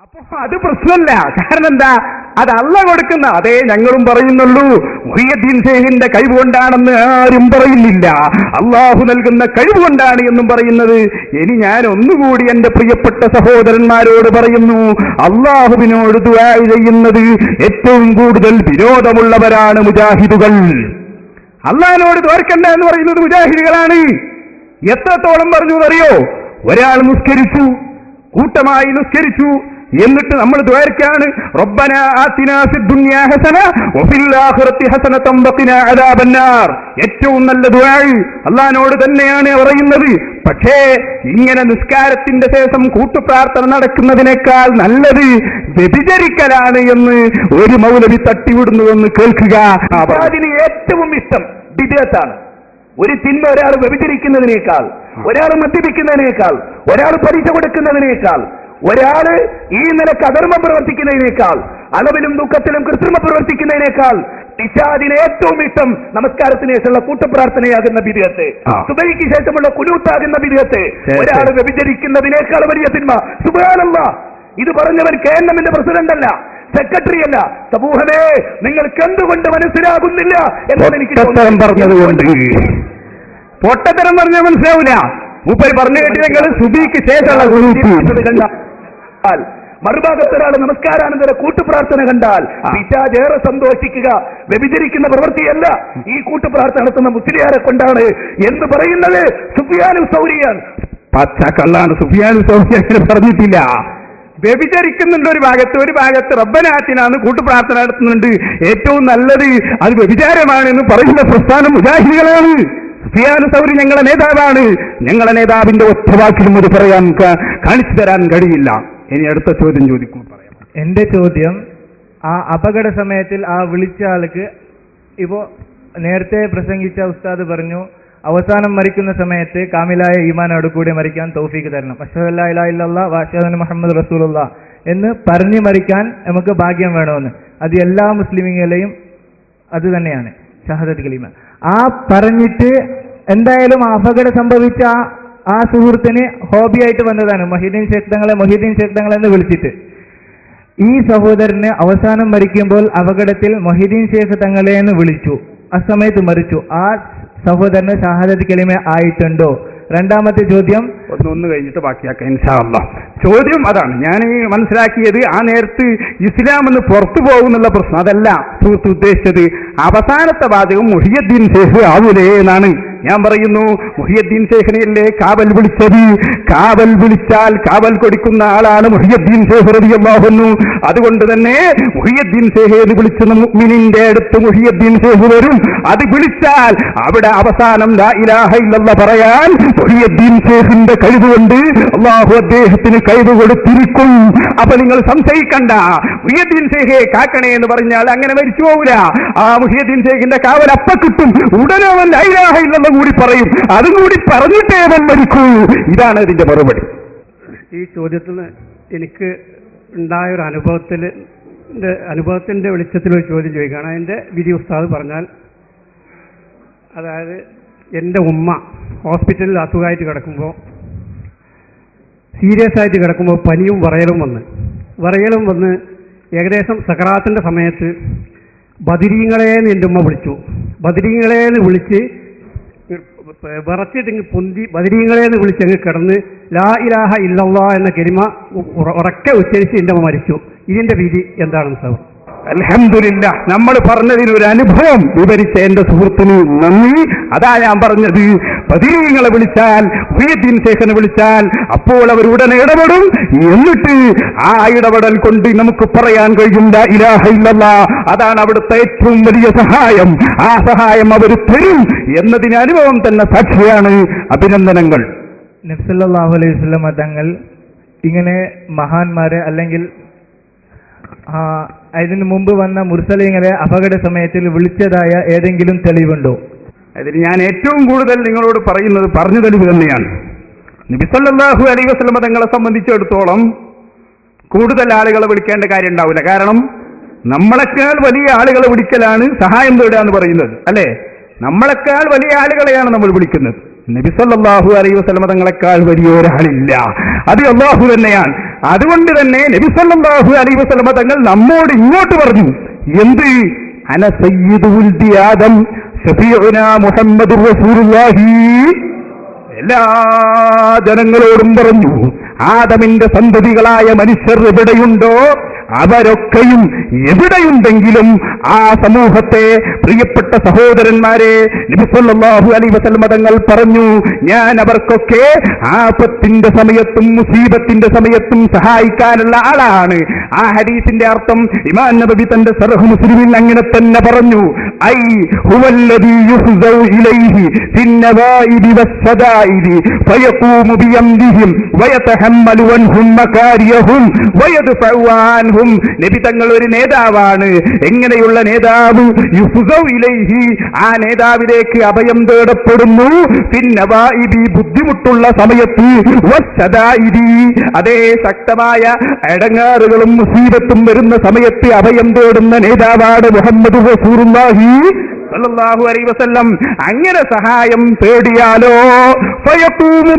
അപ്പൊ അത് പ്രശ്നമല്ല. കാരണം എന്താ? അത് അള്ളാഹ് കൊടുക്കുന്ന അതേ ഞങ്ങളും പറയുന്നുള്ളൂ. മുഹിയുദ്ദീൻ ഷേഖിന്റെ കഴിവ് കൊണ്ടാണെന്ന് ആരും പറയുന്നില്ല. അള്ളാഹു നൽകുന്ന കഴിവ് കൊണ്ടാണ് എന്നും പറയുന്നത്. ഇനി ഞാൻ ഒന്നുകൂടി എന്റെ പ്രിയപ്പെട്ട സഹോദരന്മാരോട് പറയുന്നു, അള്ളാഹുവിനോട് ദുആ ചെയ്യുന്നത് ഏറ്റവും കൂടുതൽ വിരോധമുള്ളവരാണ് മുജാഹിദുകൾ. അള്ളാഹിനോട് തോർക്കണ്ട എന്ന് പറയുന്നത് മുജാഹിദുകളാണ്. എത്രത്തോളം പറഞ്ഞു അറിയോ? ഒരാൾ നിസ്കരിച്ചു, കൂട്ടമായി നിസ്കരിച്ചു, എന്നിട്ട് നമ്മൾ ദ്വാരക്കാണ് റബ്ബനാ ആതിനാ ഫിദ്ദുനിയാ ഹസന വഫിൽ ആഖിറതി ഹസനതൻ വഖിനാ അദാബന്നാർ. ഏറ്റവും നല്ല ദുആ അല്ലാഹുവിനോട് തന്നെയാണ് പറയുന്നത്. പക്ഷേ ഇങ്ങനെ നിസ്കാരത്തിന്റെ ശേഷം കൂട്ടുപ്രാർത്ഥന നടക്കുന്നതിനേക്കാൾ നല്ലത് വ്യഭിചരിക്കലാണ് എന്ന് ഒരു മൗലവി തട്ടിവിടുന്നുവെന്ന് കേൾക്കുക. അതിന് ഏറ്റവും ഇഷ്ടം ബിദ്അത്താണ്. ഒരു തിന്മ ഒരാൾ വ്യഭിചരിക്കുന്നതിനേക്കാൾ, ഒരാൾ മദ്യപിക്കുന്നതിനേക്കാൾ, ഒരാൾ പലിശ കൊടുക്കുന്നതിനേക്കാൾ, ഒരാള് ഈ നിലക്ക് അധർമ്മം പ്രവർത്തിക്കുന്നതിനേക്കാൾ, അളവിലും ദുഃഖത്തിലും കൃത്രിമം പ്രവർത്തിക്കുന്നതിനേക്കാൾ പിശാചിന് ഏറ്റവും ഇഷ്ടം നമസ്കാരത്തിന് ശേഷമുള്ള കൂട്ടപ്രാർത്ഥനയാകുന്ന ബിദ്അത്ത്, സുബഹിക്ക് ശേഷമുള്ള ഖുനൂത്താകുന്ന ബിദ്അത്ത്, ഒരാൾ വ്യഭിചരിക്കുന്നതിനേക്കാൾ വലിയ തിന്മ. സുബ്ഹാനല്ലാഹ്. ഇത് പറഞ്ഞവൻ കേന്ദ്രമിന്റെ പ്രസിഡന്റ് അല്ല, സെക്രട്ടറി അല്ല. സമൂഹമേ, നിങ്ങൾക്ക് എന്തുകൊണ്ട് മനസ്സിലാകുന്നില്ല എന്നാണ് എനിക്ക് പറഞ്ഞതുകൊണ്ട്. പൊട്ടത്തരം പറഞ്ഞാൽ മനസ്സിലാവില്ല. മൂപ്പര് പറഞ്ഞു കേട്ടി നിങ്ങൾ സുബിക്ക് ശേഷമുള്ള മറുഭാഗത്തൊരാൾ നമസ്കാരാനന്തര കൂട്ടുപ്രാർത്ഥന കണ്ടാൽ പിശാച് ഏറെ സന്തോഷിക്കുക. വ്യഭിചരിക്കുന്ന പ്രവൃത്തിയല്ല ഈ കൂട്ടുപ്രാർത്ഥന നടത്തുന്ന മുസ്ലിയാരെ കൊണ്ടാണ് എന്ന് പറയുന്നത് സുഫിയാനു സൗരിയാണ്. പച്ചക്കള്ളാണ്. സുഫിയാനു സൗരി അങ്ങനെ പറഞ്ഞിട്ടില്ല. വ്യഭിചരിക്കുന്നുണ്ട് ഒരു ഭാഗത്ത് റബ്ബനാത്തിനാണ് കൂട്ടുപ്രാർത്ഥന നടത്തുന്നുണ്ട്. ഏറ്റവും നല്ലത് അത് വ്യഭിചാരമാണ് എന്ന് പറയുന്ന പ്രസ്ഥാനം മുജാഹിദുകളാണ്. സുഫിയാനു സൗരി ഞങ്ങളുടെ നേതാവാണ്. ഞങ്ങളുടെ നേതാവിന്റെ ഒറ്റവാക്കിലും അത് പറയാൻ കാണിച്ചു തരാൻ കഴിയില്ല. ഇനി അടുത്ത ചോദ്യം ചോദിക്കും പറയാം. എന്റെ ചോദ്യം, ആ അപകട സമയത്തിൽ ആ വിളിച്ച ആൾക്ക് ഇപ്പോ നേരത്തെ പ്രസംഗിച്ച ഉസ്താദ് പറഞ്ഞു അവസാനം മരിക്കുന്ന സമയത്ത് കാമിലായ ഈമാനോട് കൂടി മരിക്കാൻ തൗഫീക്ക് തരണം, അശ്ഹദു അല്ലാ ഇലാഹ ഇല്ലല്ലാഹ് വ അശ്ഹദു അന്ന മുഹമ്മദ് റസൂലുള്ളാഹ് എന്ന് പറഞ്ഞു മരിക്കാൻ നമുക്ക് ഭാഗ്യം വേണമെന്ന്. അത് എല്ലാ മുസ്ലിമീങ്ങളെയും അത് തന്നെയാണ് ഷഹാദത്ത് കലിമ. ആ പറഞ്ഞിട്ട് എന്തായാലും അപകടം സംഭവിച്ച ആ സുഹൃത്തിന് ഹോബിയായിട്ട് വന്നതാണ് മൊഹീദ്ദീൻ ഷേഖ് തങ്ങളെ എന്ന് വിളിച്ചിട്ട്. ഈ സഹോദരന് അവസാനം മരിക്കുമ്പോൾ അപകടത്തിൽ മൊഹീദ്ദീൻ ഷേഖ് തങ്ങളെ എന്ന് വിളിച്ചു. ആ സമയത്ത് മരിച്ചു. ആ സഹോദരന് ഷഹാദത്ത് കലിമ ആയിട്ടുണ്ടോ? രണ്ടാമത്തെ ചോദ്യം ഒന്ന് കഴിഞ്ഞിട്ട് ബാക്കിയാക്കാം ഇൻഷാ അല്ലാഹ്. ചോദ്യം അതാണ് ഞാൻ മനസ്സിലാക്കിയത്. ആ നേരത്ത് ഇസ്ലാം എന്ന് പുറത്തു പോകുന്നുള്ള പ്രശ്നം അതല്ല സുഹൃത്ത് ഉദ്ദേശിച്ചത്. അവസാനത്തെ വാചകം മുഹിയുദ്ദീൻ ഷേഖ് ആവൂലേ എന്നാണ് ഞാൻ പറയുന്നു. മുഹിയുദ്ദീൻ ഷേഖിനെയല്ലേ കാവൽ വിളിച്ചത്? കാവൽ വിളിച്ചാൽ കാവൽ കൊടുക്കുന്ന ആളാണ് മുഹിയുദ്ദീൻ ഷേഖ് റളിയല്ലാഹു അൻഹു. അതുകൊണ്ട് തന്നെ മുഹിയുദ്ദീൻ ഷേഖ് എന്ന് വിളിച്ച മുഅ്മിനിന്റെ അടുത്ത് മുഹിയുദ്ദീൻ ഷേഖ് വരും. അത് വിളിച്ചാൽ അവിടെ അവസാനം ലാ ഇലാഹ ഇല്ലല്ലാഹ് പറയാൻ മുഹിയുദ്ദീൻ ഷേഖിന്റെ കഴിവുകൊണ്ട് അല്ലാഹു അദ്ദേഹത്തിന് കഴിവ് കൊടുത്തിരിക്കും. അപ്പൊ നിങ്ങൾ സംശയിക്കണ്ട. മുഹിയുദ്ദീൻ ഷേഖെ കാക്കണേ എന്ന് പറഞ്ഞാൽ അങ്ങനെ മരിച്ചു പോവില്ല. ആ മുഹിയുദ്ദീൻ ഷേഖിന്റെ കാവൽ അപ്പ കിട്ടും. ഉടനെ അവൻ ലാ ഇലാഹ ഇല്ലല്ലാഹ് കൂടി പറയും. അതും കൂടി പറഞ്ഞിട്ടേ അവൻ മരിക്കൂ. ഇതാണ് ഇതിന്റെ മറുപടി. ഈ ചോദ്യത്തിൽ എനിക്ക് ഉണ്ടായ ഒരു അനുഭവത്തിന്റെ വെളിച്ചത്തിൽ ഒരു ചോദ്യം ചോദിക്കുകയാണ്. അതിന്റെ വിധി ഉസ്താദ് പറഞ്ഞാൽ, അതായത് എൻ്റെ ഉമ്മ ഹോസ്പിറ്റലിൽ അസുഖമായിട്ട് കിടക്കുമ്പോൾ, സീരിയസ് ആയിട്ട് കിടക്കുമ്പോൾ പനിയും വറയലും വന്ന് ഏകദേശം സക്കറാത്തിന്റെ സമയത്ത് ബദരീങ്ങളെന്ന് എൻ്റെ ഉമ്മ വിളിച്ചു. ബദരീങ്ങളെന്ന് വിളിച്ച് വിറച്ചിട്ട് പൊന്തി ബദരീങ്ങളെന്ന് വിളിച്ചങ്ങ് കിടന്ന് ലാ ഇലാഹ ഇല്ലല്ലാഹ് എന്ന കലിമ ഉറക്കെ ഉച്ചരിച്ച് എൻ്റെ അമ്മ മരിച്ചു. ഇതിന്റെ വിധി എന്താണെന്ന് സാർ? അൽഹംദുലില്ലാഹ്. നമ്മൾ പറഞ്ഞതിന് ഒരു അനുഭവം വിവരിച്ച എന്റെ സുഹൃത്തിന് നന്ദി. അതാ ഞാൻ പറഞ്ഞത്. ബദരീങ്ങളെ വിളിച്ചാൽ, മുഹിയുദ്ദീൻ ഷേഖിനെ വിളിച്ചാൽ അപ്പോൾ അവർ ഉടനെ ഇടപെടും. എന്നിട്ട് ആ ഇടപെടൽ കൊണ്ട് നമുക്ക് പറയാൻ കഴിയും ലാ ഇലാഹ ഇല്ലല്ലാഹ്. അതാണ് അവിടുത്തെ ഏറ്റവും വലിയ സഹായം. ആ സഹായം അവർ തരും എന്നതിന് അനുഭവം തന്നെ സാക്ഷിയാണ്. അഭിനന്ദനങ്ങൾ. നബി സല്ലല്ലാഹു അലൈഹി വസല്ലം തങ്ങൾ ഇങ്ങനെ മഹാന്മാരെ അല്ലെങ്കിൽ ഇതിനു മുമ്പ് വന്ന മുർസലീങ്ങളെ അപകട സമയത്തിൽ വിളിച്ചതായ ഏതെങ്കിലും തെളിവുണ്ടോ? അതിന് ഞാൻ ഏറ്റവും കൂടുതൽ നിങ്ങളോട് പറഞ്ഞു തെളിവ് തന്നെയാണ്. നബി സല്ലല്ലാഹു അലൈഹി വസല്ലം തങ്ങളെ സംബന്ധിച്ചിടത്തോളം കൂടുതൽ ആളുകളെ വിളിക്കേണ്ട കാര്യം ഉണ്ടാവില്ല. കാരണം നമ്മളെക്കാൾ വലിയ ആളുകളെ വിളിക്കലാണ് സഹായം തേടുക എന്ന് പറയുന്നത്, അല്ലേ? നമ്മളെക്കാൾ വലിയ ആളുകളെയാണ് നമ്മൾ വിളിക്കുന്നത്. നബി സല്ലല്ലാഹു അലൈഹി വസല്ലം തങ്ങളെക്കാൾ വലിയ ഒരാളില്ല. അത് അല്ലാഹു തന്നെയാണ്. അതുകൊണ്ട് തന്നെ നബി സല്ലല്ലാഹു അലൈഹി വസല്ലമ തങ്ങൾ നമ്മോട് ഇങ്ങോട്ട് പറഞ്ഞു, എന്ത്? അന സയ്യിദു ഉൽദി ആദം ശഫീഉനാ മുഹമ്മദുർ റസൂലുള്ളാഹി. എല്ലാ ജനങ്ങളോടും പറഞ്ഞു, ആദമിന്റെ സന്തതികളായ മനുഷ്യർ എവിടെയുണ്ടോ അവരൊക്കെയും എവിടെയുണ്ടെങ്കിലും ആ സമൂഹത്തെ, പ്രിയപ്പെട്ട സഹോദരന്മാരെ, നബി സല്ലല്ലാഹു അലൈഹി വസല്ലം തങ്ങൾ പറഞ്ഞു, ഞാൻ അവർക്കൊക്കെ ആപത്തിന്റെ സമയത്തും മുസീബത്തിന്റെ സമയത്തും സഹായിക്കാനുള്ള ആളാണ്. ആ ഹദീസിന്റെ അർത്ഥം ഇമാം നബവി തന്റെ ശർഹ് മുസ്ലിമിൽ അങ്ങനെ തന്നെ പറഞ്ഞു, ഐ ഹുവല്ലദീ യുഹ്സൗ ഇലൈഹി ഫിന്നവാഇദി വസ്സദാഇദി ഫയഖൂമു ബിയംദിഹിം വയതഹമ്മലു അൻഹും മകാരിയഹും വയദ്ഫഉ അൻഹും. നബി തങ്ങൾ ഒരു നേതാവാണ്. എങ്ങനെയുള്ള നേതാവ്? യുഹ്സൗ ഇലൈഹി, ആ നേതാവിലേക്ക് അഭയം തേടപ്പെടുന്നു. ഫിന്നവാഇദി, ബുദ്ധിമുട്ടുള്ള സമയത്ത്, വസ്സദാഇദി, അതേ ശക്തമായ എടങ്ങാറുകളും മുസീബത്തും വരുന്ന സമയത്ത് അഭയം തേടുന്ന നേതാവാണ് മുഹമ്മദ് റസൂലുള്ളാഹി സല്ലല്ലാഹു അലൈഹി വസല്ലം. അങ്ങനെ സഹായം തേടിയാലോ ഫയഖൂമു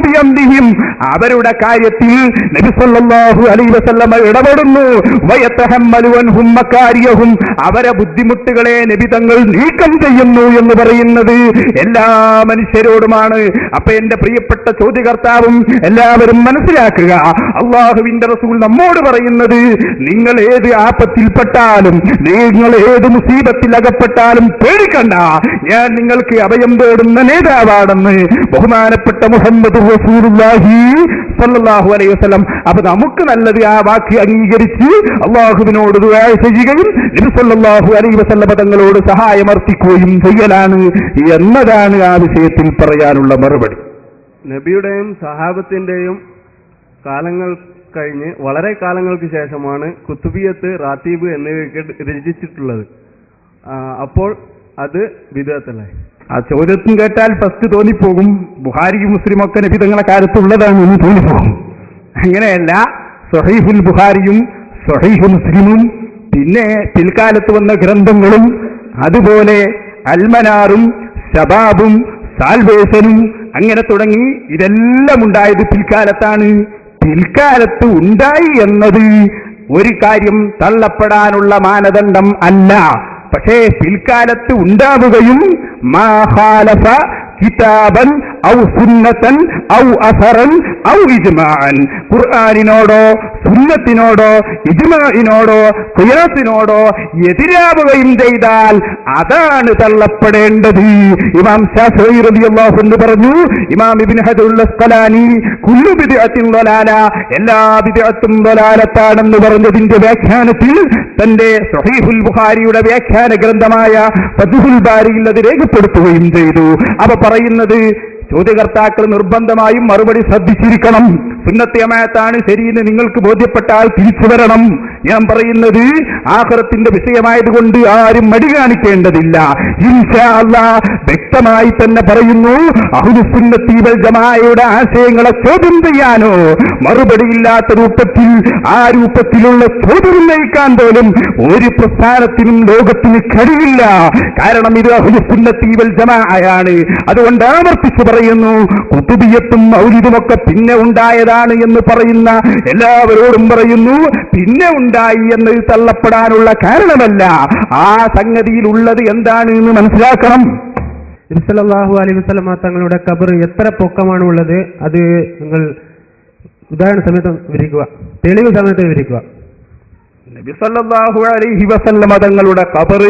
ബിയംദിഹിം, അവരുടെ കാര്യത്തിൽ നബി സല്ലല്ലാഹു അലൈഹി വസല്ലം ഇടപെടുന്നു. വയതഹമ്മലു അൻഹും മകാരിയഹും, അവരെ ബുദ്ധിമുട്ടുകളെ നബി തങ്ങൾ നീക്കം ചെയ്യുന്നു എന്ന് പറയുന്നത് എല്ലാ മനുഷ്യരോടുമാണ്. അപ്പൊ എന്റെ പ്രിയപ്പെട്ട ചോദ്യകർത്താവും എല്ലാവരും മനസ്സിലാക്കുക, അള്ളാഹുവിന്റെ റസൂൽ നമ്മോട് പറയുന്നത്, നിങ്ങൾ ഏത് ആപത്തിൽപ്പെട്ടാലും, നിങ്ങൾ ഏത് മുസീബത്തിൽ അകപ്പെട്ടാലും പേടിക്കണ്ട, ഞാൻ നിങ്ങൾക്ക് അഭയം തേടുന്ന നേതാവാണെന്ന് ബഹുമാനപ്പെട്ട മുഹമ്മദ് റസൂലുള്ളാഹി സല്ലല്ലാഹു അലൈഹി വസല്ലം. അപ്പൊ നമുക്ക് നല്ലത് ആ വാക്ക് അംഗീകരിച്ച് അള്ളാഹുവിനോട് ദുആ ചെയ്യുകയും നബി സല്ലല്ലാഹു അലൈഹി വസല്ലം തങ്ങളോട് സഹായമർത്ഥിക്കുകയും ചെയ്യലാണ് എന്നതാണ് ആ വിഷയത്തിൽ പറയാനുള്ള മറുപടി. നബിയുടെയും സഹാബത്തിന്റെയും കാലങ്ങൾ കഴിഞ്ഞ് വളരെ കാലങ്ങൾക്ക് ശേഷമാണ് കുത്തുബിയത്ത്, റാത്തീബ് എന്നിവയൊക്കെ രചിച്ചിട്ടുള്ളത്. അപ്പോൾ അത് ബിദ്അത്തല്ലേ? ആ ചോദ്യത്തിന് കേട്ടാൽ ഫസ്റ്റ് തോന്നിപ്പോകും ബുഖാരിയും മുസ്ലിമൊക്കെ നബി തങ്ങളെ കാലത്തുള്ളതാണ് എന്ന് തോന്നിപ്പോകും. അങ്ങനെയല്ല. സ്വഹീഹുൽ ബുഖാരിയും സ്വഹീഹുൽ മുസ്ലിമും പിന്നെ പിൽക്കാലത്ത് വന്ന ഗ്രന്ഥങ്ങളും അതുപോലെ അൽമനാറും ശബാബും സാൽവേഷനും അങ്ങനെ തുടങ്ങി ഇതെല്ലാം ഉണ്ടായത് പിൽക്കാലത്താണ്. പിൽക്കാലത്ത് ഉണ്ടായി എന്നത് ഒരു കാര്യം തള്ളപ്പെടാനുള്ള മാനദണ്ഡം അല്ല. പക്ഷേ പിൽക്കാലത്ത് ഉണ്ടാവുകയും മാ ഖാലഫ കിതാബൻ ഔ സുന്നതൻ ഔ അസറൻ ഔ ഇജ്മാഅൻ, ഖുർആനിനോടോ സുന്നത്തിനോടോ ഇജ്മാഇനോടോ ഖിയാസിനോടോ എതിരാവുകയും ചെയ്താൽ അതാണ് തള്ളപ്പെടേണ്ടത്. ഇമാം ശാഫിഈ റളിയല്ലാഹു അൻഹു പറഞ്ഞു, ഇമാം ഇബ്നു ഹജറുൽ അസ്ഖലാനി കുല്ലു ബിദ്അത്തിൻ ദലാല, എല്ലാ ബിദ്അത്തും ദലാലത്താണെന്ന് പറഞ്ഞതിന്റെ വ്യാഖ്യാനത്തിൽ തന്റെ സ്വഹീഹുൽ ബുഖാരിയുടെ വ്യാഖ്യാന ഗ്രന്ഥമായ ഫത്ഹുൽ ബാരിയിൽ അത് രേഖപ്പെടുത്തുകയും ചെയ്തു. അവ പറയുന്നത് ചോദ്യകർത്താക്കൾ നിർബന്ധമായും മറുപടി ശ്രദ്ധിച്ചിരിക്കണം. സുന്നത്ത് ജമാഅത്താണ് ശരിയെന്ന് നിങ്ങൾക്ക് ബോധ്യപ്പെട്ടാൽ തിരിച്ചു വരണം. ഞാൻ പറയുന്നത് ആഖിറത്തിന്റെ വിഷയമായതുകൊണ്ട് ആരും മടി കാണിക്കേണ്ടതില്ല. ഇൻഷാ അല്ലാഹ് വ്യക്തമായി തന്നെ പറയുന്നു, അഹ്ലുസുന്നത്തി വൽ ജമാഅയുടെ ആശയങ്ങളെ ചോദ്യം ചെയ്യാനോ മറുപടിയില്ലാത്ത രൂപത്തിൽ ആ രൂപത്തിലുള്ള ചോദ്യം ഉന്നയിക്കാൻ പോലും ഒരു പ്രസ്ഥാനത്തിനും ലോകത്തിന് കഴിയില്ല. കാരണം ഇത് അഹ്ലുസുന്നത്തി വൽ ജമാഅയാണ്. അതുകൊണ്ട് ആവർത്തിച്ചു പറയുന്നു, കുതുബിയത്തും മൗലിദുമൊക്കെ പിന്നെ ഉണ്ടായതാണ് എന്ന് പറയുന്ന എല്ലാവരോടും പറയുന്നു, പിന്നെ ഉണ്ടായി എന്നത് തള്ളപ്പെടാനുള്ള കാരണമല്ല. ആ സംഗതിയിലുള്ളത് എന്താണ് എന്ന് മനസ്സിലാക്കണം. നബി സല്ലല്ലാഹു അലൈഹി വസല്ലം തങ്ങളുടെ ഖബർ എത്ര പൊക്കമാണ് ഉള്ളത്? അത് നിങ്ങൾ ഉദാഹരണ സമയത്ത് വിവരിക്കുക, തെളിവ് സമയത്ത് വിവരിക്കുക. നബി സല്ലല്ലാഹു അലൈഹി വസല്ലം തങ്ങളുടെ ഖബർ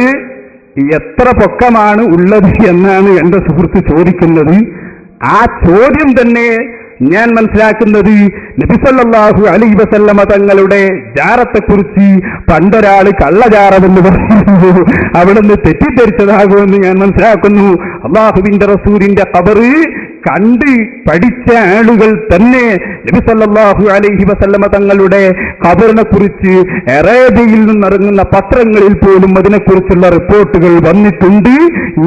എത്ര പൊക്കമാണ് ഉള്ളത് എന്നാണ് എന്റെ സുഹൃത്ത് ചോദിക്കുന്നത്. ആ ചോദ്യം തന്നെ ഞാൻ മനസ്സിലാക്കുന്നത് നബി സല്ലല്ലാഹു അലൈഹി വസല്ലമ തങ്ങളുടെ ജാറത്തെക്കുറിച്ച് പണ്ടൊരാൾ കള്ളജാറമെന്ന് പറയുന്നു, അവിടുന്ന് തെറ്റിദ്ധരിച്ചതാകുമെന്ന് ഞാൻ മനസ്സിലാക്കുന്നു. അള്ളാഹുവിന്റെ റസൂലിന്റെ ഖബർ കണ്ട് പഠിച്ച ആളുകൾ തന്നെ നബി സല്ലല്ലാഹു അലൈഹി വസല്ലമ തങ്ങളുടെ ഖബറിനെ കുറിച്ച് അറേബ്യയിൽ നിന്നിറങ്ങുന്ന പത്രങ്ങളിൽ പോലും അതിനെക്കുറിച്ചുള്ള റിപ്പോർട്ടുകൾ വന്നിട്ടുണ്ട്.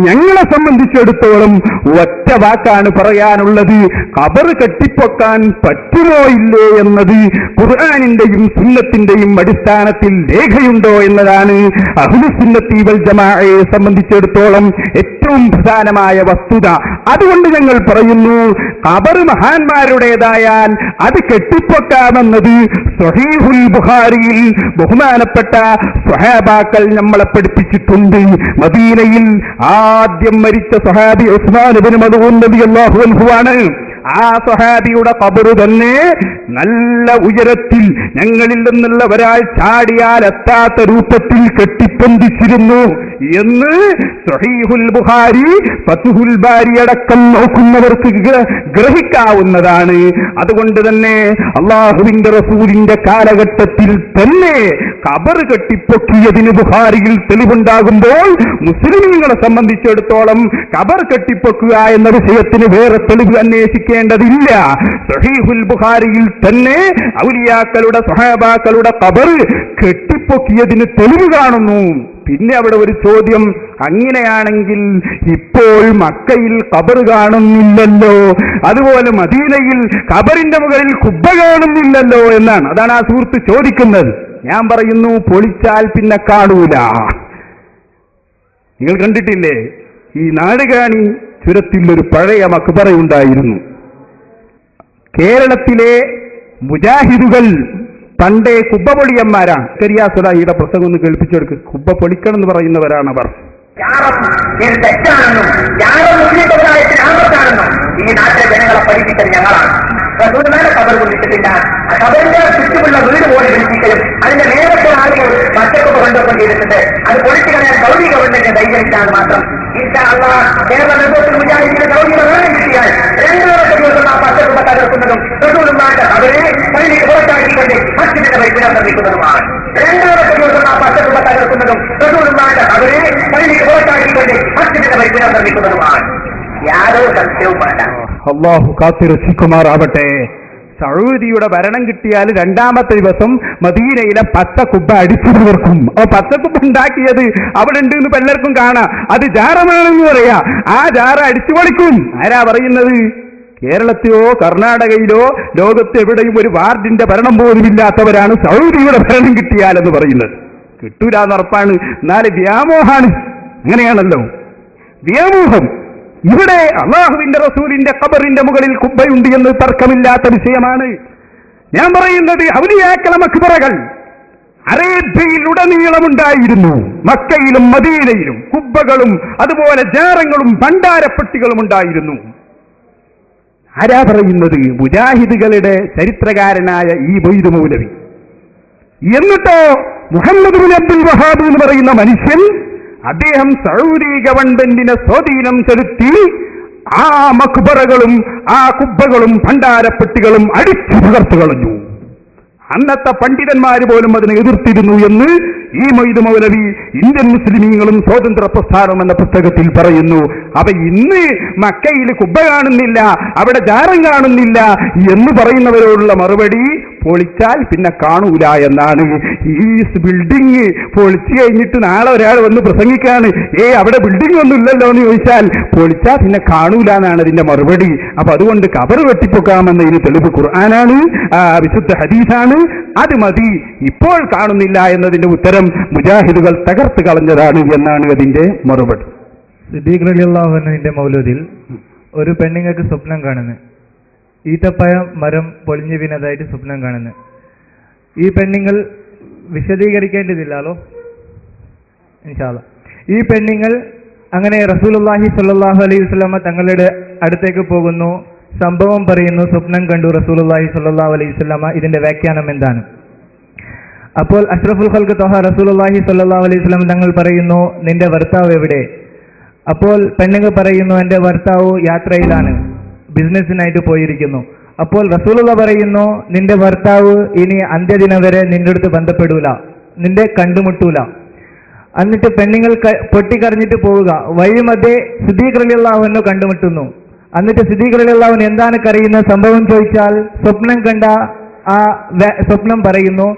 ഞങ്ങളെ സംബന്ധിച്ചിടത്തോളം ഒറ്റ വാക്കാണ് പറയാനുള്ളത്, ഖബർ കെട്ടിപ്പൊക്കാൻ പറ്റുമോ ഇല്ലേ എന്നത് ഖുർആനിന്റെയും സുന്നത്തിന്റെയും അടിസ്ഥാനത്തിൽ രേഖയുണ്ടോ എന്നതാണ് അഹ്ലുസുന്നത്തി വൽ ജമാഅയെ സംബന്ധിച്ചിടത്തോളം ഏറ്റവും പ്രധാനമായ വസ്തുത. അതുകൊണ്ട് ഞങ്ങൾ പറയുന്നു, പറയുന്നു, ഖബർ മഹാന്മാരുടേതായാൽ അത് കെട്ടിപ്പൊക്കാമെന്നത് സ്വഹീഹുൽ ബുഖാരിയിൽ ബഹുമാനപ്പെട്ട സ്വഹാബാക്കൾ നമ്മളെ പഠിപ്പിച്ചിട്ടുണ്ട്. മദീനയിൽ ആദ്യം മരിച്ച സ്വഹാബി ഉസ്മാൻ ഇബ്നു മദ്ഊൻ റളിയല്ലാഹു അൻഹു ആണ്. ആ സ്വഹാബിയുടെ ഖബർ തന്നെ നല്ല ഉയരത്തിൽ ഞങ്ങളിൽ നിന്നുള്ള ഒരാൾ ചാടിയാൽ എത്താത്ത രൂപത്തിൽ കെട്ടിപ്പൊന്തിച്ചിരുന്നു എന്ന് സ്വഹീഹുൽ ബുഖാരി, ഫത്ഹുൽ ബാരി അടക്കം നോക്കുന്നവർക്ക് ഗ്രഹിക്കാവുന്നതാണ്. അതുകൊണ്ട് തന്നെ അള്ളാഹുവിന്റെ റസൂലിന്റെ കാലഘട്ടത്തിൽ തന്നെ ഖബർ കെട്ടിപ്പൊക്കിയതിന് ബുഖാരിയിൽ തെളിവുണ്ടാകുമ്പോൾ മുസ്ലിമീങ്ങളെ സംബന്ധിച്ചിടത്തോളം ഖബർ കെട്ടിപ്പൊക്കുക എന്ന വിഷയത്തിന് വേറെ തെളിവ് അന്വേഷിക്കേണ്ടതില്ല. സ്വഹീഹുൽ ബുഖാരിയിൽ തന്നെ ഔലിയാക്കളുടെ സ്വഹാബാക്കളുടെ ഖബർ കെട്ടിപ്പൊക്കിയതിന് തെളിവ് കാണുന്നു. പിന്നെ അവിടെ ഒരു ചോദ്യം, അങ്ങനെയാണെങ്കിൽ ഇപ്പോൾ മക്കയിൽ ഖബർ കാണുന്നില്ലല്ലോ, അതുപോലെ മദീനയിൽ ഖബറിന്റെ മുകളിൽ കുബ്ബ കാണുന്നില്ലല്ലോ എന്നാണ്. അതാണ് ആ സുഹൃത്ത് ചോദിക്കുന്നത്. ഞാൻ പറയുന്നു, പൊളിച്ചാൽ പിന്നെ കാണൂല. നിങ്ങൾ കണ്ടിട്ടില്ലേ, ഈ നാടുകാണി ചുരത്തിൽ ഒരു പഴയ മക്ബറയുണ്ടായിരുന്നു. കേരളത്തിലെ മുജാഹിദുകൾ പണ്ടേ കുബ്ബ പൊളിയന്മാരാണ്. കരിയാസുലാഹിയുടെ പ്രസംഗം ഒന്ന് കേൾപ്പിച്ചെടുക്ക്. കുബ്ബ പൊളിക്കണം എന്ന് പറയുന്നവരാണവർ. തെറ്റാണെന്നും മുസ്ലിം സമുദായത്തിന് ആപത്താണെന്നും ഈ നാട്ടിലെ ജനങ്ങളെ പഠിപ്പിച്ചത് ഞങ്ങളാണ്. ഖബർ കൊണ്ടിട്ടില്ല. ഖബറിന്റെ ചുറ്റുമുള്ള വീട് പോലും വിളിപ്പിക്കലും അതിന്റെ നേരത്തെ ആളുകൾ പച്ചക്കൊക്കെ കൊണ്ടുപോയിട്ടുണ്ട്. അത് പൊളിച്ചു കളയാൻ സൗദി ഗവൺമെന്റ് ധൈര്യമില്ലാതെ മാത്രം. കേരള നേതൃത്വത്തിൽ മുജാഹിദിന്റെ സൗദി ഭരണം കിട്ടിയാൽ 2 ദിവസം ആ പച്ചക്കൊക്കെ തകർക്കുന്നതും റസൂലുള്ളാഹിന്റെ ഖബറിനെ പള്ളിക്ക് പുറത്താക്കിക്കൊണ്ട് മസ്ജിദിന്റെ പരിസരം നിർമ്മിക്കുന്നതുമാണ്. 2 ദിവസം ആ പച്ചക്കൊക്കെ തകർക്കുന്നതും റസൂലുള്ളാഹിന്റെ ഖബറിനെ പള്ളിക്ക് പുറത്താക്കിക്കൊണ്ട് മസ്ജിദിന്റെ പരിസരം നിർമ്മിക്കുന്നതുമാണ്. യാതൊരു സംശയവും വേണ്ട. അല്ലാഹു കാത്തിരക്ഷിക്കുമാറാവട്ടെ. സൗദിയുടെ ഭരണം കിട്ടിയാൽ 2ാമത്തെ ദിവസം മദീനയിലെ പച്ചക്കുബ്ബ അടിച്ചു തീർക്കും. ആ പച്ചക്കുബ്ബ ഉണ്ടാക്കിയത് അവിടെ ഉണ്ട് എന്ന് പലർക്കും കാണാം. അത് ജാറമാണെന്ന് പറയാ. ആ ജാറ അടിച്ചു പൊളിക്കും. ആരാ പറയുന്നത്? കേരളത്തിലോ കർണാടകയിലോ ലോകത്ത് എവിടെയും ഒരു വാർഡിന്റെ ഭരണം പോലും ഇല്ലാത്തവരാണ് സൗദിയുടെ ഭരണം കിട്ടിയാലെന്ന് പറയുന്നത്. കിട്ടൂലെന്ന് ഉറപ്പാണ്. എന്നാലും വ്യാമോഹാണ്. അങ്ങനെയാണല്ലോ വ്യാമോഹം. ഇവിടെ അള്ളാഹുവിന്റെ റസൂലിന്റെ ഖബറിന്റെ മുകളിൽ കുബ്ബയുണ്ട് എന്ന് തർക്കമില്ലാത്ത വിഷയമാണ്. ഞാൻ പറയുന്നത്, ഔലിയാക്കളെ മക്ബറകൾ അറേബ്യയിൽ ഉടനീളമുണ്ടായിരുന്നു. മക്കയിലും മദീനയിലും കുബ്ബകളും അതുപോലെ ജാറങ്ങളും ഭണ്ഡാരപ്പെട്ടികളും ഉണ്ടായിരുന്നു. ആരാ പറയുന്നത്? മുജാഹിദുകളുടെ ചരിത്രകാരനായ ഈ മൊയ്ദ് മൗലവി. എന്നിട്ടോ മുഹമ്മദ് ബിൻ അബ്ദുൽ വഹാബ് എന്ന് പറയുന്ന മനുഷ്യൻ, അദ്ദേഹം സൗദി ഗവൺമെന്റിനെ സ്വാധീനം ചെലുത്തി ആ മക്ബറകളും ആ കുബ്ബകളും ഭണ്ഡാരപ്പെട്ടികളും അടിച്ചു തകർത്തു കളഞ്ഞു. അന്നത്തെ പണ്ഡിതന്മാർ പോലും അതിനെ എതിർത്തിരുന്നു എന്ന് ഈ മൊയ്ദ് മൗലവി ഇന്ത്യൻ മുസ്ലിമീങ്ങളും സ്വാതന്ത്ര്യ പ്രസ്ഥാനം എന്ന പുസ്തകത്തിൽ പറയുന്നു. അപ്പൊ ഇന്ന് മക്കയിൽ കുബ്ബ കാണുന്നില്ല, അവിടെ ജാറം കാണുന്നില്ല എന്ന് പറയുന്നവരോടുള്ള മറുപടി, പൊളിച്ചാൽ പിന്നെ കാണൂല എന്നാണ്. ഈ ബിൽഡിങ് പൊളിച്ചു കഴിഞ്ഞിട്ട് നാളെ ഒരാൾ വന്ന് പ്രസംഗിക്കാണ്, അവിടെ ബിൽഡിംഗ് ഒന്നും ഇല്ലല്ലോ എന്ന് ചോദിച്ചാൽ പൊളിച്ചാൽ പിന്നെ കാണൂല എന്നാണ് അതിന്റെ മറുപടി. അപ്പൊ അതുകൊണ്ട് ഖബർ വെട്ടിപ്പൊക്കാമെന്നതിന് തെളിവ് ഖുർആനാണ്, വിശുദ്ധ ഹദീസാണ്. അത് മതി. ഇപ്പോൾ കാണുന്നില്ല എന്നതിന്റെ ഉത്തരം മുജാഹിദുകൾ തകർത്ത് കളഞ്ഞതാണ് എന്നാണ് അതിന്റെ മറുപടി. സിദ്ദീഖ് റളിയല്ലാഹു അൻഹുവിന്റെ മൗലൂദിൽ ഒരു പെണ്ണുങ്ങൾക്ക് സ്വപ്നം കാണുന്നു. ഈത്തപ്പഴ മരം പൊളിഞ്ഞു വീണതായിട്ട് സ്വപ്നം കാണുന്നു. ഈ പെണ്ണുങ്ങൾ വിശദീകരിക്കേണ്ടതില്ലല്ലോ ഇൻഷാ അല്ലാഹ്. ഈ പെണ്ണുങ്ങൾ അങ്ങനെ റസൂലുള്ളാഹി സ്വല്ലല്ലാഹു അലൈഹി വസല്ലമ തങ്ങളുടെ അടുത്തേക്ക് പോകുന്നു, സംഭവം പറയുന്നു, സ്വപ്നം കണ്ടു റസൂലുള്ളാഹി സ്വല്ലല്ലാഹു അലൈഹി വസല്ലമ. ഇതിന്റെ വ്യാഖ്യാനം എന്താണ്? അപ്പോൾ അഷ്റഫുൽ ഖൽഖ് ത്വഹ റസൂലുള്ളാഹി സ്വല്ലല്ലാഹു അലൈഹി വസല്ലം തങ്ങൾ പറയുന്നു, നിന്റെ ഭർത്താവ് എവിടെ? അപ്പോൾ പെണ്ണുങ്ങൾ പറയുന്നു, എന്റെ ഭർത്താവ് യാത്രയിലാണ്, ബിസിനസ്സിനായിട്ട് പോയിരിക്കുന്നു. അപ്പോൾ റസൂലുള്ള പറയുന്നു, നിന്റെ ഭർത്താവ് ഇനി അന്ത്യദിനം വരെ നിന്റെ അടുത്ത് ബന്ധപ്പെടൂല, നിന്റെ കണ്ടുമുട്ടൂല. എന്നിട്ട് പെണ്ണുങ്ങൾ പൊട്ടിക്കരഞ്ഞിട്ട് പോവുക. വഴി മധ്യേ സിദ്ദീഖ് റളിയല്ലാഹു അൻഹു കണ്ടുമുട്ടുന്നു. എന്നിട്ട് സിദ്ദീഖ് റളിയല്ലാഹു അൻഹു എന്താണ് കരയുന്ന സംഭവം ചോദിച്ചാൽ സ്വപ്നം കണ്ട ആ സ്വപ്നം പറയുന്നു.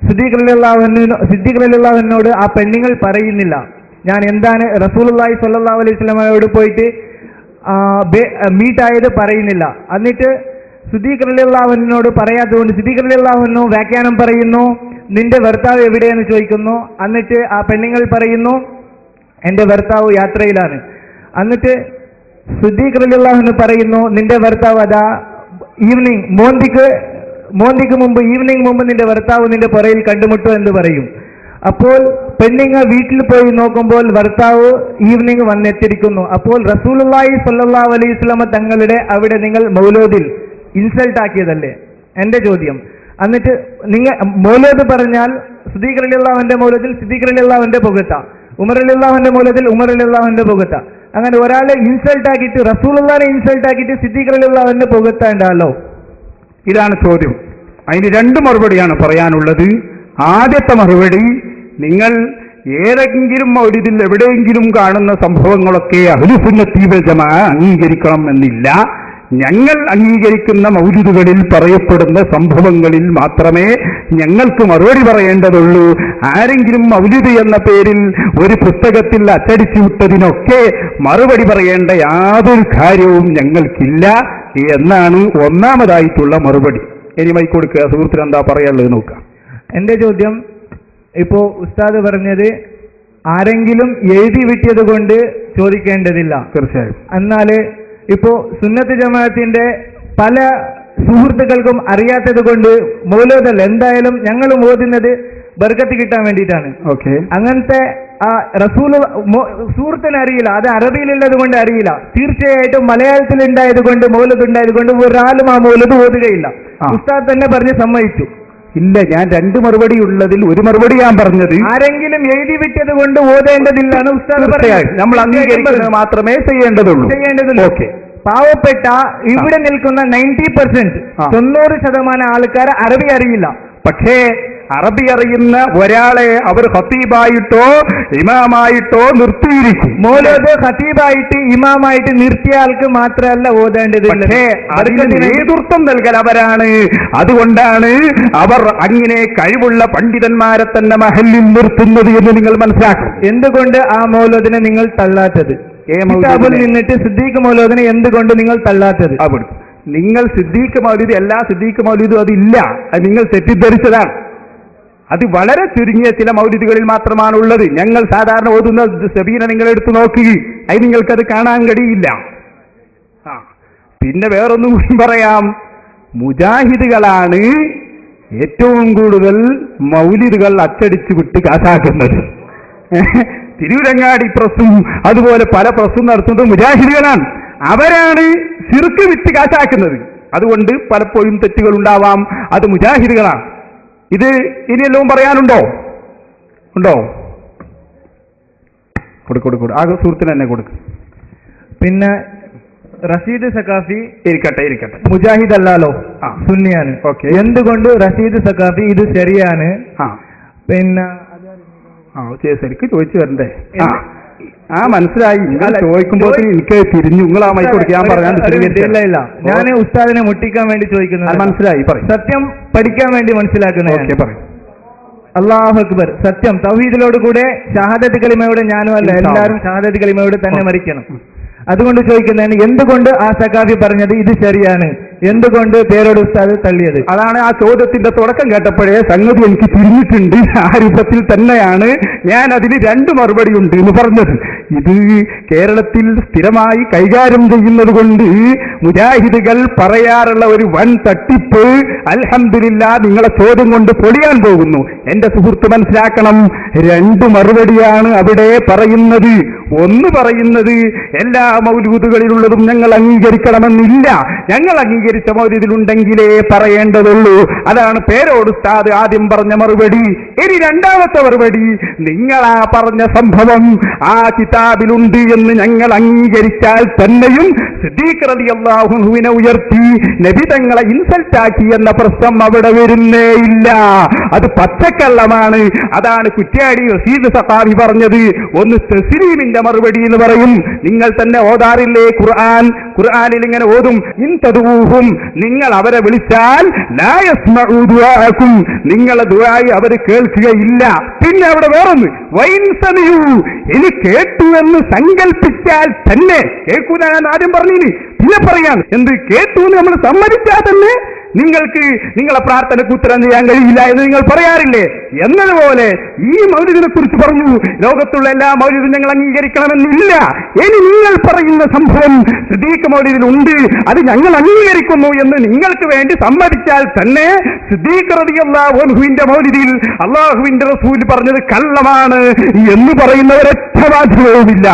സിദ്ദീഖ് റളിയല്ലാഹു അൻഹുവിനോട് ആ പെണ്ണുങ്ങൾ പറയുന്നില്ല, ഞാൻ എന്താണ് റസൂലുള്ളാഹി സ്വല്ലല്ലാഹു അലൈഹി വസല്ലമയോട് പോയിട്ട് മീറ്റായത് പറയുന്നില്ല. എന്നിട്ട് സിദ്ദീഖ് റളിയല്ലാഹു അൻഹുവിനോട് പറയാത്തതുകൊണ്ട് സിദ്ദീഖ് റളിയല്ലാഹു അൻഹു വ്യാഖ്യാനം പറയുന്നു, നിന്റെ ഭർത്താവ് എവിടെയെന്ന് ചോദിക്കുന്നു. എന്നിട്ട് ആ പെണ്ണുങ്ങൾ പറയുന്നു, എന്റെ ഭർത്താവ് യാത്രയിലാണ്. എന്നിട്ട് സിദ്ദീഖ് റളിയല്ലാഹു അൻഹു പറയുന്നു, നിന്റെ ഭർത്താവ് അതാ ഈവനിങ് മോന്തിക്ക് മുമ്പ് ഈവനിങ് മുമ്പ് നിന്റെ ഭർത്താവ് നിന്റെ പുറയിൽ കണ്ടുമുട്ടു എന്ന് പറയും. അപ്പോൾ പെണ്ണിങ്ങ വീട്ടിൽ പോയി നോക്കുമ്പോൾ ഭർത്താവ് ഈവനിങ് വന്നെത്തിയിരിക്കുന്നു. അപ്പോൾ റസൂലുള്ളാഹി സ്വല്ലല്ലാഹു അലൈഹി വസല്ലമ തങ്ങളുടെ അവിടെ നിങ്ങൾ മൗലൂദിൽ ഇൻസൾട്ട് ആക്കിയതല്ലേ എന്റെ ചോദ്യം. എന്നിട്ട് നിങ്ങൾ മൗലൂദ് പറഞ്ഞാൽ സിദ്ദീഖ് റളിയല്ലാഹുവിന്റെ മൗലൂദിൽ സിദ്ദീഖ് റളിയല്ലാഹുവിന്റെ പുകഴ്ത്ത, ഉമർ റളിയല്ലാഹുവിന്റെ മൗലൂദിൽ ഉമർ റളിയല്ലാഹുവിന്റെ പുകഴ്ത്ത. അങ്ങനെ ഒരാളെ ഇൻസൾട്ട് ആക്കിയിട്ട് റസൂലുള്ളാഹിനെ ഇൻസൾട്ട് ആക്കിയിട്ട് സിദ്ദീഖ് റളിയല്ലാഹുവിന്റെ പുകഴ്ത്താണ്ടല്ലോ. ഇതാണ് ചോദ്യം. അതിന് രണ്ട് മറുപടിയാണ് പറയാനുള്ളത്. ആദ്യത്തെ മറുപടി, നിങ്ങൾ ഏതെങ്കിലും മൗലിദിൽ എവിടെയെങ്കിലും കാണുന്ന സംഭവങ്ങളൊക്കെ അഹ്ലുസുന്നത്തി വൽ ജമാഅ അംഗീകരിക്കണം എന്നില്ല. ഞങ്ങൾ അംഗീകരിക്കുന്ന മൗലിദുകളിൽ പറയപ്പെടുന്ന സംഭവങ്ങളിൽ മാത്രമേ ഞങ്ങൾക്ക് മറുപടി പറയേണ്ടതുള്ളൂ. ആരെങ്കിലും മൗലിദ് എന്ന പേരിൽ ഒരു പുസ്തകത്തിൽ അച്ചടിച്ചു വിട്ടതിനൊക്കെ മറുപടി പറയേണ്ട യാതൊരു കാര്യവും ഞങ്ങൾക്കില്ല എന്നാണ് ഒന്നാമതായിട്ടുള്ള മറുപടി. ഇനി മൈക്ക് കൊടുക്കുക, സുഹൃത്തിന് എന്താ പറയാനുള്ളത് നോക്കാം. എന്റെ ചോദ്യം, ഇപ്പോ ഉസ്താദ് പറഞ്ഞത് ആരെങ്കിലും എഴുതി വിട്ടിയത് കൊണ്ട് ചോദിക്കേണ്ടതില്ല. തീർച്ചയായും. എന്നാല് ഇപ്പോ സുന്നത്ത് ജമാഅത്തിന്റെ പല സുഹൃത്തുക്കൾക്കും അറിയാത്തത് കൊണ്ട് മൗലൂദല്ല, എന്തായാലും ഞങ്ങളും ഓതുന്നത് ബർക്കത്ത് കിട്ടാൻ വേണ്ടിയിട്ടാണ്. ഓക്കെ. അങ്ങനത്തെ ആ റസൂല് സുഹൃത്തിന് അറിയില്ല, അത് അറബിയിലുള്ളത് കൊണ്ട് അറിയില്ല. തീർച്ചയായിട്ടും മലയാളത്തിൽ ഉണ്ടായത് കൊണ്ട് മൗലൂദ് ഉണ്ടായത് കൊണ്ട് ഒരാളും ആ മൗലൂദ് ഓതുകയില്ല. ഉസ്താദ് തന്നെ പറഞ്ഞ് സമ്മതിച്ചു. ഇല്ല, ഞാൻ രണ്ട് മറുപടി ഉള്ളതിൽ ഒരു മറുപടി ഞാൻ പറഞ്ഞത് ആരെങ്കിലും എഴുതി വിട്ടത് കൊണ്ട് ഓതേണ്ടതില്ലാണ് ഉസ്താദ് പറഞ്ഞത്. നമ്മൾ അംഗീകരിക്കുന്നത് മാത്രമേ ചെയ്യേണ്ടതുള്ളൂ. ഓക്കെ. പാവപ്പെട്ട ഇവിടെ നിൽക്കുന്ന 90%, 90% ആൾക്കാർ അറബി അറിയില്ല. പക്ഷേ അറബി അറിയുന്ന ഒരാളെ അവർ ഖത്തീബായിട്ടോ ഇമാമായിട്ടോ നിർത്തിയിരിക്കും. മൗലൂദ് ഖത്തീബായിട്ട് ഇമാമായിട്ട് നിർത്തിയ ആൾക്ക് മാത്രമല്ല ഓതേണ്ടത്, പക്ഷേ അതിന് നേതൃത്വം നൽകൽ അവരാണ്. അതുകൊണ്ടാണ് അവർ അങ്ങനെ കഴിവുള്ള പണ്ഡിതന്മാരെ തന്നെ മഹല്ലിൽ നിർത്തുന്നത് എന്ന് നിങ്ങൾ മനസ്സിലാക്കും. എന്തുകൊണ്ട് ആ മൗലൂദിനെ നിങ്ങൾ തള്ളാത്തത്? കിതാബിൽ നിന്നിട്ട് സിദ്ദീഖ് മൗലൂദിനെ എന്തുകൊണ്ട് നിങ്ങൾ തള്ളാത്തത്? നിങ്ങൾ സിദ്ദീഖ് മൗലൂദ് എല്ലാ സിദ്ദീഖ് മൗലൂദും അതില്ല, അത് നിങ്ങൾ തെറ്റിദ്ധരിച്ചതാണ്. അത് വളരെ ചുരുങ്ങിയ ചില മൗലിദുകളിൽ മാത്രമാണ് ഉള്ളത്. ഞങ്ങൾ സാധാരണ ഓതുന്ന സബീന നിങ്ങൾ എടുത്തു നോക്കുക, അത് നിങ്ങൾക്കത് കാണാൻ കഴിയില്ല. പിന്നെ വേറൊന്നും കൂടി പറയാം, മുജാഹിദുകളാണ് ഏറ്റവും കൂടുതൽ മൗലിദുകൾ അച്ചടിച്ചു വിട്ട് കാശാക്കുന്നത്. തിരൂരങ്ങാടി പ്രസ്സും അതുപോലെ പല പ്രസ്സും നടത്തുന്നത് മുജാഹിദുകളാണ്. അവരാണ് ശിർക്ക് വിറ്റ് കാശാക്കുന്നത്. അതുകൊണ്ട് പലപ്പോഴും തെറ്റുകൾ ഉണ്ടാവാം, അത് മുജാഹിദുകളാണ്. ഇത് ഇനിയെല്ലാം പറയാനുണ്ടോ? ഉണ്ടോ? കൊടുക്കും. ആ സുഹൃത്തിന് തന്നെ കൊടുക്കും. പിന്നെ റഷീദ് സഖാഫി ഇരിക്കട്ടെ മുജാഹിദ് അല്ലാലോ, സുന്നിയാണ്. ഓക്കെ. എന്തുകൊണ്ട് റഷീദ് സഖാഫി ഇത് ശരിയാണ്? പിന്നെ ശരിക്ക് ചോദിച്ചു വരണ്ടേ? മനസ്സിലായി. ചോദിക്കുമ്പോൾ എനിക്ക് തിരിഞ്ഞു. നിങ്ങൾ ആ മൈക്ക് കൊടുക്കാൻ ഇല്ല, ഞാൻ ഉസ്താദിനെ മുട്ടിക്കാൻ വേണ്ടി ചോദിക്കുന്നത്. മനസ്സിലായി. സത്യം പഠിക്കാൻ വേണ്ടി മനസ്സിലാക്കുന്നത്. അല്ലാഹു അക്ബർ. സത്യം തൗഹീദിലോട് കൂടെ ഷഹാദത്ത് കലിമയോടെ ഞാനും അല്ല, എല്ലാവരും ഷഹാദത്ത് കലിമയോട് തന്നെ മരിക്കണം. അതുകൊണ്ട് ചോദിക്കുന്നതാണ്, എന്തുകൊണ്ട് ആ സഖാഫി പറഞ്ഞത് ഇത് ശരിയാണ്, എന്തുകൊണ്ട് പേരോട് ഉസ്താദ് തള്ളിയത്? അതാണ് ആ ചോദ്യത്തിന്റെ തുടക്കം കേട്ടപ്പോഴേ സംഗതി എനിക്ക് തിരിഞ്ഞിട്ടുണ്ട്. ആ രൂപത്തിൽ തന്നെയാണ് ഞാൻ അതിന് രണ്ട് മറുപടി ഉണ്ട് എന്ന് പറഞ്ഞത്. ഇത് കേരളത്തിൽ സ്ഥിരമായി കൈകാര്യം ചെയ്യുന്നത് കൊണ്ട് മുജാഹിദുകൾ പറയാറുള്ള ഒരു വൻ തട്ടിപ്പ് അൽഹംദുലില്ലാ നിങ്ങളെ ചോദ്യം കൊണ്ട് പൊളിയാൻ പോകുന്നു. എന്റെ സുഹൃത്ത് മനസ്സിലാക്കണം, രണ്ട് മറുപടിയാണ് അവിടെ പറയുന്നത്. ഒന്ന് പറയുന്നത് എല്ലാ മൗലൂദുകളിലുള്ളതും ഞങ്ങൾ അംഗീകരിക്കണമെന്നില്ല, ഞങ്ങൾ അംഗീകരിച്ച മൗലൂദിലുണ്ടെങ്കിലേ പറയേണ്ടതുള്ളൂ. അതാണ് പേരോട് ഉസ്താദ് ആദ്യം പറഞ്ഞ മറുപടി. ഇനി രണ്ടാമത്തെ മറുപടി, നിങ്ങളാ പറഞ്ഞ സംഭവം ആ കിതാബിലുണ്ട് എന്ന് ഞങ്ങൾ അംഗീകരിച്ചാൽ തന്നെയും സിദ്ദീഖ് റളിയല്ലാഹു അൻഹുവിനെ ഉയർത്തി നബി തങ്ങളെ ഇൻസൾട്ടാക്കി എന്ന പ്രശ്നം അവിടെ വരുന്നേ ഇല്ല. അത് പച്ചക്കള്ളമാണ്. അതാണ് കുറ്റ്യാടി റഷീദ് സഖാഫി പറഞ്ഞത്. ഒന്ന് തസ്ലീമിന്റെ മറുപടി എന്ന് പറയും. നിങ്ങൾ തന്നെ ഓതാറില്ലേ ഖുർആനിൽ ഇങ്ങനെ ഓതും, ഇൻ തദഊഹും, നിങ്ങൾ അവരെ വിളിച്ചാൽ ലാ യസ്മഉ ദുആഅകും, നിങ്ങളെ ദുആയി അവർ കേൾക്കുകയില്ല. പിന്നെ അവിടെ വേറൊന്ന്, വൈൻ സമിഉ, ഇനി കേട്ടു എന്ന് സങ്കല്പിച്ചാൽ തന്നെ, കേൾക്കൂല ഞാൻ ആദ്യം പറഞ്ഞിനി, പിന്നെ പറയാൻ എന്ത് കേട്ടു എന്ന് നമ്മൾ സമ്മതിച്ചാൽ തന്നെ നിങ്ങൾക്ക് നിങ്ങളെ പ്രാർത്ഥനയ്ക്ക് ഉത്തരം ചെയ്യാൻ കഴിയില്ല എന്ന് നിങ്ങൾ പറയാറില്ലേ? എന്നതുപോലെ ഈ മൗലിദിനെ കുറിച്ച് പറഞ്ഞു, ലോകത്തുള്ള എല്ലാ മൗലിദും ഞങ്ങൾ അംഗീകരിക്കണമെന്നില്ല. ഇനി നിങ്ങൾ പറയുന്ന സംഭവം സിദ്ദീഖ് മൗലിദിൽ ഉണ്ട്, അത് ഞങ്ങൾ അംഗീകരിക്കുന്നു എന്ന് നിങ്ങൾക്ക് വേണ്ടി സമ്മതിച്ചാൽ തന്നെ സിദ്ദീഖ് റളിയല്ലാഹു അൻഹുവിന്റെ മൗലിദിൽ അള്ളാഹുവിന്റെ റസൂൽ പറഞ്ഞത് കള്ളമാണ് എന്ന് പറയുന്ന ഒരൊറ്റ ബാധ്യതയുമില്ല.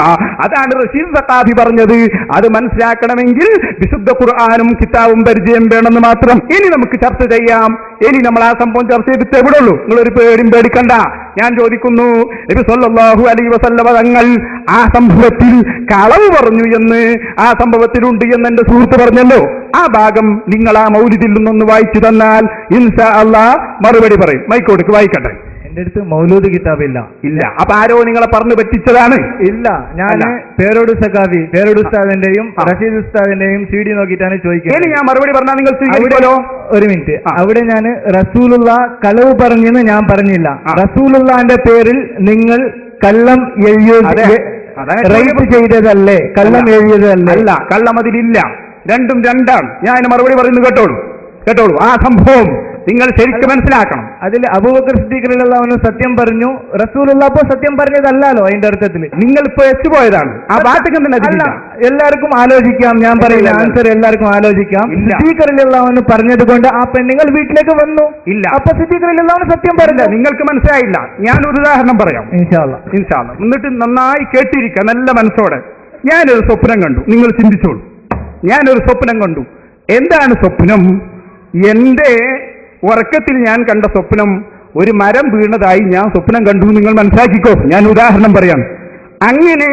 അതാണ് റഷീദ് സഖാഫി പറഞ്ഞത്. അത് മനസ്സിലാക്കണമെങ്കിൽ വിശുദ്ധ ഖുർആനും കിതാബും പരിചയം വേണമെന്ന് മാത്രം. ഇനി നമുക്ക് ചർച്ച ചെയ്യാം. ഇനി നമ്മൾ ആ സംഭവം ചർച്ച ചെയ്തിട്ട് എവിടെ ഉള്ളൂ? നിങ്ങളൊരു പേടിയും പേടിക്കണ്ട. ഞാൻ ചോദിക്കുന്നു, നബി സല്ലല്ലാഹു അലൈഹി വസല്ലമ തങ്ങൾ ആ സംഭവത്തിൽ കളവ് പറഞ്ഞു എന്ന് ആ സംഭവത്തിലുണ്ട് എന്ന് എന്റെ സുഹൃത്ത് പറഞ്ഞല്ലോ. ആ ഭാഗം നിങ്ങൾ ആ മൗലിദിൽ നിന്നൊന്ന് വായിച്ചു തന്നാൽ ഇൻഷാ അല്ലാഹ് മറുപടി പറയും. മൈക്കോടുക്ക് വായിക്കട്ടെ. എന്റെ അടുത്ത് മൗലൂദ് കിതാബില്ല. ഇല്ല. അപ്പൊ ആരോ നിങ്ങളെ പറഞ്ഞു പറ്റിച്ചതാണ്? ഇല്ല, ഞാൻ പേരോട് സഖാഫി പേരോട് ഉസ്താദിന്റെയും റഷീദ് ഉസ്താദിന്റെയും CD നോക്കിയിട്ടാണ് ചോദിക്കുന്നത്. ഞാൻ മറുപടി പറഞ്ഞാൽ നിങ്ങൾ സ്വീകരിക്കുമല്ലോ. ഒരു മിനിറ്റ്. അവിടെ ഞാൻ റസൂലുള്ള കളവ് പറഞ്ഞെന്ന് ഞാൻ പറഞ്ഞില്ല. റസൂലുള്ളാന്റെ പേരിൽ നിങ്ങൾ കള്ളം റൈറ്റ് ചെയ്തതല്ലേ? കള്ളം എഴുതിയതല്ലേ? അല്ല, കള്ളം അതിലില്ല. രണ്ടും രണ്ടാണ്. ഞാൻ മറുപടി പറയുന്നു. കേട്ടോളൂ. ആ സംഭവം നിങ്ങൾ ശരിക്കും മനസ്സിലാക്കണം. അതിൽ അബൂബക്കർ സിദ്ദീഖ് റളിയല്ലാഹു അൻഹു സത്യം പറഞ്ഞു, റസൂലുള്ള അപ്പോ സത്യം പറഞ്ഞതല്ലോ. അതിന്റെ അർത്ഥത്തിൽ നിങ്ങൾ ഇപ്പൊ എത്തുപോയതാണ്. ആ വാചകം തന്നെ അതില്ല. എല്ലാവർക്കും ആലോചിക്കാം. ഞാൻ പറയുന്ന ആൻസർ എല്ലാവർക്കും ആലോചിക്കാം. സിദ്ദീഖ് റളിയല്ലാഹു അൻഹു പറഞ്ഞത് കൊണ്ട് ആ പെണ്ണുങ്ങൾ വീട്ടിലേക്ക് വന്നു. ഇല്ല. അപ്പൊ സിദ്ദീഖ് റളിയല്ലാഹു അൻഹു സത്യം പറഞ്ഞില്ല. നിങ്ങൾക്ക് മനസ്സിലായില്ല. ഞാനൊരു ഉദാഹരണം പറയാം. ഇൻഷാ അല്ലാഹ്. എന്നിട്ട് നന്നായി കേട്ടിരിക്കുക നല്ല മനസ്സോടെ. ഞാനൊരു സ്വപ്നം കണ്ടു. നിങ്ങൾ ചിന്തിച്ചോളൂ. ഞാനൊരു സ്വപ്നം കണ്ടു. എന്താണ് സ്വപ്നം? എന്റെ ഉറക്കത്തിൽ ഞാൻ കണ്ട സ്വപ്നം, ഒരു മരം വീണതായി ഞാൻ സ്വപ്നം കണ്ടു. നിങ്ങൾ മനസ്സിലാക്കിക്കോ. ഞാൻ ഉദാഹരണം പറയാം. അങ്ങനെ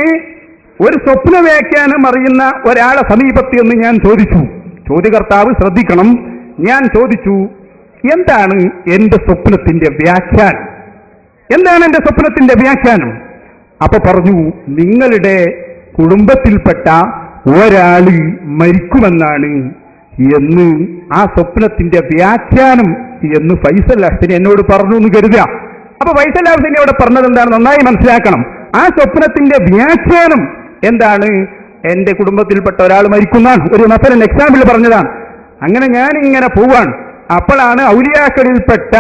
ഒരു സ്വപ്ന വ്യാഖ്യാനം അറിയുന്ന ഒരാളെ സമീപത്ത് എന്ന് ഞാൻ ചോദിച്ചു. ചോദ്യകർത്താവ് ശ്രദ്ധിക്കണം. ഞാൻ ചോദിച്ചു, എന്താണ് എന്റെ സ്വപ്നത്തിന്റെ വ്യാഖ്യാനം? എന്താണ് എന്റെ സ്വപ്നത്തിന്റെ വ്യാഖ്യാനം? അപ്പൊ പറഞ്ഞു, നിങ്ങളുടെ കുടുംബത്തിൽപ്പെട്ട ഒരാള് മരിക്കുമെന്നാണ് എന്ന് ആ സ്വപ്നത്തിന്റെ വ്യാഖ്യാനം എന്ന് ഫൈസൽ ഹസനി എന്നോട് പറഞ്ഞു എന്ന് കരുതുക. അപ്പൊ ഫൈസൽ ഹസനി അവിടെ പറഞ്ഞത് എന്താണ് നന്നായി മനസ്സിലാക്കണം. ആ സ്വപ്നത്തിന്റെ വ്യാഖ്യാനം എന്താണ്? എന്റെ കുടുംബത്തിൽപ്പെട്ട ഒരാൾ മരിക്കുന്നതാണ്. ഒരു മസലൻ എക്സാമ്പിൾ പറഞ്ഞതാണ്. അങ്ങനെ ഞാൻ ഇങ്ങനെ പോവാണ്. അപ്പോഴാണ് ഔലിയാക്കളിൽപ്പെട്ട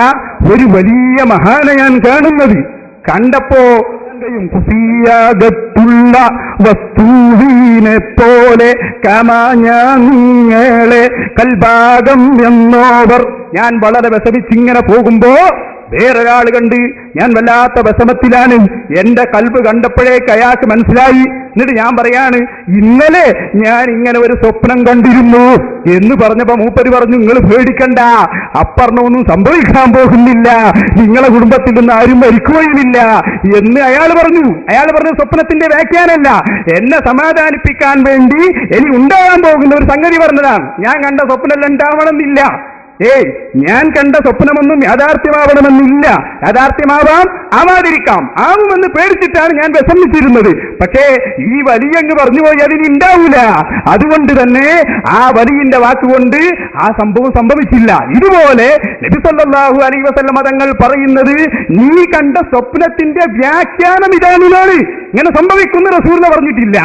ഒരു വലിയ മഹാനെ ഞാൻ കാണുന്നത്. കണ്ടപ്പോ കുസിയാകത്തുള്ള വസ്തുവിനെ പോലെ കമാഞ്ഞാങ്ങളെ കൽഭാഗം എന്നോവർ. ഞാൻ വളരെ വിഷമിച്ചിങ്ങനെ പോകുമ്പോ വേറൊരാൾ കണ്ട് ഞാൻ വല്ലാത്ത വിഷമത്തിലാണ്. എന്റെ കൽബ് കണ്ടപ്പോഴേക്ക് അയാൾക്ക് മനസ്സിലായി. എന്നിട്ട് ഞാൻ പറയാണ്, ഇന്നലെ ഞാൻ ഇങ്ങനെ ഒരു സ്വപ്നം കണ്ടിരുന്നു എന്ന് പറഞ്ഞപ്പോ മൂപ്പര് പറഞ്ഞു, നിങ്ങൾ പേടിക്കണ്ട, അപ്പറഞ്ഞൊന്നും സംഭവിക്കാൻ പോകുന്നില്ല, നിങ്ങളെ കുടുംബത്തിൽ നിന്ന് ആരും മരിക്കുകയുമില്ല എന്ന് അയാൾ പറഞ്ഞു. സ്വപ്നത്തിന്റെ വ്യാഖ്യാനമല്ല, എന്നെ സമാധാനിപ്പിക്കാൻ വേണ്ടി ഇനി ഉണ്ടാകാൻ പോകുന്ന ഒരു സംഗതി പറഞ്ഞതാണ്. ഞാൻ കണ്ട സ്വപ്നം ഉണ്ടാവണമെന്നില്ല. ഞാൻ കണ്ട സ്വപ്നമൊന്നും യാഥാർത്ഥ്യമാവണമെന്നില്ല. യാഥാർത്ഥ്യമാവാം, ആവാതിരിക്കാം. ആവുമെന്ന് പേടിച്ചിട്ടാണ് ഞാൻ വിഷമിച്ചിരുന്നത്. പക്ഷേ ഈ വലിയങ്ങ് പറഞ്ഞുപോയി അതിന് ഉണ്ടാവൂല. അതുകൊണ്ട് തന്നെ ആ വലിയന്റെ വാക്കുകൊണ്ട് ആ സംഭവം സംഭവിച്ചില്ല. ഇതുപോലെ നബി സല്ലല്ലാഹു അലൈഹി വസല്ലമ തങ്ങൾ പറയുന്നത്, നീ കണ്ട സ്വപ്നത്തിന്റെ വ്യാഖ്യാനം ഇതാണ്. ഇങ്ങനെ സംഭവിക്കുന്ന റസൂൽ പറഞ്ഞിട്ടില്ല.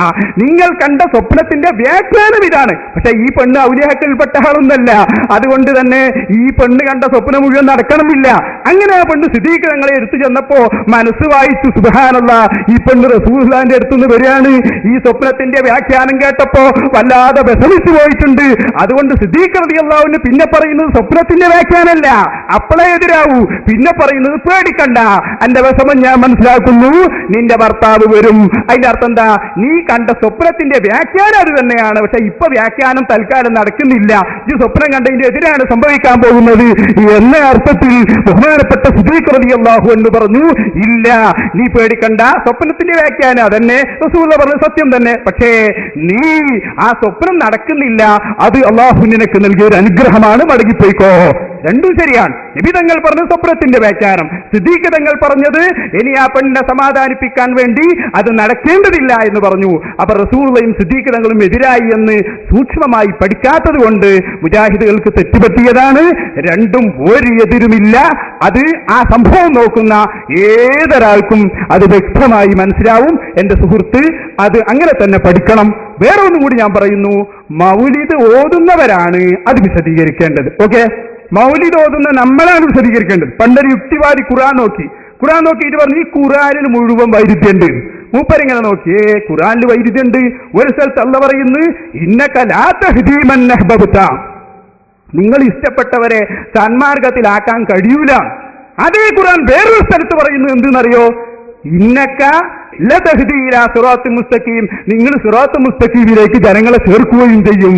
നിങ്ങൾ കണ്ട സ്വപ്നത്തിന്റെ വ്യാഖ്യാനം ഇതാണ്. പക്ഷെ ഈ പെണ്ണ് ഔലിയാക്കളിൽപ്പെട്ട ആളൊന്നല്ല. അതുകൊണ്ട് തന്നെ ഈ പെണ്ണ് കണ്ട സ്വപ്നം മുഴുവൻ നടക്കണമെന്നില്ല. അങ്ങനെ ആ പെണ്ണ് സിദ്ദീഖ് തങ്ങളെ എടുത്തു ചെന്നപ്പോ മനസ്സ് വായിച്ചു, സുബ്ഹാനല്ലാഹ്, ഈ പെണ്ണ് റസൂലുള്ളാഹിന്റെ അടുത്തുനിന്ന് വരികയാണ്. ഈ സ്വപ്നത്തിന്റെ വ്യാഖ്യാനം കേട്ടപ്പോ വല്ലാതെ വിഷമിച്ചു പോയിട്ടുണ്ട്. അതുകൊണ്ട് സിദ്ദീഖ് റളിയല്ലാഹു അൻഹു പിന്നെ പറയുന്നത് സ്വപ്നത്തിന്റെ വ്യാഖ്യാനമല്ല, അപ്പളേ എതിരാവൂ. പിന്നെ പറയുന്നത് പേടിക്കണ്ട, എന്റെ വിഷമം ഞാൻ മനസ്സിലാക്കുന്നു, നിന്റെ ഭർത്താവ് വരും. അതിന്റെ അർത്ഥം എന്താ? നീ കണ്ട സ്വപ്നത്തിന്റെ വ്യാഖ്യാനം അത് തന്നെയാണ്. പക്ഷെ ഇപ്പൊ വ്യാഖ്യാനം തൽക്കാലം നടക്കുന്നില്ല. ഈ സ്വപ്നം കണ്ടതിന്റെ എതിരാണ് സംഭവിക്കാൻ പോകുന്നത് എന്ന അർത്ഥത്തിൽ ബഹുമാനപ്പെട്ട സിദ്ദീഖ് റളിയല്ലാഹു അൻഹു പറഞ്ഞു, ഇല്ല, നീ പേടിക്കണ്ട, സ്വപ്നത്തിന്റെ വ്യാഖ്യാനം അതന്നെ, റസൂലുള്ളാഹി പറഞ്ഞ സത്യം തന്നെ. പക്ഷേ നീ ആ സ്വപ്നം നടക്കുന്നില്ല, അത് അള്ളാഹു നിനക്ക് നൽകിയ ഒരു അനുഗ്രഹമാണ്, മടങ്ങിപ്പോയിക്കോ. രണ്ടും ശരിയാണ്. നബി തങ്ങൾ പറഞ്ഞത് സ്വപ്നത്തിന്റെ വ്യാഖ്യാനം, സിദ്ദീഖ് തങ്ങൾ പറഞ്ഞത് ഇനി ആ പെണ്ണിനെ സമാധാനിപ്പിക്കാൻ വേണ്ടി അത് നടക്കേണ്ടതില്ല എന്ന് പറഞ്ഞു. അപ്പൊ റസൂലുള്ളാഹിയും സിദ്ദീഖ് തങ്ങളും എതിരായി എന്ന് സൂക്ഷ്മമായി പഠിക്കാത്തത് കൊണ്ട് മുജാഹിദുകൾക്ക് തെറ്റുപറ്റിയതാണ്. രണ്ടും ഒരു എതിരുമില്ല. അത് ആ സംഭവം നോക്കുന്ന ഏതൊരാൾക്കും അത് വ്യക്തമായി മനസ്സിലാവും. എന്റെ സുഹൃത്ത് അത് അങ്ങനെ തന്നെ പഠിക്കണം. വേറെ ഒന്നും കൂടി ഞാൻ പറയുന്നു, മൗലിദ് ഓതുന്നവരാണ് അത് വിശദീകരിക്കേണ്ടത്. ഓക്കെ, മൗലിദ് ഓതുന്ന നമ്മളാണ് വിശദീകരിക്കേണ്ടത്. പണ്ടൊരു യുക്തിവാദി ഖുർആൻ നോക്കിയിട്ട് പറഞ്ഞു ഈ ഖുർആനിൽ മുഴുവൻ വൈരുദ്ധ്യമുണ്ട്. മൂപ്പരിങ്ങനെ നോക്കിയേ, ഖുർആനിൽ വൈരുദ്ധ്യമുണ്ട്. ഒരു സ്ഥലത്ത് അല്ലാഹു പറയുന്നു ഇന്നക ലാ തഹ്ദീ മൻ അഹ്ബബ്ത, നിങ്ങൾ ഇഷ്ടപ്പെട്ടവരെ സന്മാർഗത്തിലാക്കാൻ കഴിയൂല. അതേ ഖുർആൻ വേറൊരു സ്ഥലത്ത് പറയുന്നു എന്തെന്നറിയോ, ഇന്നക ലതഹ്ദീ ഇലാ സിറാത്തുൽ മുസ്തഖീം, നിങ്ങൾ സിറാത്തുൽ മുസ്തഖീമിലേക്ക് ജനങ്ങളെ ചേർക്കുകയും ചെയ്യും.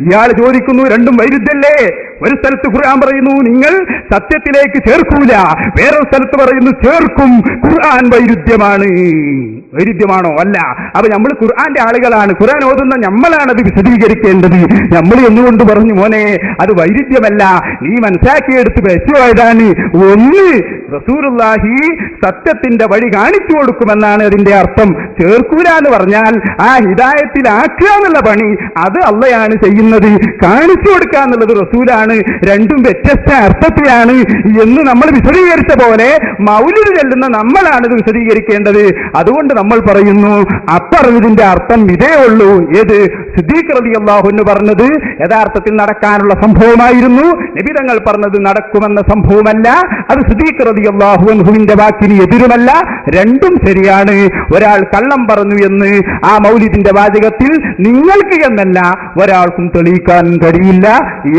ഇയാൾ ചോദിക്കുന്നു രണ്ടും വൈരുദ്ധ്യല്ലേ? ഒരു സ്ഥലത്ത് ഖുർആൻ പറയുന്നു നിങ്ങൾ സത്യത്തിലേക്ക് ചേർക്കൂല, വേറൊരു സ്ഥലത്ത് പറയുന്നു ചേർക്കും. ഖുർആൻ വൈരുദ്ധ്യമാണോ? അല്ല. അപ്പൊ നമ്മൾ ഖുർആന്റെ ആളുകളാണ്, ഖുർആൻ ഓതുന്ന നമ്മളാണ് അത് വിശദീകരിക്കേണ്ടത്. നമ്മൾ എന്നുകൊണ്ട് പറഞ്ഞു മോനെ അത് വൈരുദ്ധ്യമല്ല, നീ മനസ്സിലാക്കിയെടുത്ത് വെച്ചുപോയതാണ്. ഒന്ന്, റസൂലുള്ളാഹി സത്യത്തിന്റെ വഴി കാണിച്ചു കൊടുക്കുമെന്നാണ് അതിന്റെ അർത്ഥം. ചേർക്കൂല എന്ന് പറഞ്ഞാൽ ആ ഹിദായത്തിലാക്കുക എന്നുള്ള പണി അത് അള്ളയാണ് ചെയ്യുന്നത്, കാണിച്ചു കൊടുക്കുക എന്നുള്ളത് റസൂലാണ്. രണ്ടും വ്യത്യസ്ത അർത്ഥത്തിലാണ് എന്ന് നമ്മൾ വിശദീകരിച്ച പോലെ മൗലിദ് ചെല്ലുന്ന നമ്മളാണ് ഇത് വിശദീകരിക്കേണ്ടത്. അതുകൊണ്ട് നമ്മൾ പറയുന്നു അപ്പറഞ്ഞതിന്റെ അർത്ഥം ഇതേ ഉള്ളൂ. ഏത്? സിദ്ദീഖ് റളിയല്ലാഹു അൻഹു പറഞ്ഞത് യഥാർത്ഥത്തിൽ നടക്കാനുള്ള സംഭവമായിരുന്നു, നബി തങ്ങൾ പറഞ്ഞത് നടക്കുമെന്ന സംഭവമല്ല. അത് സിദ്ദീഖ് റളിയല്ലാഹു അൻഹുവിന്റെ വാക്കിന് എതിരുമല്ല. രണ്ടും ശരിയാണ്. ഒരാൾ കള്ളം പറഞ്ഞു എന്ന് ആ മൗലിദിന്റെ വാചകത്തിൽ നിങ്ങൾക്ക് എന്നല്ല ഒരാൾക്കും തെളിയിക്കാൻ കഴിയില്ല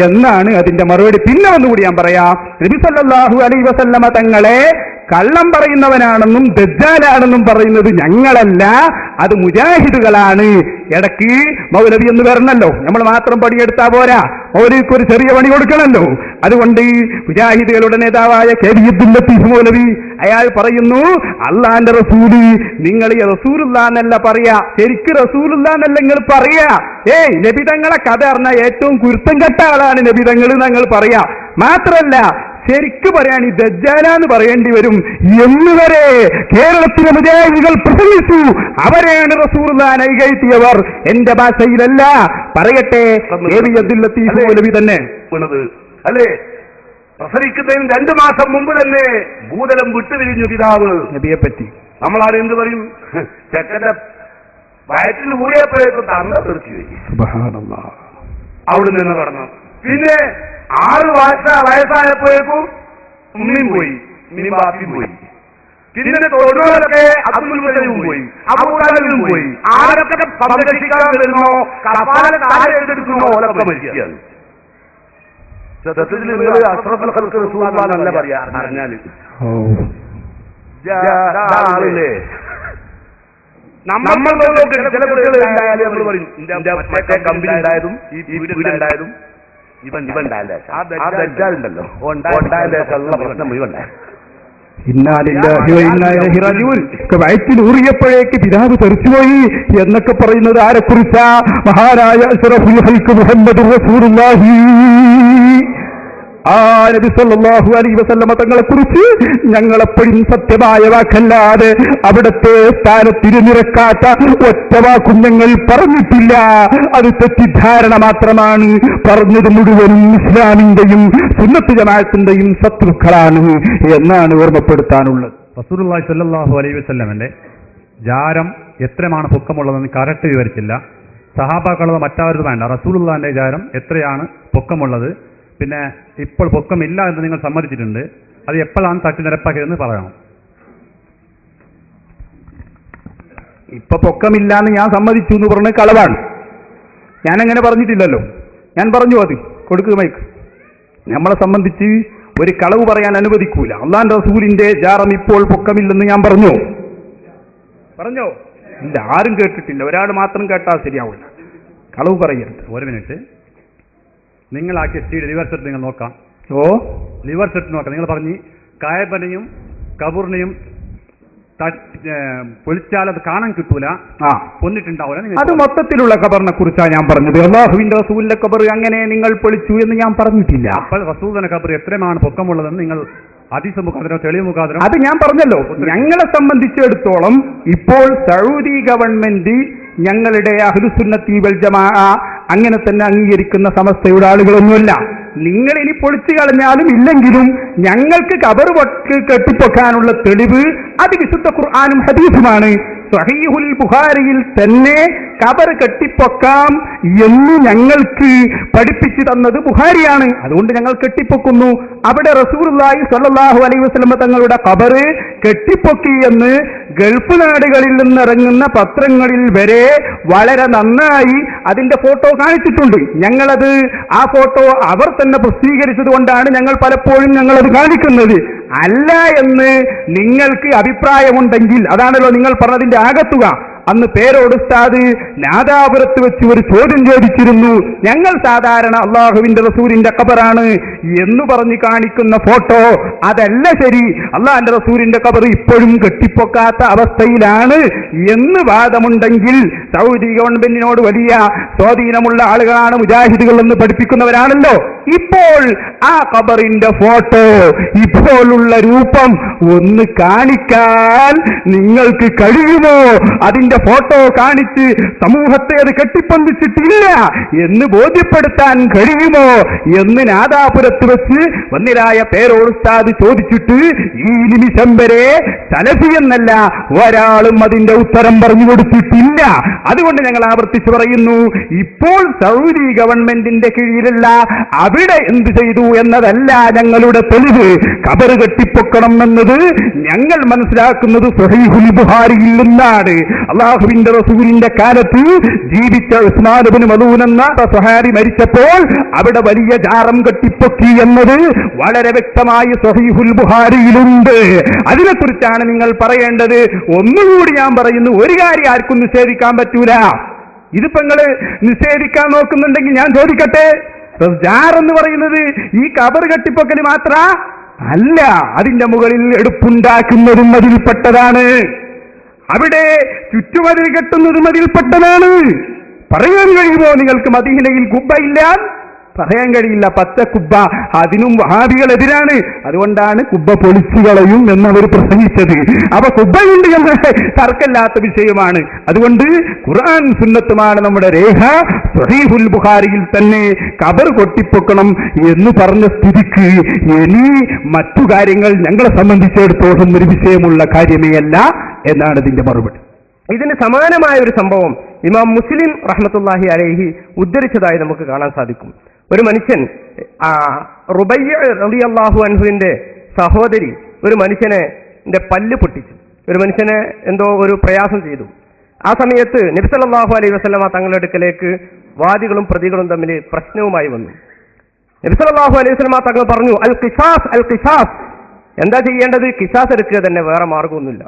എന്നാണ് അതിന്റെ മറുപടി. പിന്നെ ഒന്നുകൂടി ഞാൻ പറയാം, നബി സല്ലല്ലാഹു അലൈഹി വസല്ലമ തങ്ങളെ കള്ളം പറയുന്നവനാണെന്നും ദജ്ജാലാണെന്നും പറയുന്നത് ഞങ്ങളല്ല, അത് മുജാഹിദുകളാണ്. ഇടയ്ക്ക് മൗലവി എന്ന് വരണല്ലോ, നമ്മൾ മാത്രം പണിയെടുത്താ പോരാ, മൗലവിക്ക് ഒരു ചെറിയ പണി കൊടുക്കണല്ലോ. അതുകൊണ്ട് മുജാഹിദുകളുടെ നേതാവായ കെ വി അബ്ദുൽ ലത്തീഫ് മൗലവി അയാൾ പറയുന്നു അള്ളാന്റെ റസൂല്, നിങ്ങൾ ഈ റസൂലുള്ളാഹ് എന്നല്ല പറയാ, ശരിക്ക് റസൂലുള്ളാഹ് എന്നല്ല നിങ്ങൾ പറയാ. നബിതങ്ങളെ കഥ അറിഞ്ഞ ഏറ്റവും കുരുത്തം കെട്ട ആളാണ് നബിതങ്ങൾ ഞങ്ങൾ പറയാ. മാത്രല്ല ശരിക്ക് പറയാൻ ഈ ദജ്ജാലാന്ന് പറയേണ്ടി വരും എന്നുവരെ കേരളത്തിലെ മുജാഹിദുകൾ പ്രസംഗിച്ചു. അവരെയാണ് റസൂലുള്ളാഹിനെ ഇകഴ്ത്തിയവർ. എന്റെ ഭാഷയിലല്ല, പറയട്ടെ കെ വി അബ്ദുൽ ലത്തീഫ് മൗലവി തന്നെ അല്ലേ? പ്രസരിക്കുന്നതിന് 2 മാസം മുമ്പ് തന്നെ ഭൂതലം വിട്ടുപിരിഞ്ഞു പിതാവ് നബിയെ പറ്റി. നമ്മളാണ് എന്ത് പറയും? ചെക്കന്റെ വയറ്റിൽ ഊറിയപ്പോഴേക്കും തന്ത തെറിച്ചു സുബ്ഹാനല്ലാഹ്. അവിടെ നിന്ന് കടന്നു. പിന്നെ 6 വയസ്സായപ്പോഴേക്കും ഉമ്മയും പോയി, മിനി ബാപ്പിയും പോയി. പിന്നെ തൊഴിലൊക്കെ അബ്ദുൽ മുത്തലിബും പോയി, അബൂതാലിബും പോയി. ആരൊക്കെ സംരക്ഷിക്കാൻ വരുന്നോ, കഫാല താഴെ എടുക്കുന്നോ ഓരൊക്കെ മരിക്കുകയാണ്. സത്യത്തിൽ നിങ്ങൾ അഷ്റഫുൽ ഖൽഖ് റസൂലുള്ളാഹി അല്ല പറയാ അറിഞ്ഞാല് ആളില്ലേ. നമ്മൾ ചില കുട്ടികൾ ഉണ്ടായാലും നമ്മൾ പറയും മറ്റേ കമ്പനി ഉണ്ടായതും ഈ വീടുണ്ടായതും ഇവൻ ഉണ്ടായാലേ ആ ദജ്ജാലുണ്ടല്ലോ ഉണ്ടായാലേ ഉള്ള പ്രശ്നം മുഴുവൻ വയറ്റിൽ ഊറിയപ്പോഴേക്ക് പിതാവ് തെറിച്ചുപോയി എന്നൊക്കെ പറയുന്നത് ആരെക്കുറിച്ചാ? മഹാനായ അഷ്റഫുൽ ഖൽഖ് മുഹമ്മദ് റസൂലുള്ളാഹി ആ നബി സല്ലല്ലാഹു അലൈഹി വസല്ലമ തങ്ങളെ കുറിച്ച് ഞങ്ങളെപ്പോഴും സത്യമായ വാക്കല്ലാതെ അവിടുത്തെ സ്ഥാനത്തിരുനിരക്കാത്ത ഒറ്റ വാക്കും ഞങ്ങൾ പറഞ്ഞിട്ടില്ല. അത് തെറ്റിദ്ധാരണ മാത്രമാണ്. പറഞ്ഞത് മുഴുവനും ഇസ്ലാമിന്റെയും സുന്നത്ത് ജമാഅത്തിന്റെയും ശത്രുക്കളാണ് എന്നാണ് ഓർമ്മപ്പെടുത്താനുള്ളത്. റസൂലുള്ളാഹി സ്വല്ലല്ലാഹു അലൈഹി വസല്ലമന്റെ ജാരം എത്രയാണ് പൊക്കമുള്ളതെന്ന് കറക്റ്റ് വിവരിച്ചില്ല. സഹാബാക്കളോ മറ്റാരും വേണ്ട. റസൂലുള്ളാഹിന്റെ ജാരം എത്രയാണ് പൊക്കമുള്ളത്, പിന്നെ ഇപ്പോൾ പൊക്കമില്ല എന്ന് നിങ്ങൾ സമ്മതിച്ചിട്ടുണ്ട്, അത് എപ്പോഴാണ് തട്ടി നിരപ്പാക്കിയതെന്ന് പറയണം. ഇപ്പൊ പൊക്കമില്ല എന്ന് ഞാൻ സമ്മതിച്ചു എന്ന് പറഞ്ഞ കളവാണ്. ഞാനങ്ങനെ പറഞ്ഞിട്ടില്ലല്ലോ. ഞാൻ പറഞ്ഞു അത് കൊടുക്കുക മൈക്ക്. നമ്മളെ സംബന്ധിച്ച് ഒരു കളവ് പറയാൻ അനുവദിക്കൂല. അല്ലാഹുവിന്റെ റസൂലിന്റെ ജാറം ഇപ്പോൾ പൊക്കമില്ലെന്ന് ഞാൻ പറഞ്ഞോ? ഇല്ല, ആരും കേട്ടിട്ടില്ല. ഒരാൾ മാത്രം കേട്ടാൽ ശരിയാവില്ല. കളവ് പറയരുത്. ഒരു മിനിറ്റ്, നിങ്ങളാക്കിയ സ്റ്റീൽ ലിവർ സെറ്റ് നിങ്ങൾ നോക്കാം. ലിവർ സെറ്റ് നോക്കാം. നിങ്ങൾ പറഞ്ഞ് കായബനെയും കബൂറിനെയും പൊളിച്ചാൽ അത് കാണാൻ കിട്ടൂല, കൊന്നിട്ടുണ്ടാവില്ല. അത് മൊത്തത്തിലുള്ള ഖബറിനെ കുറിച്ചാണ് ഞാൻ പറഞ്ഞത്. അല്ലാഹുവിന്റെ റസൂലിന്റെ ഖബർ അങ്ങനെ നിങ്ങൾ പൊളിച്ചു എന്ന് ഞാൻ പറഞ്ഞിട്ടില്ല. അപ്പോൾ റസൂലിന്റെ ഖബർ എത്രയാണ് പൊക്കമുള്ളതെന്ന് നിങ്ങൾ ഹദീസ് മുഖാന്തരം തെളിവ് മുഖാന്തരം അത് ഞാൻ പറഞ്ഞല്ലോ. ഞങ്ങളെ സംബന്ധിച്ചിടത്തോളം ഇപ്പോൾ സൗദി ഗവൺമെന്റ് ഞങ്ങളുടെ അഹ്ലുസുന്നത്തി വൽ ജമാഅ അങ്ങനെ തന്നെ അംഗീകരിക്കുന്ന സമസ്തയുടെ ആളുകളൊന്നുമല്ല. നിങ്ങൾ ഇനി പൊളിച്ചു കളഞ്ഞാലും ഇല്ലെങ്കിലും ഞങ്ങൾക്ക് ഖബർ കെട്ടിപ്പൊക്കാനുള്ള തെളിവ് അത് വിശുദ്ധ ഖുർആനും ഹദീസുമാണ്. സ്വഹീഹുൽ ബുഖാരിയിൽ തന്നെ ഖബർ കെട്ടിപ്പൊക്കാം എന്ന് ഞങ്ങൾക്ക് പഠിപ്പിച്ചു തന്നത് ബുഖാരിയാണ്. അതുകൊണ്ട് ഞങ്ങൾ കെട്ടിപ്പൊക്കുന്നു. അവിടെ റസൂലുള്ളാഹി സ്വല്ലല്ലാഹു അലൈഹി വസല്ലം തങ്ങളുടെ ഖബർ കെട്ടിപ്പൊക്കി എന്ന് ഗൾഫ് നാടുകളിൽ നിന്നിറങ്ങുന്ന പത്രങ്ങളിൽ വരെ വളരെ നന്നായി അതിന്റെ ഫോട്ടോ കാണിച്ചിട്ടുണ്ട്. ഞങ്ങളത് ആ ഫോട്ടോ അവർ തന്നെ പ്രസിദ്ധീകരിച്ചത് കൊണ്ടാണ് ഞങ്ങൾ പലപ്പോഴും ഞങ്ങളത് കാണിക്കുന്നത്. അല്ല എന്ന് നിങ്ങൾക്ക് അഭിപ്രായമുണ്ടെങ്കിൽ, അതാണല്ലോ നിങ്ങൾ പറഞ്ഞതിന്റെ ആകത്തുക. അന്ന് പേരോട് ഉസ്താദ് നാദാപുരത്ത് വെച്ച് ഒരു ചോദ്യം ചോദിച്ചിരുന്നു. ഞങ്ങൾ സാധാരണ അള്ളാഹുവിന്റെ റസൂലിന്റെ ഖബറാണ് എന്ന് പറഞ്ഞ് കാണിക്കുന്ന ഫോട്ടോ അതല്ല ശരി, അള്ളാഹിന്റെ റസൂലിന്റെ ഖബർ ഇപ്പോഴും കെട്ടിപ്പൊക്കാത്ത അവസ്ഥയിലാണ് എന്ന് വാദമുണ്ടെങ്കിൽ സൗദി ഗവൺമെന്റിനോട് വലിയ സ്വാധീനമുള്ള ആളുകളാണ് മുജാഹിദുകൾ എന്ന് പഠിപ്പിക്കുന്നവരാണല്ലോ. ഇപ്പോൾ ആ ഖബറിന്റെ ഫോട്ടോ ഇപ്പോഴുള്ള രൂപം ഒന്ന് കാണിക്കാൻ നിങ്ങൾക്ക് കഴിയുമോ? അതിന്റെ ഫോട്ടോ കാണിച്ച് സമൂഹത്തെ അത് കെട്ടിപ്പൊന്തിച്ചിട്ടില്ല എന്ന് ബോധ്യപ്പെടുത്താൻ കഴിയുമോ എന്ന് നാദാപുരത്ത് വെച്ച് വന്നിരായ പേരോട് ഉസ്താദ് ചോദിച്ചിട്ട് ഈ നിമിഷം വരെ സലഫി എന്നല്ല ഒരാളും അതിന്റെ ഉത്തരം പറഞ്ഞു കൊടുത്തിട്ടില്ല. അതുകൊണ്ട് ഞങ്ങൾ ആവർത്തിച്ചു പറയുന്നു, ഇപ്പോൾ സൗദി ഗവൺമെന്റിന്റെ കീഴിലുള്ള അവിടെ എന്ത് ചെയ്തു എന്നതല്ല ഞങ്ങളുടെ തെളിവ്. ഖബർ കെട്ടിപ്പൊക്കണം എന്നത് ഞങ്ങൾ മനസ്സിലാക്കുന്നത് സ്വഹീഹുൽ ബുഖാരിയിൽ നിന്നാണ്. അള്ളാഹുവിന്റെ റസൂലിന്റെ കാലത്ത് ജീവിച്ച ഉസ്മാൻ ഇബ്നു മദൂൻ എന്ന സ്വഹാബി മരിച്ചപ്പോൾ അവിടെ വലിയ ജാറം കെട്ടിപ്പൊക്കി എന്നത് വളരെ വ്യക്തമായി സ്വഹീഹുൽ ബുഖാരിയിലുണ്ട്. അതിനെക്കുറിച്ചാണ് നിങ്ങൾ പറയേണ്ടത്. ഒന്നുകൂടി ഞാൻ പറയുന്നു, ഒരു കാര്യം ആർക്കും നിഷേധിക്കാൻ പറ്റൂല. ഇതിപ്പോ നിങ്ങൾ നിഷേധിക്കാൻ നോക്കുന്നുണ്ടെങ്കിൽ ഞാൻ ചോദിക്കട്ടെ, ജാർ എന്ന് പറയുന്നത് ഈ ഖബർ കെട്ടിപ്പൊക്കൽ മാത്ര അല്ല, അതിന്റെ മുകളിൽ എടുപ്പുണ്ടാക്കുന്നതും അതിൽപ്പെട്ടതാണ്. അവിടെ ചുറ്റുമതിൽ കെട്ടുന്നതും അതിൽപ്പെട്ടതാണ്. പറയാൻ കഴിയുമോ നിങ്ങൾക്ക് മദീനയിൽ കുബ്ബയില്ല? പറയാൻ കഴിയില്ല. പച്ച കുബ്ബ അതിനും വഹാബികൾ എതിരാണ്. അതുകൊണ്ടാണ് കുബ്ബ പൊളിച്ചു കളയും എന്നവർ പ്രസംഗിച്ചത്. അപ്പൊ കുബ്ബയുണ്ട് എന്ന തർക്കമില്ലാത്ത വിഷയമാണ്. അതുകൊണ്ട് ഖുർആൻ സുന്നത്തുമാണ് നമ്മുടെ രേഖ. സ്വഹീഹുൽ ബുഖാരിയിൽ തന്നെ ഖബർ കൊട്ടിപ്പൊക്കണം എന്ന് പറഞ്ഞ സ്ഥിതിക്ക് ഇനി മറ്റു കാര്യങ്ങൾ ഞങ്ങളെ സംബന്ധിച്ചിടത്തോളം ഒരു വിഷയമുള്ള കാര്യമേ അല്ല എന്നാണ് ഇതിന്റെ മറുപടി. ഇതിന് സമാനമായ ഒരു സംഭവം ഇമാം മുസ്ലിം റഹ്മത്തുള്ളാഹി അലൈഹി ഉദ്ധരിച്ചതായി നമുക്ക് കാണാൻ സാധിക്കും. ഒരു മനുഷ്യൻ റുബയ്യ റളിയല്ലാഹു അൻഹുവിന്റെ സഹോദരി ഒരു മനുഷ്യനെ പല്ല് പൊട്ടിച്ചു. ഒരു മനുഷ്യനെ എന്തോ ഒരു പ്രയാസം ചെയ്തു. ആ സമയത്ത് നബി സല്ലല്ലാഹു അലൈഹി വസല്ലമ തങ്ങളുടെ അടുക്കലേക്ക് വാദികളും പ്രതികളും തമ്മിൽ പ്രശ്നവുമായി വന്നു. നബി സല്ലല്ലാഹു അലൈഹി വസല്ലമ തങ്ങൾ പറഞ്ഞു, അൽ ഖിസാസ് അൽ ഖിസാസ്. എന്താ ചെയ്യേണ്ടത്? ഖിസാസ് എടുക്കുക തന്നെ, വേറെ മാർഗമൊന്നുമില്ല.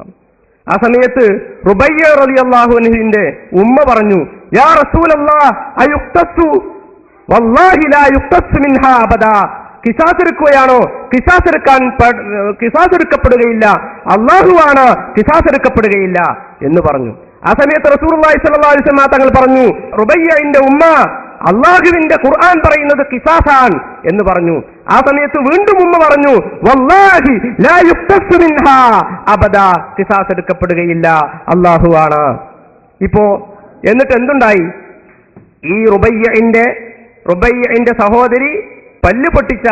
ആ സമയത്ത് റുബയ്യ റളിയല്ലാഹു അൻഹുവിന്റെ ഉമ്മ പറഞ്ഞു, യാ റസൂലല്ലാഹ് അയുഖ്തസു വല്ലാഹി ലാ യുഖ്തസു മിൻഹാ അബദാ. ഖിസാസ് എടുക്കുകയാണോ? ഖിസാസ് എടുക്കപ്പെടുകയില്ല, അല്ലാഹുവാണ് ഖിസാസ് എടുക്കപ്പെടുകയില്ല എന്ന് പറഞ്ഞു. ആ സമയത്ത് റസൂലുള്ളാഹി സ്വല്ലല്ലാഹു അലൈഹി വസല്ലം തങ്ങൾ പറഞ്ഞു, റുബയ്യയുടെ ഉമ്മ, അല്ലാഹുവിന്റെ ഖുർആൻ പറയുന്നത് ഖിസാസാൻ എന്ന് പറഞ്ഞു. ആ സമയത്ത് വീണ്ടും ഉമ്മ പറഞ്ഞു, വല്ലാഹി ലാ യുഖ്തസു മിൻഹാ അബദാ. ഖിസാസ് എടുക്കപ്പെടുകയില്ല, അല്ലാഹുവാണ്. ഇപ്പോ എന്നിട്ട് എന്തുണ്ടായി? ഈ റുബയ്യയുടെ സഹോദരി പല്ല് പൊട്ടിച്ച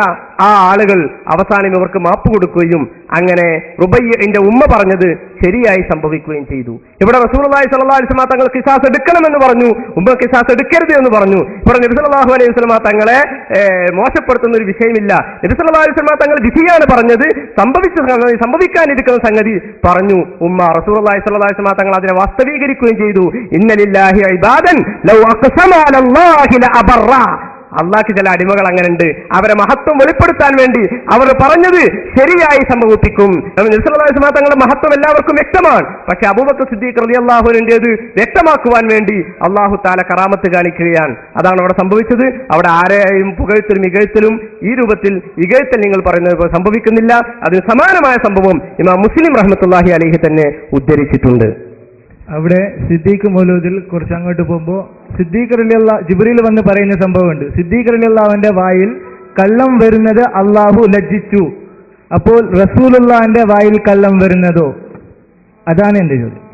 ആ ആളുകൾ അവസാനം ഇവർക്ക് മാപ്പ് കൊടുക്കുകയും അങ്ങനെ റുബയ്യയുടെ ഉമ്മ പറഞ്ഞത് ശരിയായി സംഭവിക്കുകയും ചെയ്തു. ഇവിടെ റസൂലുള്ളാഹി സ്വല്ലല്ലാഹു അലൈഹി വസല്ലം തങ്ങൾ ഖിസാസ് എടുക്കണമെന്ന് പറഞ്ഞു, ഉമ്മ ഖിസാസ് എടുക്കരുത് എന്ന് പറഞ്ഞു. ഇവിടെ നബി സല്ലല്ലാഹു അലൈഹി വസല്ലം തങ്ങളെ മോശപ്പെടുത്തുന്ന ഒരു വിഷയമില്ല. നബി സല്ലല്ലാഹു അലൈഹി വസല്ലം തങ്ങൾ വിധിയാണ് പറഞ്ഞത്, സംഭവിക്കാനിരിക്കുന്ന സംഗതി പറഞ്ഞു ഉമ്മ. റസൂലുള്ളാഹി സ്വല്ലല്ലാഹു അലൈഹി വസല്ലം തങ്ങൾ അതിനെ വാസ്തവീകരിക്കുകയും ചെയ്തു. ഇന്ന ലില്ലാഹി ഇബാദൻ ലൗ അഖ്സമ അലല്ലാഹി ലഅബറ. അള്ളാഹ്ക്ക് ചില അടിമകൾ അങ്ങനെയുണ്ട്, അവരെ മഹത്വം വെളിപ്പെടുത്താൻ വേണ്ടി അവർ പറഞ്ഞത് ശരിയായി സംഭവിപ്പിക്കും. നബി സല്ലല്ലാഹു അലൈഹി വസല്ലം തങ്ങളുടെ മഹത്വം എല്ലാവർക്കും വ്യക്തമാണ്. പക്ഷെ അബൂബക്കർ സിദ്ദീഖ് റളിയല്ലാഹു അൻഹുവിന്റേത് വ്യക്തമാക്കുവാൻ വേണ്ടി അല്ലാഹു തആല കറാമത്ത് കാണിക്കുകയാണ്. അതാണ് അവിടെ സംഭവിച്ചത്. അവിടെ ആരെയും പുകഴ്ത്തലും ഇകഴ്ത്തലും ഈ രൂപത്തിൽ ഇകഴ്ത്തൽ നിങ്ങൾ പറയുന്നത് സംഭവിക്കുന്നില്ല. അതിന് സമാനമായ സംഭവം ഇമാം മുസ്ലിം റഹ്മത്തുള്ളാഹി അലൈഹി തന്നെ ഉദ്ധരിച്ചിട്ടുണ്ട്. അവിടെ സിദ്ദീഖ് മൗലൂദിൽ കുറച്ച് അങ്ങോട്ട് പോകുമ്പോൾ സിദ്ദീഖ് റളിയല്ലാഹു ജിബ്രീൽ വന്ന് പറയുന്ന സംഭവമുണ്ട്. സിദ്ദീഖ് റളിയല്ലാഹുവിന്റെ വായിൽ കള്ളം വരുന്നത് അള്ളാഹു ലജ്ജിച്ചു. അപ്പോൾ റസൂലുള്ളാഹിന്റെ വായിൽ കള്ളം വരുന്നതോ? അതാണ് എന്റെ ചോദ്യം.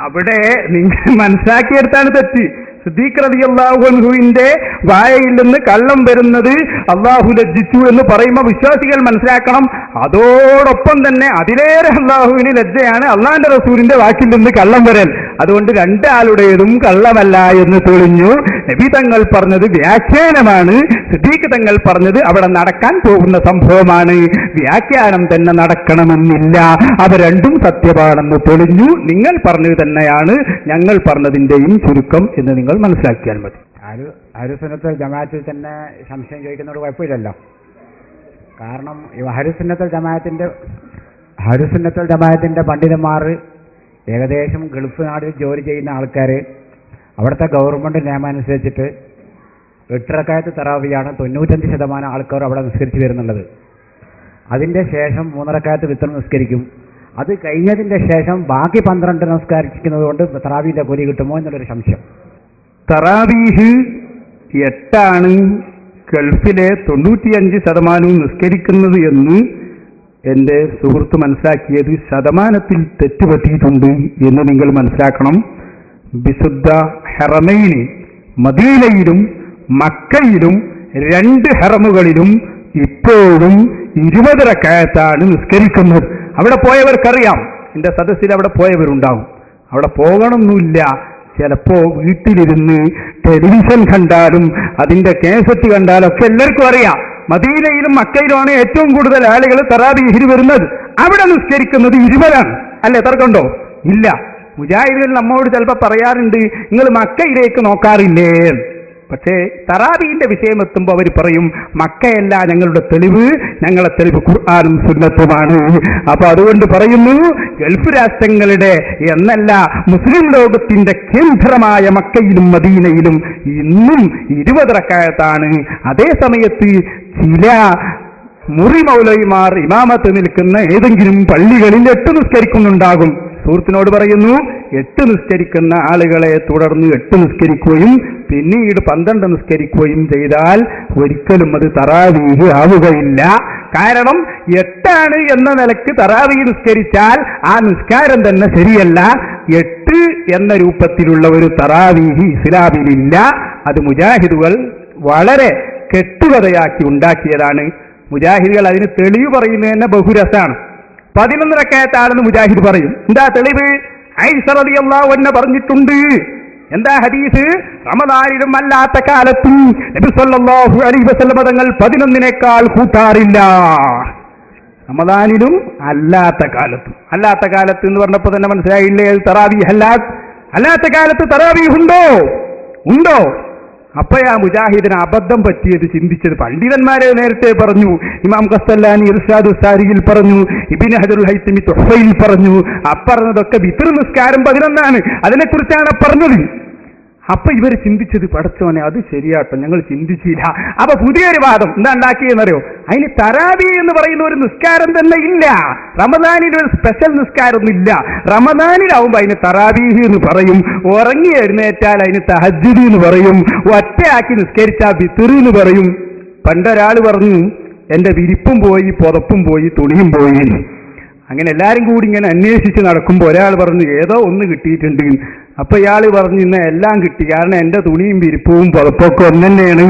അവിടെ നിങ്ങൾ മനസ്സിലാക്കിയെടുത്താണ് തെറ്റ്. സിദ്ദീഖ് റളിയല്ലാഹു അൻഹുവിന്റെ വായയിൽ നിന്ന് കള്ളം വരുന്നത് അള്ളാഹു ലജ്ജിച്ചു എന്ന് പറയുമ്പോൾ വിശ്വാസികൾ മനസ്സിലാക്കണം, അതോടൊപ്പം തന്നെ അതിലേറെ അള്ളാഹുവിന് ലജ്ജയാണ് അള്ളാന്റെ റസൂലിന്റെ വാക്കിൽ നിന്ന് കള്ളം വരൽ. അതുകൊണ്ട് രണ്ടാളുടേതും കള്ളമല്ല എന്ന് തെളിഞ്ഞു. നബി തങ്ങൾ പറഞ്ഞത് വ്യാഖ്യാനമാണ്, സിദ്ദീഖ് തങ്ങൾ പറഞ്ഞത് അവിടെ നടക്കാൻ പോകുന്ന സംഭവമാണ്. വ്യാഖ്യാനം തന്നെ നടക്കണമെന്നില്ല, അവ രണ്ടും സത്യമാണെന്ന് തെളിഞ്ഞു. നിങ്ങൾ പറഞ്ഞത് തന്നെയാണ് ഞങ്ങൾ പറഞ്ഞതിന്റെയും ചുരുക്കം എന്ന് നിങ്ങൾ മനസ്സിലാക്കിയാൽ മതി. അഹ്ലുസുന്നത്തുൽ ജമാഅത്തിൽ തന്നെ സംശയം ചോദിക്കുന്നതോട് കുഴപ്പമില്ലല്ലോ. കാരണം ഈ അഹ്ലുസുന്നത്തുൽ ജമാഅത്തിന്റെ പണ്ഡിതന്മാർ ഏകദേശം ഗൾഫ് നാട്ടിൽ ജോലി ചെയ്യുന്ന ആൾക്കാർ അവിടുത്തെ ഗവൺമെന്റ് നിയമം അനുസരിച്ചിട്ട് 8 റക്അത്ത് തറാവിയാണ് 95% ആൾക്കാർ അവിടെ നിസ്കരിച്ച് വരുന്നുള്ളത്. അതിൻ്റെ ശേഷം 3 റക്അത്ത് വിത്ർ നിസ്കരിക്കും. അത് കഴിഞ്ഞതിൻ്റെ ശേഷം ബാക്കി 12 നിസ്കരിക്കുന്നത് കൊണ്ട് തറാവിന്റെ കൂലി കിട്ടുമോ എന്നുള്ളൊരു സംശയം. തറാവീഹ് 8 ഗൾഫിലെ 95% നിസ്കരിക്കുന്നത് എന്ന് എൻ്റെ സുഹൃത്ത് മനസ്സിലാക്കിയത് ശതമാനത്തിൽ തെറ്റുപറ്റിയിട്ടുണ്ട് എന്ന് നിങ്ങൾ മനസ്സിലാക്കണം. വിശുദ്ധ ഹറമൈനി മദീനയിലും മക്കയിലും 2 ഹറമുകളിലും ഇപ്പോഴും 20 റക്അത്താണ് നിസ്കരിക്കുന്നത്. അവിടെ പോയവർക്കറിയാം, എൻ്റെ സദസ്സിൽ അവിടെ പോയവരുണ്ടാവും. അവിടെ പോകണമെന്നില്ല, ചിലപ്പോ വീട്ടിലിരുന്ന് ടെലിവിഷൻ കണ്ടാലും അതിന്റെ കേസറ്റ് കണ്ടാലും ഒക്കെ എല്ലാവർക്കും അറിയാം. മദീനയിലും മക്കയിലുമാണ് ഏറ്റവും കൂടുതൽ ആളുകൾ തറാവീഹിന് വരുന്നത്. അവിടെ നിസ്കരിക്കുന്നത് 20 അല്ലേ? തർക്കമുണ്ടോ? ഇല്ല. മുജാഹിദുകൾ നമ്മോട് ചിലപ്പോൾ പറയാറുണ്ട്, നിങ്ങൾ മക്കയിലേക്ക് നോക്കാറില്ലേ? പക്ഷേ തറാവീഹിന്റെ വിഷയം എത്തുമ്പോൾ അവർ പറയും, മക്കയല്ല ഞങ്ങളുടെ തെളിവ്, ഞങ്ങളുടെ തെളിവ് ഖുർആനും സുന്നത്തുമാണ്. അപ്പൊ അതുകൊണ്ട് പറയുന്നു, ഗൾഫ് രാഷ്ട്രങ്ങളുടെ എന്നല്ല മുസ്ലിം ലോകത്തിന്റെ കേന്ദ്രമായ മക്കയിലും മദീനയിലും ഇന്നും 20 റക്അത്താണ്. അതേ സമയത്ത് ചില മുറി മൗലവിമാർ ഇമാമത്ത് നിൽക്കുന്ന ഏതെങ്കിലും പള്ളികളിൽ 8 നിസ്കരിക്കുന്നുണ്ടാകും. സുഹൃത്തിനോട് പറയുന്നു, 8 നിസ്കരിക്കുന്ന ആളുകളെ തുടർന്ന് 8 നിസ്കരിക്കുകയും പിന്നീട് 12 നിസ്കരിക്കുകയും ചെയ്താൽ ഒരിക്കലും അത് തറാവീഹ് ആവുകയില്ല. കാരണം 8 എന്ന നിലക്ക് തറാവീഹ് നിസ്കരിച്ചാൽ ആ നിസ്കാരം തന്നെ ശരിയല്ല. 8 എന്ന രൂപത്തിലുള്ള ഒരു തറാവീഹ് ഇസ്ലാമിലില്ല. അത് മുജാഹിദുകൾ വളരെ കെട്ടുകഥയാക്കി ഉണ്ടാക്കിയതാണ്. മുജാഹിദുകൾ അതിന് തെളിവ് പറയുന്നത് തന്നെ ബഹുരസാണ്. 11 റക്അത്താണെന്ന് മുജാഹിദ് പറയും. എന്താ തെളിവ്? ആയിഷ റളിയല്ലാഹു അൻഹ പറഞ്ഞിട്ടുണ്ട്. എന്താ ഹദീസ്? റമദാനിലും അല്ലാത്ത കാലത്തും നബി സല്ലല്ലാഹു അലൈഹി വസല്ലം തങ്ങൾ 11നേക്കാൾ കൂട്ടാറില്ല. റമദാനിലും അല്ലാത്ത കാലത്തും. അല്ലാത്ത കാലത്ത് എന്ന് പറഞ്ഞപ്പോൾ തന്നെ മനസ്സിലായില്ലേ തറാവീഹ് അല്ലാത്ത കാലത്ത് തറാവീഹ് ഉണ്ടോ? അപ്പോഴാ മുജാഹിദിന് അബദ്ധം പറ്റിയത് ചിന്തിച്ചത്. പണ്ഡിതന്മാരെ നേരത്തെ പറഞ്ഞു, ഇമാം ഖസ്തല്ലാനി ഇർഷാദു സാരിയിൽ പറഞ്ഞു, ഇബ്നു ഹജറുൽ ഹൈതമി തുഹ്ഫയിൽ പറഞ്ഞു. അപ്പറഞ്ഞതൊക്കെ വിത്ർ നിസ്കാരം 11 അതിനെക്കുറിച്ചാണ് പറഞ്ഞത്. അപ്പൊ ഇവർ ചിന്തിച്ചത്, പടച്ചോനെ അത് ശരിയാട്ടോ, ഞങ്ങൾ ചിന്തിച്ചില്ല. അപ്പൊ പുതിയൊരു വാദം എന്താ ഉണ്ടാക്കിയെന്നറിയോ? അതിന് തറാവി എന്ന് പറയുന്ന ഒരു നിസ്കാരം തന്നെ ഇല്ല. റമദാനിൽ ഒരു സ്പെഷ്യൽ നിസ്കാരമൊന്നും ഇല്ല. റമദാനിലാവുമ്പോ അതിന് തറാവീഹ് എന്ന് പറയും. ഉറങ്ങി എഴുന്നേറ്റാൽ അതിന് തഹജ്ജുദ് എന്ന് പറയും. ഒറ്റയാക്കി നിസ്കരിച്ചാൽ വിത്ർ എന്ന് പറയും. പണ്ടൊരാൾ പറഞ്ഞു, എന്റെ വിരിപ്പും പോയി, പുതപ്പും പോയി, തുണിയും പോയി. അങ്ങനെ എല്ലാരും കൂടി ഇങ്ങനെ അന്വേഷിച്ച് നടക്കുമ്പോൾ ഒരാൾ പറഞ്ഞു, ഏതോ ഒന്ന് കിട്ടിയിട്ടുണ്ട്. അപ്പൊ ഇയാൾ പറഞ്ഞു, ഇന്ന് എല്ലാം കിട്ടി, കാരണം എന്റെ തുണിയും വിരിപ്പവും പുതപ്പൊക്കെ ഒന്നെന്നെയാണ്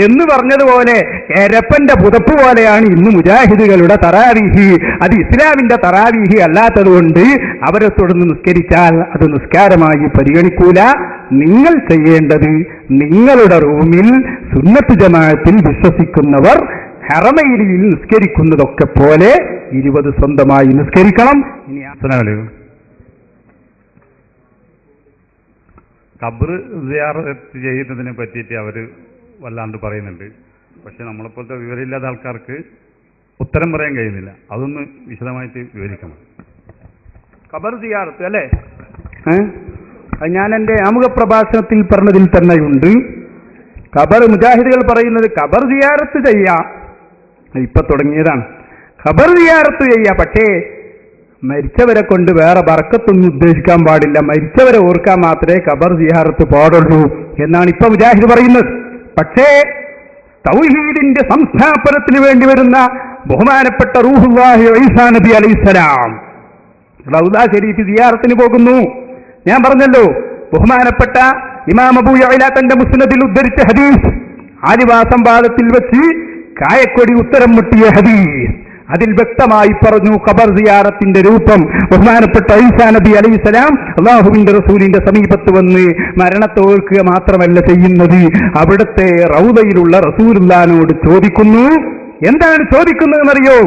എന്ന് പറഞ്ഞതുപോലെ എരപ്പന്റെ പുതപ്പ് പോലെയാണ് ഇന്ന് മുജാഹിദുകളുടെ തറാവീഹ്. അത് ഇസ്ലാമിന്റെ തറാവീഹ് അല്ലാത്തത് കൊണ്ട് അവരെ തുടർന്ന് നിസ്കരിച്ചാൽ അത് നിസ്കാരമായി പരിഗണിക്കൂല. നിങ്ങൾ ചെയ്യേണ്ടത്, നിങ്ങളുടെ റൂമിൽ സുന്നത്ത് ജമാഅത്തിൽ വിശ്വസിക്കുന്നവർ ഹറമൈനിയിൽ നിസ്കരിക്കുന്നതൊക്കെ പോലെ 20 സ്വന്തമായി നിസ്കരിക്കണം. ഖബർ സിയാറത്ത് ചെയ്യുന്നതിനെ പറ്റിയിട്ട് അവർ വല്ലാണ്ട് പറയുന്നുണ്ട്. പക്ഷെ നമ്മളെപ്പോലത്തെ വിവരമില്ലാത്ത ആൾക്കാർക്ക് ഉത്തരം പറയാൻ കഴിയുന്നില്ല. അതൊന്ന് വിശദമായിട്ട് വിവരിക്കണം. ഖബർ സിയാറത്ത് അല്ലേ? ഞാൻ എൻ്റെ ആമുഖ പ്രഭാഷണത്തിൽ പറഞ്ഞതിൽ തന്നെയുണ്ട്. ഖബർ മുജാഹിദുകൾ പറയുന്നത് ഖബർ സിയാറത്ത് ചെയ്യാം, ഇപ്പൊ തുടങ്ങിയതാണ്. ഖബർ സിയാറത്ത് ചെയ്യാം, പക്ഷേ മരിച്ചവരെ കൊണ്ട് വേറെ ബർക്കത്തൊന്നും ഉദ്ദേശിക്കാൻ പാടില്ല. മരിച്ചവരെ ഓർക്കാൻ മാത്രമേ ഖബർ സിയാറത്ത് പാടുള്ളൂ എന്നാണ് ഇപ്പൊ മുജാഹിദ് പറയുന്നത്. പക്ഷേ തൗഹീദിന്റെ സംസ്ഥാപനത്തിന് വേണ്ടി വരുന്ന ബഹുമാനപ്പെട്ട റൂഹുല്ലാഹി ഈസാ നബി അലൈഹിസ്സലാം റൗദ ഷരീഫ് സിയാറത്തിന് പോകുന്നു. ഞാൻ പറഞ്ഞല്ലോ, ബഹുമാനപ്പെട്ട ഇമാം അബൂ യഅല തന്റെ മുസ്നദിൽ ഉദ്ധരിച്ച ഹദീസ്, ആദിവാസം പാദത്തിൽ വെച്ച് കായക്കൊടി ഉത്തരം മുട്ടിയ ഹദീസ്. അതിൽ വ്യക്തമായി പറഞ്ഞു ഖബർ സിയാറത്തിന്റെ രൂപം. ബഹുമാനപ്പെട്ട ഈസാ നബി അലൈഹിസ്സലാം അല്ലാഹുവിന്റെ റസൂലിന്റെ സമീപത്ത് വന്ന് മരണത്തെ ഓർക്കുക മാത്രമല്ല ചെയ്യുന്നത്, അവിടുത്തെ റൗദയിലുള്ള റസൂലുള്ളാഹിനോട് ചോദിക്കുന്നു. എന്താണ് ചോദിക്കുന്നതെന്നറിയോ?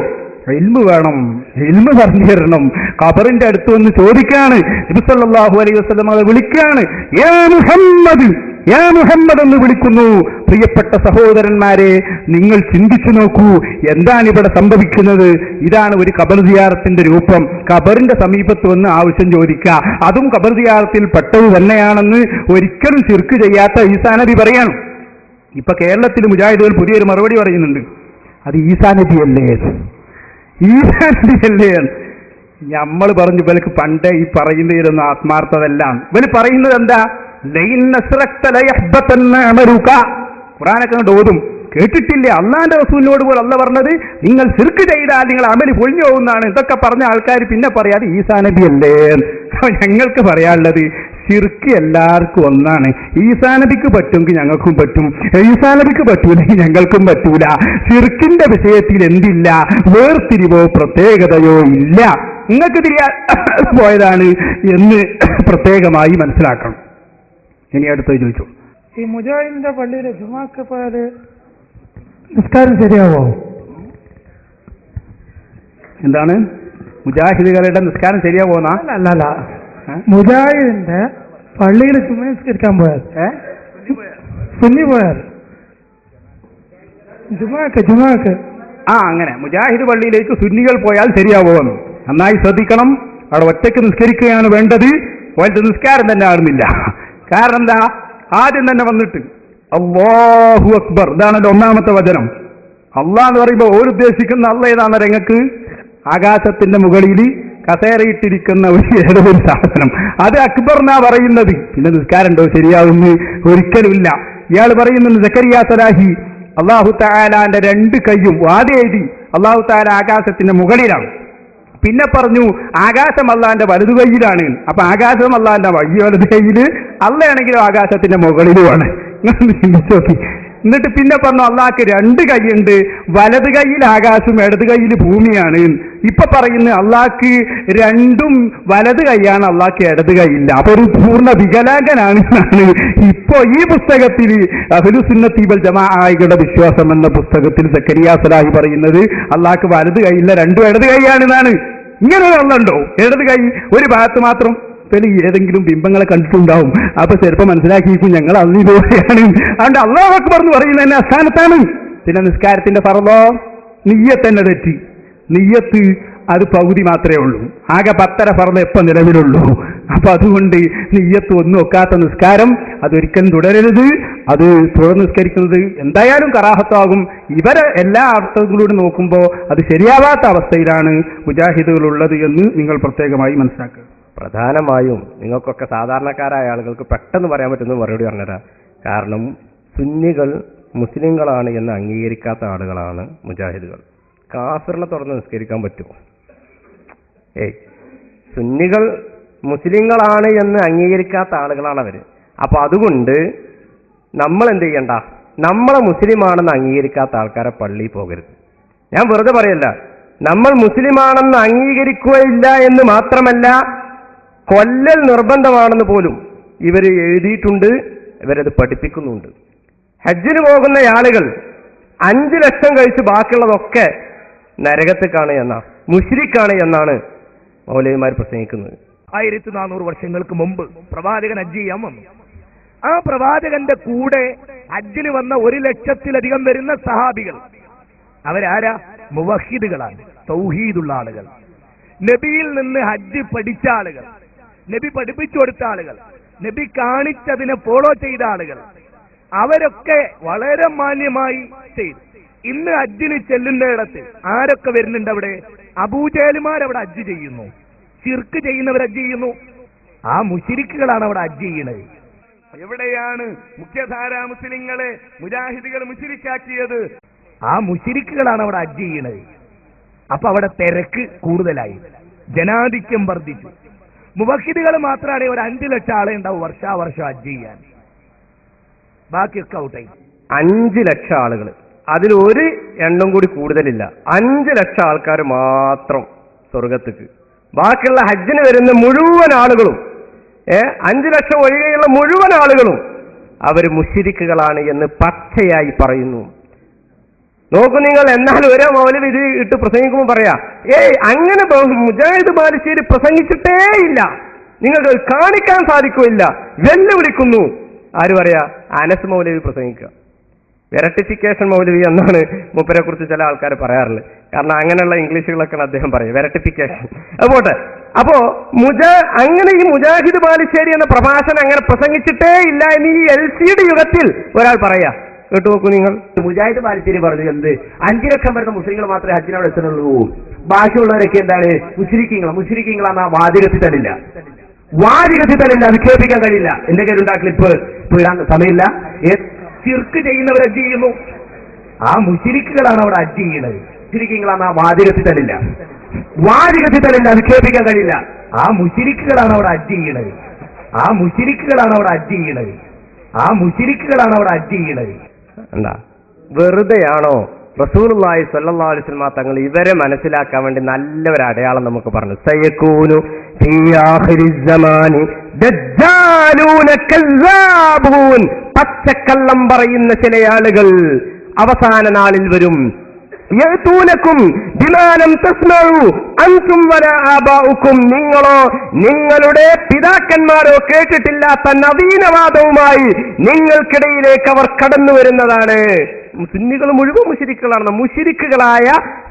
ഇൽമു വേണം, ഇൽമു പറഞ്ഞു തരണം. ഖബറിന്റെ അടുത്ത് വന്ന് ചോദിക്കാണ്. നബി സല്ലല്ലാഹു അലൈഹി വസല്ലം അത് വിളിക്കാണ്, യാ മുഹമ്മദ്, യാ മുഹമ്മദ് എന്ന് വിളിക്കുന്നു. പ്രിയപ്പെട്ട സഹോദരന്മാരെ, നിങ്ങൾ ചിന്തിച്ചു നോക്കൂ, എന്താണ് ഇവിടെ സംഭവിക്കുന്നത്? ഇതാണ് ഒരു ഖബർ സിയാറത്തിന്റെ രൂപം. ഖബറിന്റെ സമീപത്ത് വന്ന് ആവശ്യം ചോദിക്കുക, അതും ഖബർ സിയാറത്തിൽ പെട്ടത് തന്നെയാണെന്ന് ഒരിക്കലും ശിർക്ക് ചെയ്യാത്ത ഈസാ നബി പറയാണ്. ഇപ്പൊ കേരളത്തിൽ മുജാഹിദുകൾ പുതിയൊരു മറുപടി പറയുന്നുണ്ട്, അത് ഈസാ നബിയല്ലേ, ഈസാ നബിയല്ലേ. നമ്മൾ പറഞ്ഞു ഇവർക്ക് പണ്ടേ ഈ പറയുന്നതിലൊന്നും ആത്മാർത്ഥതല്ലാണ്. ഇവര് പറയുന്നത് എന്താ? ഖുർആനൊക്കെ ഓതും കേട്ടിട്ടില്ലേ? അള്ളാന്റെ റസൂലിനോട് പോലും അല്ല പറഞ്ഞത് നിങ്ങൾ ശിർക്ക് ചെയ്താൽ നിങ്ങൾ അമല് പൊളിഞ്ഞു പോകുന്നതാണ്. ഇതൊക്കെ പറഞ്ഞ ആൾക്കാർ പിന്നെ പറയാതെ ഈസാ നബി അല്ലേ. ഞങ്ങൾക്ക് പറയാനുള്ളത് ശിർക്ക് എല്ലാവർക്കും ഒന്നാണ്. ഈസാ നബിക്ക് പറ്റുമെങ്കിൽ ഞങ്ങൾക്കും പറ്റും, ഈസാ നബിക്ക് പറ്റൂലെങ്കിൽ ഞങ്ങൾക്കും പറ്റൂല. ശിർക്കിന്റെ വിഷയത്തിൽ എന്തില്ല, വേർതിരിവോ പ്രത്യേകതയോ ഇല്ല. നിങ്ങൾക്ക് തിരിയാ പോയതാണ് എന്ന് പ്രത്യേകമായി മനസ്സിലാക്കണം. ഇനി അടുത്ത് ചോദിച്ചു, ഈ മുജാഹിദിന്റെ പള്ളിയിലെ ജുമാക്ക് പോയാല് നിസ്കാരം ശരിയാവോ? എന്താണ് മുജാഹിദുകളുടെ നിസ്കാരം ശരിയാവോന്നാ? അല്ല, മുജാഹിദിന്റെ പള്ളിയിൽ ചുമ്മാ നിസ്കരിക്കാൻ പോയാൽ സുന്നി പോയാൽ ജുമാക്ക് അങ്ങനെ മുജാഹിദ് പള്ളിയിലേക്ക് സുന്നികൾ പോയാൽ ശരിയാവുമെന്ന് നന്നായി ശ്രദ്ധിക്കണം. അവിടെ ഒറ്റയ്ക്ക് നിസ്കരിക്കുകയാണ് വേണ്ടത്. പോലത്തെ നിസ്കാരം തന്നെ ആകുന്നില്ല. കാരണം എന്താ? ആദ്യം തന്നെ വന്നിട്ട് അല്ലാഹു അക്ബർ, ഇതാണല്ലോ ഒന്നാമത്തെ വചനം. അള്ളാഹ് എന്ന് പറയുമ്പോൾ ഓരുദ്ദേശിക്കുന്ന അള്ള ഏതാണെന്ന രംഗക്ക് ആകാശത്തിന്റെ മുകളിൽ കസേരയിട്ടിരിക്കുന്ന ഏതോ ഒരു സാധനം, അത് അക്ബർ എന്നാ പറയുന്നത്. പിന്നെ നിസ്കാരം ഉണ്ടോ ശരിയാവുന്നു? ഒരിക്കലുമില്ല. ഇയാൾ പറയുന്നുണ്ട് സക്കരിയ സലാഹി അള്ളാഹു തആലാന്റെ രണ്ട് കൈയും ആദ്യം എഴുതി അള്ളാഹു തആല ആകാശത്തിന്റെ മുകളിലാണ്. പിന്നെ പറഞ്ഞു ആകാശം അള്ളാന്റെ വലതു കൈയിലാണ്. അപ്പൊ ആകാശം അള്ളാന്റെ വലതു കൈയില്, അള്ളയാണെങ്കിലും ആകാശത്തിന്റെ മുകളിലുമാണ്. ചിന്തിച്ചു നോക്കി. എന്നിട്ട് പിന്നെ പറഞ്ഞു അള്ളാഹ്ക്ക് രണ്ട് കൈയുണ്ട്, വലത് കൈയിൽ ആകാശം ഇടത് കൈയിൽ ഭൂമിയാണ്. ഇപ്പൊ പറയുന്നത് അള്ളാഹ്ക്ക് രണ്ടും വലത് കൈയാണ്, അള്ളാഹ്ക്ക് ഇടത് കൈയില്ല. അപ്പൊ ഒരു പൂർണ്ണ വികലാംഗനാണ് എന്നാണ് ഇപ്പോ ഈ പുസ്തകത്തിൽ അഹ്ലുസുന്നത്തി വൽ ജമാഅയുടെ വിശ്വാസം എന്ന പുസ്തകത്തിൽ സക്കരിയ സലാഹി പറയുന്നത് അള്ളാഹ്ക്ക് വലത് കൈയില്ല, രണ്ടും ഇടത് കൈയാണെന്നാണ്. ഇങ്ങനെ ഒരു അള്ളുണ്ടോ? ഇടത് കൈ ഒരു ഭാഗത്ത് മാത്രം ഏതെങ്കിലും ബിംബങ്ങളെ കണ്ടിട്ടുണ്ടാവും. അപ്പൊ ചിലപ്പോ മനസ്സിലാക്കിയിരിക്കും ഞങ്ങൾ അള്ളിപോയാണ്. അതുകൊണ്ട് അല്ലാഹു അക്ബർ എന്ന് പറയുന്നത് തന്നെ അസ്ഥാനത്താണ്. പിന്നെ നിസ്കാരത്തിന്റെ ഫർളോ നിയ്യത്ത് തന്നെ തെറ്റി. നിയ്യത്ത് അത് പകുതി മാത്രമേ ഉള്ളൂ. ആകെ 10 ഫർള് എപ്പോ നിലവിലുള്ളൂ. അപ്പൊ അതുകൊണ്ട് നിയ്യത്ത് ഒന്നും ഒക്കാത്ത നിസ്കാരം അതൊരിക്കലും തുടരരുത്. അത് തുടർന്ന് നിസ്കരിക്കുന്നത് എന്തായാലും കറാഹത്താകും. ഇവരെ എല്ലാ അർത്ഥങ്ങളിലൂടെ നോക്കുമ്പോൾ അത് ശരിയാവാത്ത അവസ്ഥയിലാണ് മുജാഹിദുകളുള്ളത് എന്ന് നിങ്ങൾ പ്രത്യേകമായി മനസ്സിലാക്കുക. പ്രധാനമായും നിങ്ങൾക്കൊക്കെ സാധാരണക്കാരായ ആളുകൾക്ക് പെട്ടെന്ന് പറയാൻ പറ്റുന്ന മറുപടി പറഞ്ഞുതരാം. കാരണം സുന്നികൾ മുസ്ലിങ്ങളാണ് എന്ന് അംഗീകരിക്കാത്ത ആളുകളാണ് മുജാഹിദുകൾ. കാഫിറിനെ തുറന്ന് നിസ്കരിക്കാൻ പറ്റുമോ? സുന്നികൾ മുസ്ലിങ്ങളാണ് എന്ന് അംഗീകരിക്കാത്ത ആളുകളാണ് അവർ. അപ്പൊ അതുകൊണ്ട് നമ്മൾ എന്ത് ചെയ്യണ്ട, നമ്മളെ മുസ്ലിമാണെന്ന് അംഗീകരിക്കാത്ത ആൾക്കാരെ പള്ളിയിൽ പോകരുത്. ഞാൻ വെറുതെ പറയല്ല, നമ്മൾ മുസ്ലിമാണെന്ന് അംഗീകരിക്കുകയില്ല എന്ന് മാത്രമല്ല, കൊല്ലൽ നിർബന്ധമാണെന്ന് പോലും ഇവർ എഴുതിയിട്ടുണ്ട്, ഇവരത് പഠിപ്പിക്കുന്നുണ്ട്. ഹജ്ജിന് പോകുന്ന ആളുകൾ 5 ലക്ഷം കഴിച്ച് ബാക്കിയുള്ളതൊക്കെ നരകത്തേക്കാണ് എന്നാണ്, മുശ്രിക്കാണ് എന്നാണ് മൗലവിമാർ പ്രസംഗിക്കുന്നത്. 1400 വർഷങ്ങൾക്ക് മുമ്പ് പ്രവാചകൻ ഹജ്ജ് ചെയ്യാൻ വന്നു. ആ പ്രവാചകന്റെ കൂടെ ഹജ്ജിന് വന്ന 1 ലക്ഷത്തിലധികം വരുന്ന സഹാബികൾ അവരാരാ? മുവഹിദുകളാണ്, തൗഹീദുള്ള ആളുകൾ, നബിയിൽ നിന്ന് ഹജ്ജ് പഠിച്ച ആളുകൾ, നബി പഠിപ്പിച്ചു കൊടുത്ത ആളുകൾ, നബി കാണിച്ചതിനെ ഫോളോ ചെയ്ത ആളുകൾ. അവരൊക്കെ വളരെ മാന്യമായി ചെയ്തു. ഇന്ന് ഹജ്ജിന് ചെല്ലുന്നിടത്ത് ആരൊക്കെ വരുന്നുണ്ട്? അവിടെ അബൂജഹലുമാരവിടെ ഹജ്ജ് ചെയ്യുന്നു, ശിർക്ക് ചെയ്യുന്നവർ ഹജ്ജ് ചെയ്യുന്നു. ആ മുശ്രിക്കുകളാണ് അവിടെ ഹജ്ജ് ചെയ്യുന്നത്. എവിടെയാണ് മുഖ്യധാരാ മുസ്ലിങ്ങളെ മുജാഹിദുകൾ മുശ്രിക്കാക്കിയത്? ആ മുശ്രിക്കുകളാണ് അവിടെ ഹജ്ജ് ചെയ്യുന്നത്. അപ്പൊ അവിടെ തിരക്ക് കൂടുതലായി, ജനാധിക്യം വർദ്ധിച്ചു. മുവഹിദുകൾ മാത്രമാണ് ഒരു 5 ലക്ഷം ആളെ ഉണ്ടാവും വർഷാവർഷം ഹജ്ജ് ചെയ്യാൻ. ബാക്കിയൊക്കെ ഔട്ടായി. 5 ലക്ഷം ആളുകൾ അതിലൊരു എണ്ണം കൂടി കൂടുതലില്ല. 5 ലക്ഷം ആൾക്കാർ മാത്രം സ്വർഗത്തേക്ക്. ബാക്കിയുള്ള ഹജ്ജിന് വരുന്ന മുഴുവൻ ആളുകളും 5 ലക്ഷം ഒഴികെയുള്ള മുഴുവൻ ആളുകളും അവർ മുശ്രിക്കുകളാണ് എന്ന് പച്ചയായി പറയുന്നു. നോക്കൂ നിങ്ങൾ. എന്നാൽ ഒരേ മൗലവി ഇത് ഇട്ട് പ്രസംഗിക്കുമ്പോൾ പറയാ, അങ്ങനെ മുജാഹിദ് ബാലുശ്ശേരി പ്രസംഗിച്ചിട്ടേ ഇല്ല, നിങ്ങൾക്ക് കാണിക്കാൻ സാധിക്കില്ല, വെല്ലുവിളിക്കുന്നു. ആര് പറയാ? അനസ് മൗലവി പ്രസംഗിക്കുക. വെരട്ടിഫിക്കേഷൻ മൗലവി എന്നാണ് മൂപ്പരെ കുറിച്ച് ചില ആൾക്കാർ പറയാറുള്ളത്. കാരണം അങ്ങനെയുള്ള ഇംഗ്ലീഷുകളൊക്കെയാണ് അദ്ദേഹം പറയുക, വെരട്ടിഫിക്കേഷൻ. അതുപോട്ടെ. അപ്പോ അങ്ങനെ ഈ മുജാഹിദ് ബാലുശ്ശേരി എന്ന പ്രഭാഷണം അങ്ങനെ പ്രസംഗിച്ചിട്ടേ ഇല്ല എന്ന് ഈ LCD യുഗത്തിൽ ഒരാൾ പറയാ. കേട്ടു നോക്കൂ നിങ്ങൾ. മുജാഹിദ് ബാലുശ്ശേരി പറഞ്ഞു എന്ത് 5 ലക്ഷം വരുന്ന മുസ്ലിങ്ങൾ മാത്രമേ ഹജ്ജിനോട് എത്തുന്നുള്ളൂ, ബാക്കിയുള്ളവരൊക്കെ എന്താണ് മുശ്രിക്കീങ്ങളാണ്. വാചകത്തിൽ തന്നില്ല, വിക്ഷേപിക്കാൻ കഴിയില്ല. എന്റെ കയ്യിലുണ്ടാ ക്ലിപ്പ്, ഇടാൻ സമയമില്ല. ചിർക്ക് ചെയ്യുന്നവർ ഹജ്ജ് ചെയ്യുന്നു, ആ മുശ്രിക്കുകളാണ് അവിടെ ഹജ്ജ് ചെയ്യുന്നത്. മുശ്രിക്കീങ്ങളാണ്. വാചകത്തിൽ തന്നില്ല, വിക്ഷേപിക്കാൻ കഴിയില്ല. ആ മുശ്രിക്കുകളാണ് അവിടെ ഹജ്ജ് ചെയ്യുന്നത്, എന്താ വെറുതെയാണോ? റസൂലുള്ളാഹി സ്വല്ലല്ലാഹു അലൈഹി വസല്ലം തങ്ങൾ ഇവരെ മനസ്സിലാക്കാൻ വേണ്ടി നല്ലൊരു അടയാളം നമുക്ക് പറഞ്ഞു. സയകൂനു ഫീ ആഖിരിസ് സമാനി ദജ്ജാലൂന കസ്സാബൂൻ. പച്ചക്കള്ളം പറയുന്ന ചില ആളുകൾ അവസാന നാളിൽ വരും. യഅതൂനകും ബിമാനം തസ്മഉ അൻതും വലാ ആബാഉകും. നിങ്ങളോ നിങ്ങളുടെ പിതാക്കന്മാരോ കേട്ടിട്ടില്ലാത്ത നവീനവാദവുമായി നിങ്ങൾക്കിടയിലേക്ക് അവർ കടന്നു വരുന്നതാണ്. സുന്നികൾ മുഴുവൻ മുശ്രിക്കുകളാണ്. മുശ്രിക്കുകളായ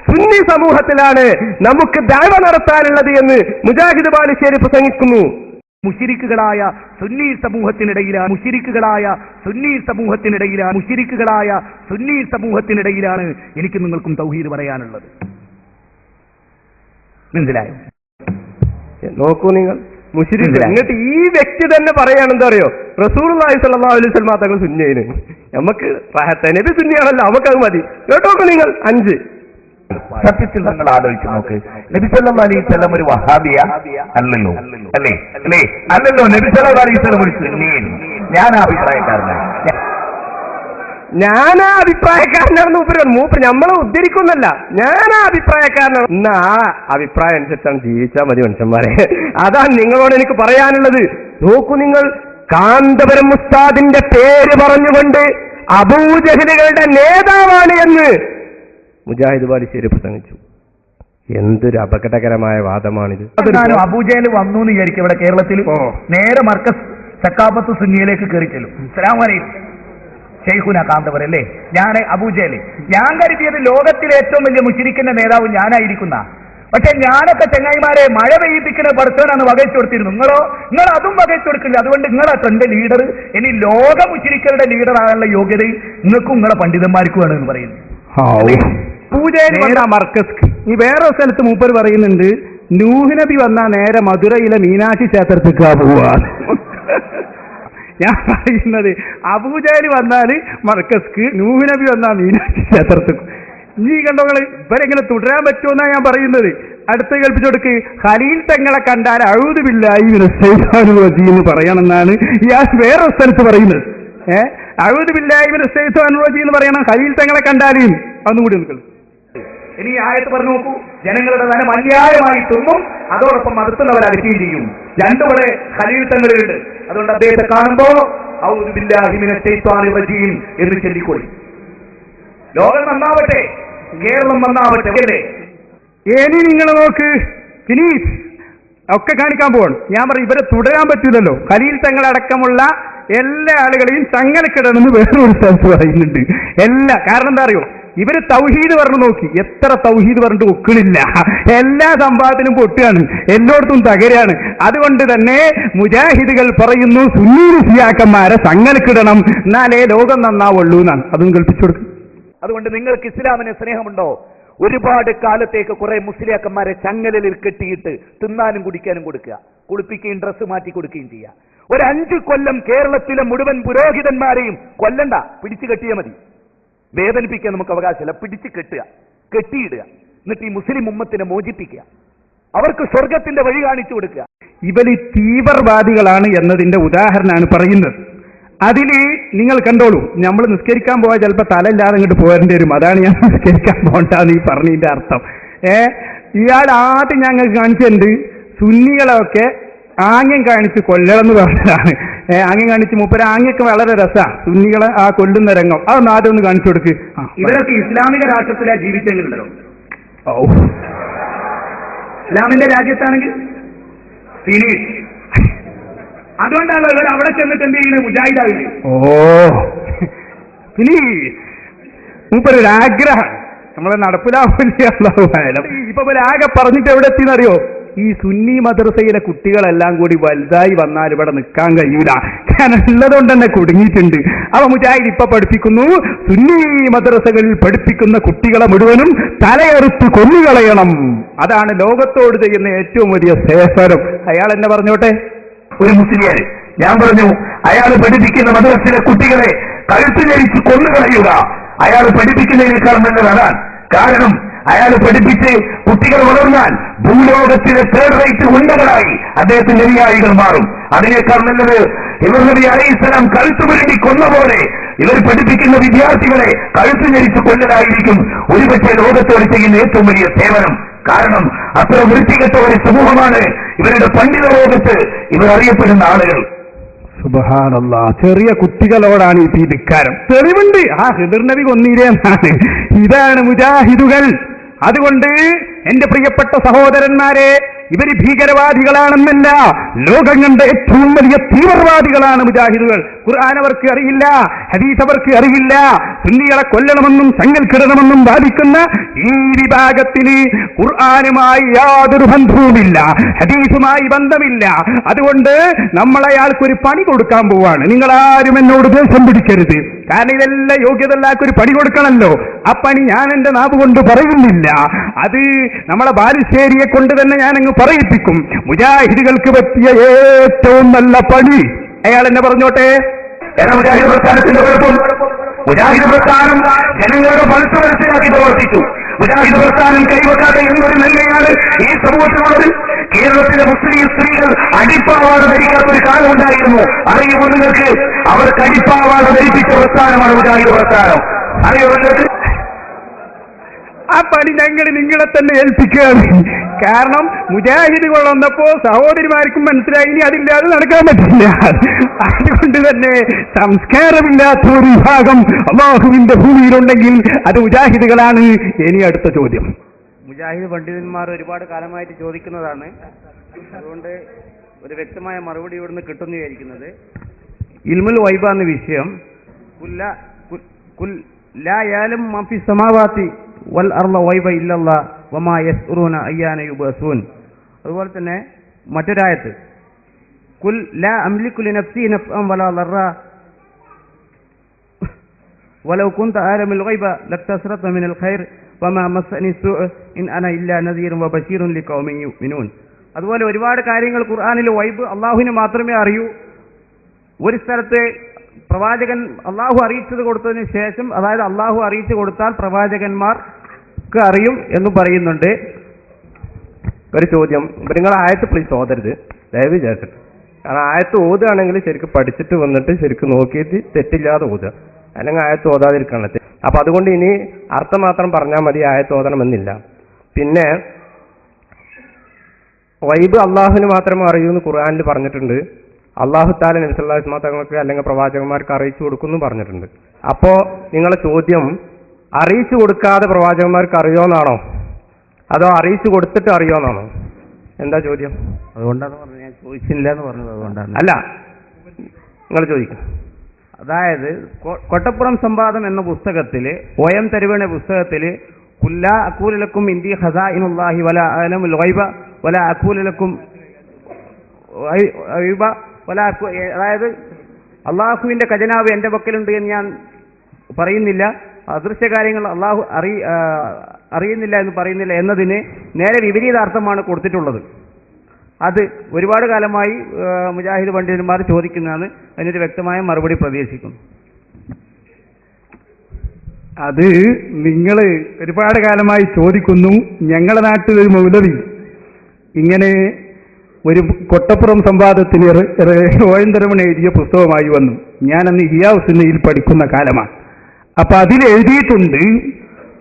സുന്നി സമൂഹത്തിലാണ് നമുക്ക് ദഅവ നടത്താനുള്ളത് എന്ന് മുജാഹിദ് ബാലുശ്ശേരി പ്രസംഗിക്കുന്നു. മുശ്രിക്കുകളായ സുന്നി സമൂഹത്തിനിടയിലാണ് എനിക്ക് നിങ്ങൾക്കും തൗഹീദ് പറയാനുള്ളത്. മനസ്സിലായോ? നോക്കൂ നിങ്ങൾ. മുശ്രിക്ക്. എന്നിട്ട് ഈ വ്യക്തി തന്നെ പറയാണെന്താ അറിയോ? റസൂലുള്ളാഹി സ്വല്ലല്ലാഹു അലൈഹി വസല്ലം തങ്ങൾ സുന്നിയാണ്, നമുക്ക് നബി സുന്നിയാണല്ലോ, നമുക്കത് മതി. കേട്ടോക്കൂ നിങ്ങൾ. 5. സത്യത്തിൽ നിങ്ങൾ ആലോചിച്ച് നോക്ക്. നബി സല്ലല്ലാഹു അലൈഹി വസല്ലം ഒരു വഹാബിയ അല്ലല്ലോ, അല്ലേ? അല്ലല്ലോ. നബി സല്ലല്ലാഹു അലൈഹി വസല്ലം ഒരു സുന്നിയൻ. ഞാൻ അഭിപ്രായക്കാരനാണെന്ന് മൂപ്പർ നമ്മളെ ഉദ്ധരിക്കുന്നല്ല. ഞാൻ അഭിപ്രായക്കാരനാണ്. എന്നാ ആ അഭിപ്രായം അനുസരിച്ചാണ് ജീവിച്ചാൽ മതി മനുഷ്യന്മാരെ. അതാണ് നിങ്ങളോട് എനിക്ക് പറയാനുള്ളത്. നോക്കൂ നിങ്ങൾ. കാന്തപുരം ഉസ്താദിന്റെ പേര് പറഞ്ഞുകൊണ്ട് അബൂജഹലുകളുടെ നേതാവാണ് എന്ന് മുജാഹിദ് ബാലുശ്ശേരി പ്രസംഗിച്ചു. എന്തൊരു അപകടകരമായ വാദമാണിത്. അബൂജഹൽ വന്നു എന്ന് വിചാരിക്കും ഇവിടെ കേരളത്തിൽ. നേരെ മർക്കസ് സക്കാഫത്ത് സുന്നിയിലേക്ക് കയറി ചെല്ലും. അസ്സലാമു അലൈക്കും ഷെയ്ഖുന കാന്തപുരം അല്ലേ? ഞാൻ അബൂജഹൽ. ഞാൻ കരുതിയത് ലോകത്തിലെ ഏറ്റവും വലിയ മുശ്രിക്കിന്റെ നേതാവ് ഞാനായിരിക്കുന്ന. പക്ഷെ ഞാനൊക്കെ ചങ്ങായിമാരെ മഴ പെയ്യിപ്പിക്കുന്ന പഠിത്തനാണ് വകച്ചു കൊടുത്തിരുന്നു. നിങ്ങൾ അതും വകച്ചു കൊടുക്കില്ല. അതുകൊണ്ട് നിങ്ങളാട്ടോ എന്റെ ലീഡർ. ഇനി ലോക മുശ്രിക്കരുടെ ലീഡർ ആകാനുള്ള യോഗ്യത നിങ്ങൾക്കും നിങ്ങളെ പണ്ഡിതന്മാർക്കുമാണ് എന്ന് പറയുന്നു. മർക്കസ്. ഈ വേറെ സ്ഥലത്ത് മൂപ്പർ പറയുന്നുണ്ട്, നൂഹ് നബി വന്നാ നേരെ മധുരയിലെ മീനാക്ഷി ക്ഷേത്രത്തിക്കാ പോവാ. ഞാൻ പറയുന്നത് അബൂജഹൽ വന്നാല് മർക്കസ്ക്ക്, നൂഹ് നബി വന്നാ മീനാക്ഷി ക്ഷേത്രത്തിക്ക്. നീ കണ്ടോങ്ങള് ഇവരെങ്ങനെ തുടരാൻ പറ്റുമെന്നാ ഞാൻ പറയുന്നത്. അടുത്ത കേൾപ്പിച്ചു കൊടുക്ക്. ഖലീൽ തങ്ങളെ കണ്ടാൽ അഊദു ബില്ലാഹി മിനശ് ശൈത്താനിർ റജീം എന്ന് പറയണമെന്നാണ് ഇയാൾ വേറെ സ്ഥലത്ത് പറയുന്നത്. അഊദു ബില്ലാഹി മിനശ് ശൈത്താനിർ റജീം എന്ന് പറയണം ഖലീൽ തങ്ങളെ കണ്ടാലും. ഒന്നുകൂടി നിൽക്കും. ഇനി ആയത്ത് പറഞ്ഞു നോക്കൂ. ജനങ്ങളുടെ ധനം അന്യായമായി തിന്നും, അതോടൊപ്പം മതത്തുള്ളവരെ അകറ്റുകയും ചെയ്യും. രണ്ടുപോലെ ഖലീൽ തങ്ങളുണ്ട്. അതുകൊണ്ട് അദ്ദേഹത്തെ കാണുമ്പോ ഔദു ബില്ലാഹി മിനശ് ശൈത്താനിർ റജീം എന്ന് ചൊല്ലിക്കൊള്ളി. ലോകം നന്നാവട്ടെ, കേരളം നന്നാവട്ടെ. അല്ലേ? ഇനി നിങ്ങൾ നോക്ക്. ഫിനീസ് ഒക്കെ കാണിക്കാൻ പോവാണ്. ഞാൻ പറയും ഇവരെ തുടരാൻ പറ്റില്ലല്ലോ. ഖലീൽ തങ്ങളടക്കമുള്ള എല്ലാ ആളുകളെയും ചങ്ങലക്കിടണമെന്ന് വേറൊരു സ്ഥലത്ത് പറയുന്നുണ്ട്. കാരണം എന്താ അറിയോ? ഇവര് തൗഹീദ് പറഞ്ഞു നോക്കി. എത്ര തൗഹീദ് പറഞ്ഞിട്ട് ഒക്കണില്ല. എല്ലാ സംഭവത്തിനും പൊട്ടുകയാണ്, എല്ലായിടത്തും തകരാണ്. അതുകൊണ്ട് തന്നെ മുജാഹിദുകൾ പറയുന്നു സുന്നി സിയാക്കന്മാരെ ചങ്ങലക്കിടണം, എന്നാലേ ലോകം നന്നാവുള്ളൂ എന്നാണ്. അതും കൽപ്പിച്ചു കൊടുക്കും. അതുകൊണ്ട് നിങ്ങൾക്ക് ഇസ്ലാമിന് സ്നേഹമുണ്ടോ? ഒരുപാട് കാലത്തേക്ക് കുറെ മുസ്ലിയാക്കന്മാരെ ചങ്ങലിൽ കെട്ടിയിട്ട് തിന്നാനും കുടിക്കാനും കൊടുക്കുക, കുളിപ്പിക്കുകയും ഡ്രസ്സ് മാറ്റി കൊടുക്കുകയും ചെയ്യുക. ഒരു 5 കൊല്ലം കേരളത്തിലെ മുഴുവൻ പുരോഹിതന്മാരെയും കൊല്ലണ്ട, പിടിച്ചു കെട്ടിയാൽ മതി. വേദനിപ്പിക്കാൻ നമുക്ക് അവകാശമില്ല. പിടിച്ചു കെട്ടിയിടുക. എന്നിട്ട് ഈ മുസ്ലിം ഉമ്മത്തിനെ മോചിപ്പിക്കുക, അവർക്ക് സ്വർഗത്തിന്റെ വഴി കാണിച്ചു കൊടുക്കുക. ഇവര് തീവ്രവാദികളാണ് എന്നതിന്റെ ഉദാഹരണമാണ് പറയുന്നത്. അതില് നിങ്ങൾ കണ്ടോളൂ, നമ്മൾ നിസ്കരിക്കാൻ പോയാൽ ചിലപ്പോൾ തലയില്ലാതെ ഇങ്ങോട്ട് പോരേണ്ടി വരും. അതാണ് ഞാൻ നിസ്കരിക്കാൻ പോകണ്ടെന്ന് ഈ പറഞ്ഞതിന്റെ അർത്ഥം. ഇയാൾ ആദ്യം ഞങ്ങൾക്ക് കാണിച്ചിട്ടുണ്ട് സുന്നികളൊക്കെ ആംഗ്യം കാണിച്ച് കൊല്ലണമെന്ന് പറഞ്ഞതാണ്. ആംഗ്യം കാണിച്ച് മൂപ്പര് ആംഗ്യൊക്കെ വളരെ രസമാണ്, സുന്നികളെ ആ കൊല്ലുന്ന രംഗം. അതൊന്ന് ആദ്യം ഒന്ന് കാണിച്ചു കൊടുക്ക്. ഇവരൊക്കെ ഇസ്ലാമിക രാഷ്ട്രത്തിലെ ജീവിച്ചെങ്കിലുണ്ടല്ലോ. ഇസ്ലാമിന്റെ രാജ്യത്താണെങ്കിൽ ഫിനിഷ്. അതുകൊണ്ടാണ് ഇവർ അവിടെ ചെന്നിട്ട് എന്ത് ചെയ്യുന്നത്, മുജാഹിദാവില്ലേ. ഇനി മൂപ്പരൊരാഗ്രഹം നമ്മളെ നടപ്പിലാവില്ല. ഇപ്പൊ ആകെ പറഞ്ഞിട്ട് എവിടെ എത്തിയെന്നറിയോ? ഈ സുന്നി മദ്രസയിലെ കുട്ടികളെല്ലാം കൂടി വലുതായി വന്നാൽ ഇവിടെ നിൽക്കാൻ കഴിയൂല, കാരണം ഉള്ളതുകൊണ്ട് തന്നെ കുടുങ്ങിയിട്ടുണ്ട്. അവ മുജാഹിദ് ഇപ്പൊ പഠിപ്പിക്കുന്നു, സുന്നി മദ്രസകളിൽ പഠിപ്പിക്കുന്ന കുട്ടികളെ മുഴുവനും തലയെറുത്ത് കൊന്നുകളയണം. അതാണ് ലോകത്തോട് ചെയ്യുന്ന ഏറ്റവും വലിയ സേവനം. അയാൾ എന്നെ പറഞ്ഞോട്ടെ, ഒരു മുസ്ലിയാര് ഞാൻ പറഞ്ഞു, അയാൾ പഠിപ്പിക്കുന്ന മദ്രസയിലെ കുട്ടികളെ കഴുത്ത് ഞെരിച്ച് കൊന്നുകളയുക. അയാൾ പഠിപ്പിക്കുന്നതിനേക്കാൾ നല്ലതാണ്. കാരണം അയാൾ പഠിപ്പിച്ച് കുട്ടികൾ വളർന്നാൽ ഭൂലോകത്തിലെ തേർഡ് റേറ്റ് ഉണ്ടകളായി അദ്ദേഹത്തിന്റെ അനുയായികൾ മാറും. അതിനേക്കാൾ നല്ലത് ഇവർ നബി അലൈഹിസ്സലാം കഴുത്ത് പുരണ്ടി കൊന്ന പോലെ ഇവർ പഠിപ്പിക്കുന്ന വിദ്യാർത്ഥികളെ കഴുത്ത് ഞെരിച്ച് കൊല്ലലായിരിക്കും ഒരുപക്ഷെ ലോകത്തോട് ചെയ്യുന്ന ഏറ്റവും വലിയ സേവനം. കാരണം അത്ര വൃത്തികെട്ട ഒരു സമൂഹമാണ് ഇവരുടെ പണ്ഡിത ലോകത്ത് ഇവർ അറിയപ്പെടുന്ന ആളുകൾ. സുബ്ഹാനല്ലാഹ്, ചെറിയ കുട്ടികളോടാണ് ഈ ധിക്കാരം. തെളിവുണ്ട്, ആ ഹിദർ നബി കൊന്നീരേ എന്നാണ്. ഇതാണ് മുജാഹിദുകൾ. അതുകൊണ്ട് എന്റെ പ്രിയപ്പെട്ട സഹോദരന്മാരെ, ഇവര് ഭീകരവാദികളാണെന്നല്ല, ലോകം കണ്ട ഏറ്റവും വലിയ തീവ്രവാദികളാണ് മുജാഹിദുകൾ. ഖുർആൻ അവർക്ക് അറിയില്ല, ഹദീസ് അവർക്ക് അറിയില്ല. സുന്നികളെ കൊല്ലണമെന്നും തങ്ങൾക്കിടണമെന്നും വാദിക്കുന്ന ഈ വിഭാഗത്തിന് ഖുർആനുമായി യാതൊരു ബന്ധവുമില്ല, ഹദീസുമായി ബന്ധമില്ല. അതുകൊണ്ട് നമ്മളയാൾക്കൊരു പണി കൊടുക്കാൻ പോവാണ്. നിങ്ങൾ ആരും എന്നോട് ദേഷ്യം പിടിക്കരുത്, കാരണം ഇതെല്ലാം യോഗ്യതല്ലാക്കൊരു പണി കൊടുക്കണമല്ലോ. ആ പണി ഞാൻ എന്റെ നാവ് കൊണ്ട് പറയുന്നില്ല, അത് നമ്മളെ ബാലുശ്ശേരിയെ കൊണ്ട് തന്നെ ഞാനങ്ങ് പറയിപ്പിക്കും. മുജാഹിദുകൾക്ക് പറ്റിയ ഏറ്റവും നല്ല പണി അയാൾ എന്നെ പറഞ്ഞോട്ടെ. മുജാഹിദ് പ്രസ്ഥാനത്തിന്റെ കുഴപ്പം, മുജാഹിദ് പ്രസ്ഥാനം ജനങ്ങളുടെ മനസ്സ് മനസ്സിലാക്കി പ്രവർത്തിച്ചു. മുജാഹിദ് പ്രസ്ഥാനം കൈവെക്കാതെ എന്നൊരു നന്മയാണ് ഈ സമൂഹത്തിനുള്ളത്. കേരളത്തിലെ മുസ്ലിം സ്ത്രീകൾ അടിപ്പാവാട ധരിക്കാത്തൊരു കാലം ഉണ്ടായിരുന്നു. അറിയുമോ നിങ്ങൾക്ക്? അവർക്ക് അടിപ്പാവാട ധരിപ്പിച്ച പ്രസ്ഥാനമാണ് മുജാഹിദ് പ്രസ്ഥാനം. അറിയോ നിങ്ങൾക്ക്? ആ പണി ഞങ്ങൾ നിങ്ങളെ തന്നെ ഏൽപ്പിക്കുകയാണ്. കാരണം മുജാഹിദുകൾ വന്നപ്പോ സഹോദരിമാർക്കും മനസ്സിലായി ഇനി അതില്ലാതെ നടക്കാൻ പറ്റില്ല. അതുകൊണ്ട് തന്നെ സംസ്കാരമില്ലാത്ത ഒരു വിഭാഗം അല്ലാഹുവിന്റെ ഭൂമിയിലുണ്ടെങ്കിൽ അത് മുജാഹിദുകളാണ്. ഇനി അടുത്ത ചോദ്യം മുജാഹിദ് പണ്ഡിതന്മാർ ഒരുപാട് കാലമായിട്ട് ചോദിക്കുന്നതാണ്, അതുകൊണ്ട് ഒരു വ്യക്തമായ മറുപടി ഇവിടുന്ന് കിട്ടുമെന്ന് വിചാരിക്കുന്നത്. ഇൽമുൽ വൈബ എന്ന വിഷയം ലാ യഅലമു മാ ഫി സമാവാതി വൽ അർള വൈബ ഇല്ലല്ലാഹ് വമാ യസ്ഉറൂന അയ്യാന യുബഅസൂൻ. അതുപോലെ തന്നെ മറ്റൊരായത്ത് കുൽ ലാ അംലികു ലിനഫ്സി നഫ്അൻ വലാ ദർറ വലൗ കുൻത ആലമുൽ ഗൈബ ലക്തസ്റത മിനൽ ഖൈർ വമാ മസ്സനി സൂഅ ഇൻ അന ഇല്ലാ നദീറുൻ വബശീറുൻ ലിഖൗമിൻ യുമിനൂൻ. അതുപോലെ ഒരുപാട് കാര്യങ്ങൾ ഖുർആനിൽ വൈബ് അള്ളാഹുവിന് മാത്രമേ അറിയൂ. ഒരു സ്ഥലത്ത് പ്രവാചകൻ അള്ളാഹു അറിയിച്ചത് കൊടുത്തതിന് ശേഷം, അതായത് അള്ളാഹു അറിയിച്ചു കൊടുത്താൽ പ്രവാചകന്മാർക്ക് അറിയും എന്ന് പറയുന്നുണ്ട്. ഒരു ചോദ്യം, നിങ്ങൾ ആയത്ത് പ്ലീസ് ഓതരുത് ദയവ് ചേർത്തിട്ട്. കാരണം ആയത്ത് ഓതുകയാണെങ്കിൽ ശരിക്കും പഠിച്ചിട്ട് വന്നിട്ട് ശരിക്കും നോക്കിയിട്ട് തെറ്റില്ലാതെ ഓതുക, അല്ലെങ്കിൽ ആയത്ത് ഓതാതിരിക്കണം. അപ്പൊ അതുകൊണ്ട് ഇനി അർത്ഥം മാത്രം പറഞ്ഞാൽ മതി, ആയത്ത് ഓതണമെന്നില്ല. പിന്നെ വൈബ് അള്ളാഹുവിന് മാത്രമേ അറിയൂ എന്ന് ഖുർആനിൽ പറഞ്ഞിട്ടുണ്ട്. അള്ളാഹു താല നബി സല്ലല്ലാഹു അലൈഹി വസല്ലം തങ്ങൾക്ക് അല്ലെങ്കിൽ പ്രവാചകന്മാർക്ക് അറിയിച്ചു കൊടുക്കുന്നു പറഞ്ഞിട്ടുണ്ട്. അപ്പോ നിങ്ങളെ ചോദ്യം, അറിയിച്ചു കൊടുക്കാതെ പ്രവാചകന്മാർക്ക് അറിയോന്നാണോ, അതോ അറിയിച്ചു കൊടുത്തിട്ട് അറിയോന്നാണോ? എന്താ ചോദ്യം? അതുകൊണ്ടാണ് പറഞ്ഞത്, ഞാൻ ചോദിച്ചില്ല എന്ന് പറഞ്ഞത് അതുകൊണ്ടാണ്. അല്ല, നിങ്ങൾ ചോദിക്കും. അതായത് കൊട്ടപ്പുറം സംവാദം എന്ന പുസ്തകത്തില്, OM തരുവണ പുസ്തകത്തില് കുല്ലാ അഖൂലലക്കും ഇന്ദി ഖസാഇനുല്ലാഹി വലാ അഅലമുൽ ഗൈബ വലാ അഖൂലലക്കും ഗൈബ വലാ, അതായത് അള്ളാഹുവിന്റെ ഖജനാവ് എന്റെ പക്കലുണ്ട് എന്ന് ഞാൻ പറയുന്നില്ല, അദൃശ്യ കാര്യങ്ങൾ അള്ളാഹു അറിയുന്നില്ല എന്ന് പറയുന്നില്ല എന്നതിന് നേരെ വിപരീതാർത്ഥമാണ് കൊടുത്തിട്ടുള്ളത്. അത് ഒരുപാട് കാലമായി മുജാഹിദ് പണ്ഡിതന്മാർ ചോദിക്കുന്നതാണ്. അതിനൊരു വ്യക്തമായ മറുപടി പ്രതീക്ഷിക്കുന്നു. അത് നിങ്ങൾ ഒരുപാട് കാലമായി ചോദിക്കുന്നു. ഞങ്ങളുടെ നാട്ടിൽ ഒരു മൗലവി ഇങ്ങനെ ഒരു കൊട്ടപ്പുറം സംവാദത്തിന് OM തരമണ എഴുതിയ പുസ്തകമായി വന്നു. ഞാനന്ന് ഇഹ്യാഉസ്സുന്നയിൽ പഠിക്കുന്ന കാലമാണ്. അപ്പൊ അതിൽ എഴുതിയിട്ടുണ്ട്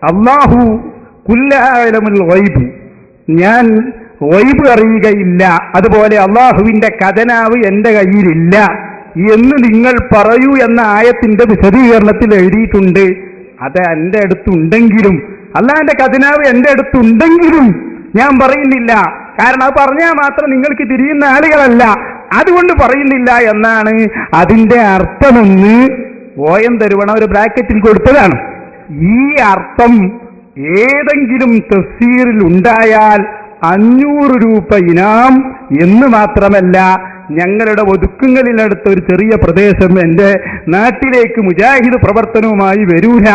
അല്ലാഹു കുല്ലഅലമുൽ ഗൈബ്, ഞാൻ ഗൈബ് അറിയുകയില്ല, അതുപോലെ അള്ളാഹുവിന്റെ ഖജനാവ് എന്റെ കയ്യിലില്ല എന്ന് നിങ്ങൾ പറയൂ എന്ന ആയത്തിന്റെ വിശദീകരണത്തിൽ എഴുതിയിട്ടുണ്ട്. അത് എന്റെ അടുത്തുണ്ടെങ്കിലും, അള്ളാഹിന്റെ ഖജനാവ് എന്റെ അടുത്തുണ്ടെങ്കിലും ഞാൻ പറയുന്നില്ല. കാരണം അത് പറഞ്ഞാൽ മാത്രം നിങ്ങൾക്ക് തിരിയുന്ന ആളുകളല്ല, അതുകൊണ്ട് പറയുന്നില്ല എന്നാണ് അതിന്റെ അർത്ഥമെന്ന് ഓയം തരുവണ ഒരു ബ്രാക്കറ്റിൽ കൊടുത്തതാണ്. ഈ അർത്ഥം ഏതെങ്കിലും തഫ്സീറിൽ ഉണ്ടായാൽ 500 രൂപ ഇനാം എന്ന് മാത്രമല്ല, ഞങ്ങളുടെ ഒതുക്കുങ്ങളിനടുത്ത ഒരു ചെറിയ പ്രദേശം എന്റെ നാട്ടിലേക്ക് മുജാഹിദ് പ്രവർത്തനവുമായി വരൂല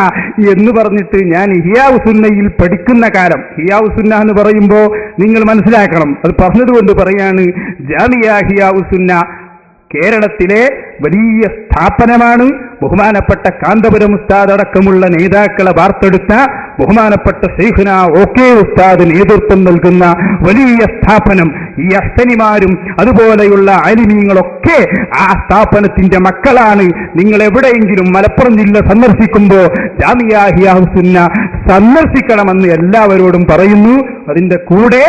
എന്ന് പറഞ്ഞിട്ട് ഞാൻ ഇഹ്യാഉസ്സുന്നയിൽ പഠിക്കുന്ന കാലം. ഇഹ്യാഉസ്സുന്ന എന്ന് പറയുമ്പോൾ നിങ്ങൾ മനസ്സിലാക്കണം, അത് പറഞ്ഞതുകൊണ്ട് പറയാണ്, ജാമിയ ഇഹ്യാഉസ്സുന്ന കേരളത്തിലെ വലിയ സ്ഥാപനമാണ്. ബഹുമാനപ്പെട്ട കാന്തപുരം ഉസ്താദ് അടക്കമുള്ള നേതാക്കളെ വാർത്തെടുത്ത ബഹുമാനപ്പെട്ട ശൈഖുന ഓക്കെ ഉസ്താദ് നേതൃത്വം നൽകുന്ന വലിയ സ്ഥാപനം. ഈ അഹ്സനിമാരും അതുപോലെയുള്ള ആലിമീങ്ങളൊക്കെ ആ സ്ഥാപനത്തിന്റെ മക്കളാണ്. നിങ്ങൾ എവിടെയെങ്കിലും മലപ്പുറം ജില്ല സന്ദർശിക്കുമ്പോൾ ജാമിയ ഇഹ്യാഉസ്സുന്ന സന്ദർശിക്കണമെന്ന് എല്ലാവരോടും പറയുന്നു. അതിന്റെ കൂടെ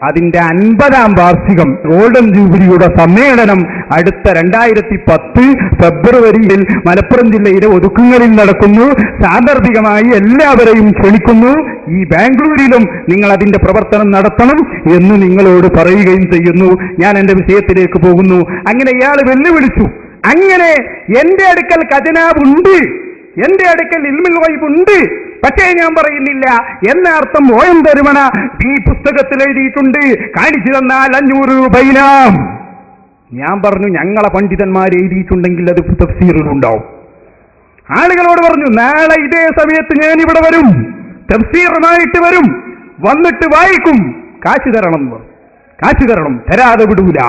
അതിന്റെ 50-ാം വാർഷികം ഗോൾഡൻ ജൂബിലിയുടെ സമ്മേളനം അടുത്ത 2010 ഫെബ്രുവരിയിൽ മലപ്പുറം ജില്ലയിലെ ഒതുക്കുങ്ങളിൽ നടക്കുന്നു. സാന്ദർഭികമായി എല്ലാവരെയും ക്ഷണിക്കുന്നു. ഈ ബാംഗ്ലൂരിലും നിങ്ങൾ അതിന്റെ പ്രവർത്തനം നടത്തണം എന്ന് നിങ്ങളോട് പറയുകയും ചെയ്യുന്നു. ഞാൻ എന്റെ വിഷയത്തിലേക്ക് പോകുന്നു. അങ്ങനെ ഇയാൾ വെല്ലുവിളിച്ചു. അങ്ങനെ എന്റെ അടുക്കൽ ഖജനാവുണ്ട്, എന്റെ അടുക്കൽ ഇൽമുൽ ഗൈബ് ഉണ്ട്, പക്ഷേ ഞാൻ പറയുന്നില്ല എന്ന അർത്ഥം ഓയം തരുമണ ഈ പുസ്തകത്തിൽ എഴുതിയിട്ടുണ്ട്. കാണിച്ചു തന്നാൽ 500 രൂപ ഇനാം. ഞാൻ പറഞ്ഞു, ഞങ്ങളെ പണ്ഡിതന്മാർ എഴുതിയിട്ടുണ്ടെങ്കിൽ അത് തഫ്സീറിലുണ്ടാവും. ആളുകളോട് പറഞ്ഞു, നാളെ ഇതേ സമയത്ത് ഞാൻ ഇവിടെ വരും, തഫ്സീറുമായിട്ട് വരും, വന്നിട്ട് വായിക്കും, കാശ് തരണം, കാശ് തരണം, തരാതെ വിടൂല.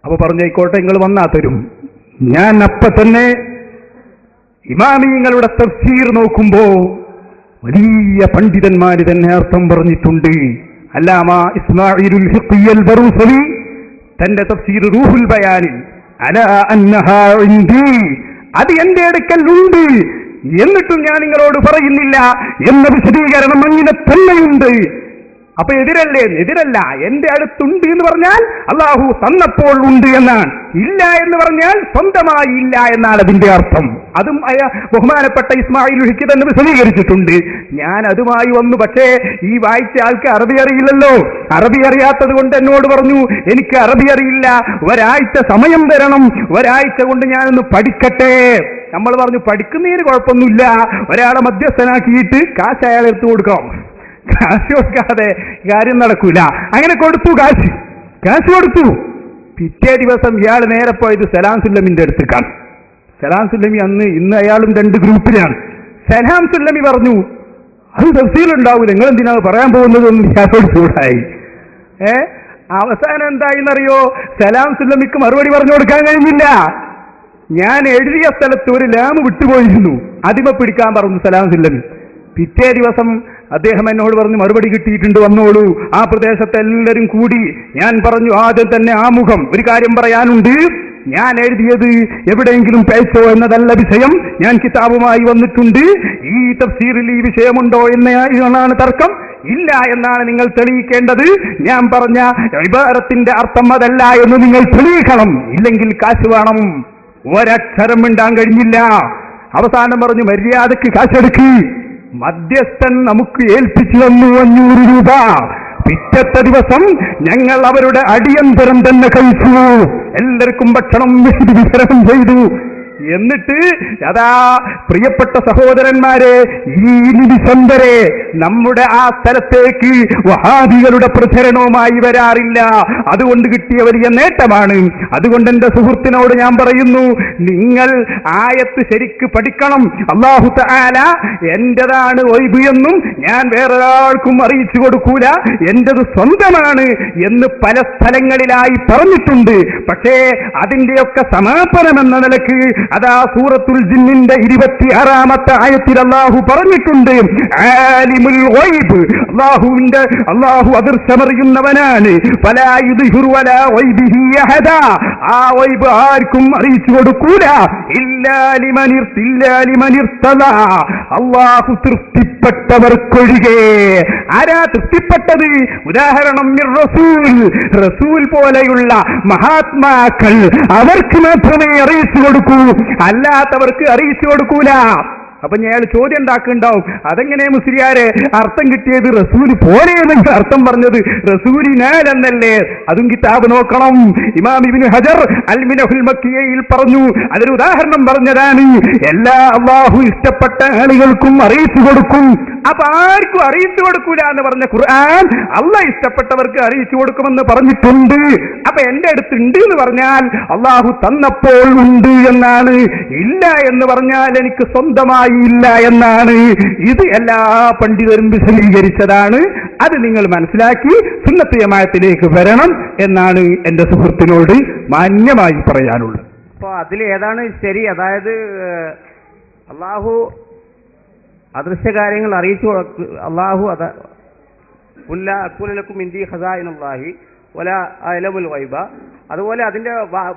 അപ്പൊ പറഞ്ഞേക്കോട്ടെ, നിങ്ങൾ വന്നാ തരും. ഞാൻ അപ്പ തന്നെ ഇമാമിങ്ങളുടെ തഫ്സീർ നോക്കുമ്പോ വലിയ പണ്ഡിതന്മാര് തന്നെ അർത്ഥം പറഞ്ഞിട്ടുണ്ട്. അല്ലാമ ഇസ്മാഈലുൽ ഹിഖ്യൽ ബറൂസവി തന്റെ തഫ്സീർ റൂഹുൽ ബയാനിൽ അലാ അന്നഹാ ഇൻദി, അത് എന്റെ അടുക്കൽ ഉണ്ട്, എന്നിട്ടും ഞാൻ നിങ്ങളോട് പറയുന്നില്ല എന്ന വിശദീകരണം അങ്ങനെ തന്നെയുണ്ട്. അപ്പൊ എതിരല്ലേ? എതിരല്ല. എന്റെ അടുത്തുണ്ട് എന്ന് പറഞ്ഞാൽ അള്ളാഹു തന്നപ്പോൾ ഉണ്ട് എന്നാണ്, ഇല്ല എന്ന് പറഞ്ഞാൽ സ്വന്തമായി ഇല്ല എന്നാണ് അതിന്റെ അർത്ഥം. അതും ബഹുമാനപ്പെട്ട ഇസ്മാഈലുൽ ഹിഖ്യ തന്നെ വിശദീകരിച്ചിട്ടുണ്ട്. ഞാൻ അതുമായി വന്നു. പക്ഷേ ഈ വായിച്ച ആൾക്ക് അറബി അറിയില്ലല്ലോ. അറബി അറിയാത്തത് കൊണ്ട് എന്നോട് പറഞ്ഞു, എനിക്ക് അറബി അറിയില്ല, ഒരാഴ്ച സമയം തരണം, ഒരാഴ്ച കൊണ്ട് ഞാനൊന്ന് പഠിക്കട്ടെ. നമ്മൾ പറഞ്ഞു, പഠിക്കുന്നതിന് കുഴപ്പമൊന്നുമില്ല, ഒരാളെ മധ്യസ്ഥനാക്കിയിട്ട് കാശ് അയാൾ എടുത്തു കൊടുക്കാം. കാശ് കൊടുക്കാതെ കാര്യം നടക്കൂല. അങ്ങനെ കൊടുത്തു, കാശ് കൊടുത്തു. പിറ്റേ ദിവസം ഇയാൾ നേരെ പോയത് സലാം സുല്ലമിന്റെ അടുത്തേക്കാണ്. സലാം സുല്ലമി ഇന്ന് അയാളും 2 ഗ്രൂപ്പിലാണ്. സലാം സുല്ലമി പറഞ്ഞു, അത് തഫ്സീലുണ്ടാവൂല, നിങ്ങൾ എന്തിനാണ് പറയാൻ പോകുന്നതെന്ന് ഇയാളോട് ചൂടായി. അവസാനം എന്തായിന്നറിയോ? സലാം സുല്ലമിക്ക് മറുപടി പറഞ്ഞു കൊടുക്കാൻ കഴിഞ്ഞില്ല. ഞാൻ എഴുതിയ സ്ഥലത്ത് ഒരു ലാമ് വിട്ടുപോയിരുന്നു, അതിമ പിടിക്കാൻ പറഞ്ഞു സലാം സുല്ലമി. പിറ്റേ ദിവസം അദ്ദേഹം എന്നോട് പറഞ്ഞു, മറുപടി കിട്ടിയിട്ടുണ്ട്, വന്നോളൂ. ആ പ്രദേശത്ത് എല്ലാവരും കൂടി. ഞാൻ പറഞ്ഞു, ആദ്യം തന്നെ ആമുഖം, ഒരു കാര്യം പറയാനുണ്ട്. ഞാൻ എഴുതിയത് എവിടെയെങ്കിലും പേച്ചോ എന്നതല്ല വിഷയം. ഞാൻ കിതാബുമായി വന്നിട്ടുണ്ട്. ഈ തഫ്സീറിൽ ഈ വിഷയമുണ്ടോ എന്നാണ് തർക്കം. ഇല്ല എന്നാണ് നിങ്ങൾ തെളിയിക്കേണ്ടത്. ഞാൻ പറഞ്ഞ ഇബാറത്തിന്റെ അർത്ഥം അതല്ല എന്ന് നിങ്ങൾ തെളിയിക്കണം, ഇല്ലെങ്കിൽ കാശ് വേണം. ഒരക്ഷരം മിണ്ടാൻ കഴിഞ്ഞില്ല. അവസാനം പറഞ്ഞു, മര്യാദക്ക് കാശെടുക്ക്. മധ്യസ്ഥൻ നമുക്ക് ഏൽപ്പിച്ചു തന്നു 500 രൂപ. പിറ്റത്തെ ദിവസം ഞങ്ങൾ അവരുടെ അടിയന്തരം തന്നെ കഴിച്ചു. എല്ലാവർക്കും ഭക്ഷണം വിതരണം ചെയ്തു. എന്നിട്ട് അതാ പ്രിയപ്പെട്ട സഹോദരന്മാരെ, ഈ നിമിഷം വരെ നമ്മുടെ ആ സ്ഥലത്തേക്ക് വഹാബികളുടെ പ്രചരണവുമായി വരാറില്ല. അതുകൊണ്ട് കിട്ടിയ വലിയ നേട്ടമാണ്. അതുകൊണ്ട് എന്റെ സുഹൃത്തിനോട് ഞാൻ പറയുന്നു, നിങ്ങൾ ആയത്ത് ശരിക്ക് പഠിക്കണം. അല്ലാഹു തആല എന്റേതാണ് ഗൈബ് എന്നും ഞാൻ വേറൊരാൾക്കും അറിയിച്ചു കൊടുക്കൂല, എന്റേത് സ്വന്തമാണ് എന്ന് പല സ്ഥലങ്ങളിലായി പറഞ്ഞിട്ടുണ്ട്. പക്ഷേ അതിന്റെയൊക്കെ സമാപനം എന്ന നിലക്ക് അതാ സൂറത്തുൽ ജിന്നിന്റെ 26-ാമത്തെ ആയത്തിൽ അല്ലാഹു പറഞ്ഞിട്ടുണ്ട്, ആലിമുൽ ഗൈബ്, അള്ളാഹു അദൃശ്യമറിയുന്നവനാണ്. ഫലാ യുദ്ഹിറു അലാ ഗൈബിഹി അഹദാ, ആ ഗൈബ് ആർക്കും അറിയിച്ചു കൊടുക്കൂല. ഇല്ലാ ലിമൻ ഇർതദാ, അള്ളാഹു തൃപ്തിപ്പെട്ടവർക്കൊഴികെ. ആരാ തൃപ്തിപ്പെട്ടത്? ഉദാഹരണം റസൂൽ പോലെയുള്ള മഹാത്മാക്കൾ, അവർക്ക് മാത്രമേ അറിയിച്ചു കൊടുക്കൂ, അല്ലാത്തവർക്ക് അറിയിച്ചു കൊടുക്കൂല. അപ്പൊ ഞാൻ ചോദ്യം ഉണ്ടാക്കുന്നുണ്ടാവും, അതെങ്ങനെ മുസ്ലിയാരെ അർത്ഥം കിട്ടിയത് റസൂൽ പോലെ എന്ന് അർത്ഥം പറഞ്ഞത് റസൂലിനാൽ എന്നല്ലേ? അതും കിതാബ് നോക്കണം. ഇമാം ഇബ്നു ഹജർ അൽ മിനഹുൽ മക്കിയയിൽ പറഞ്ഞു, അതൊരു ഉദാഹരണം പറഞ്ഞതാണ്. എല്ലാ അല്ലാഹു ഇഷ്ടപ്പെട്ട ആളുകൾക്കും അറിയിച്ചു കൊടുക്കും. അപ്പൊ ആർക്കും അറിയിച്ചു കൊടുക്കൂല എന്ന് പറഞ്ഞ ഖുർആൻ അള്ളാഹ് ഇഷ്ടപ്പെട്ടവർക്ക് അറിയിച്ചു കൊടുക്കുമെന്ന് പറഞ്ഞിട്ടുണ്ട്. അപ്പൊ എന്റെ അടുത്തുണ്ട് എന്ന് പറഞ്ഞാൽ അള്ളാഹു തന്നപ്പോൾ ഉണ്ട് എന്നാണ്, ഇല്ല എന്ന് പറഞ്ഞാൽ എനിക്ക് സ്വന്തമായി ഇല്ല എന്നാണ്. ഇത് എല്ലാ പണ്ഡിതരും വിശദീകരിച്ചതാണ്. അത് നിങ്ങൾ മനസ്സിലാക്കി സുന്നത്ത് ജമാഅത്തിലേക്ക് വരണം എന്നാണ് എന്റെ സുഹൃത്തിനോട് മാന്യമായി പറയാനുള്ളത്. അപ്പൊ അതിൽ ഏതാണ് ശരി? അതായത് അള്ളാഹു അദൃശ്യ കാര്യങ്ങൾ അറിയിച്ചു അള്ളാഹു അക്കുലക്കും ഇന്ത്യ ഖസാഇനുല്ലാഹി വല അലമുൽ ഗൈബ. അതുപോലെ അതിന്റെ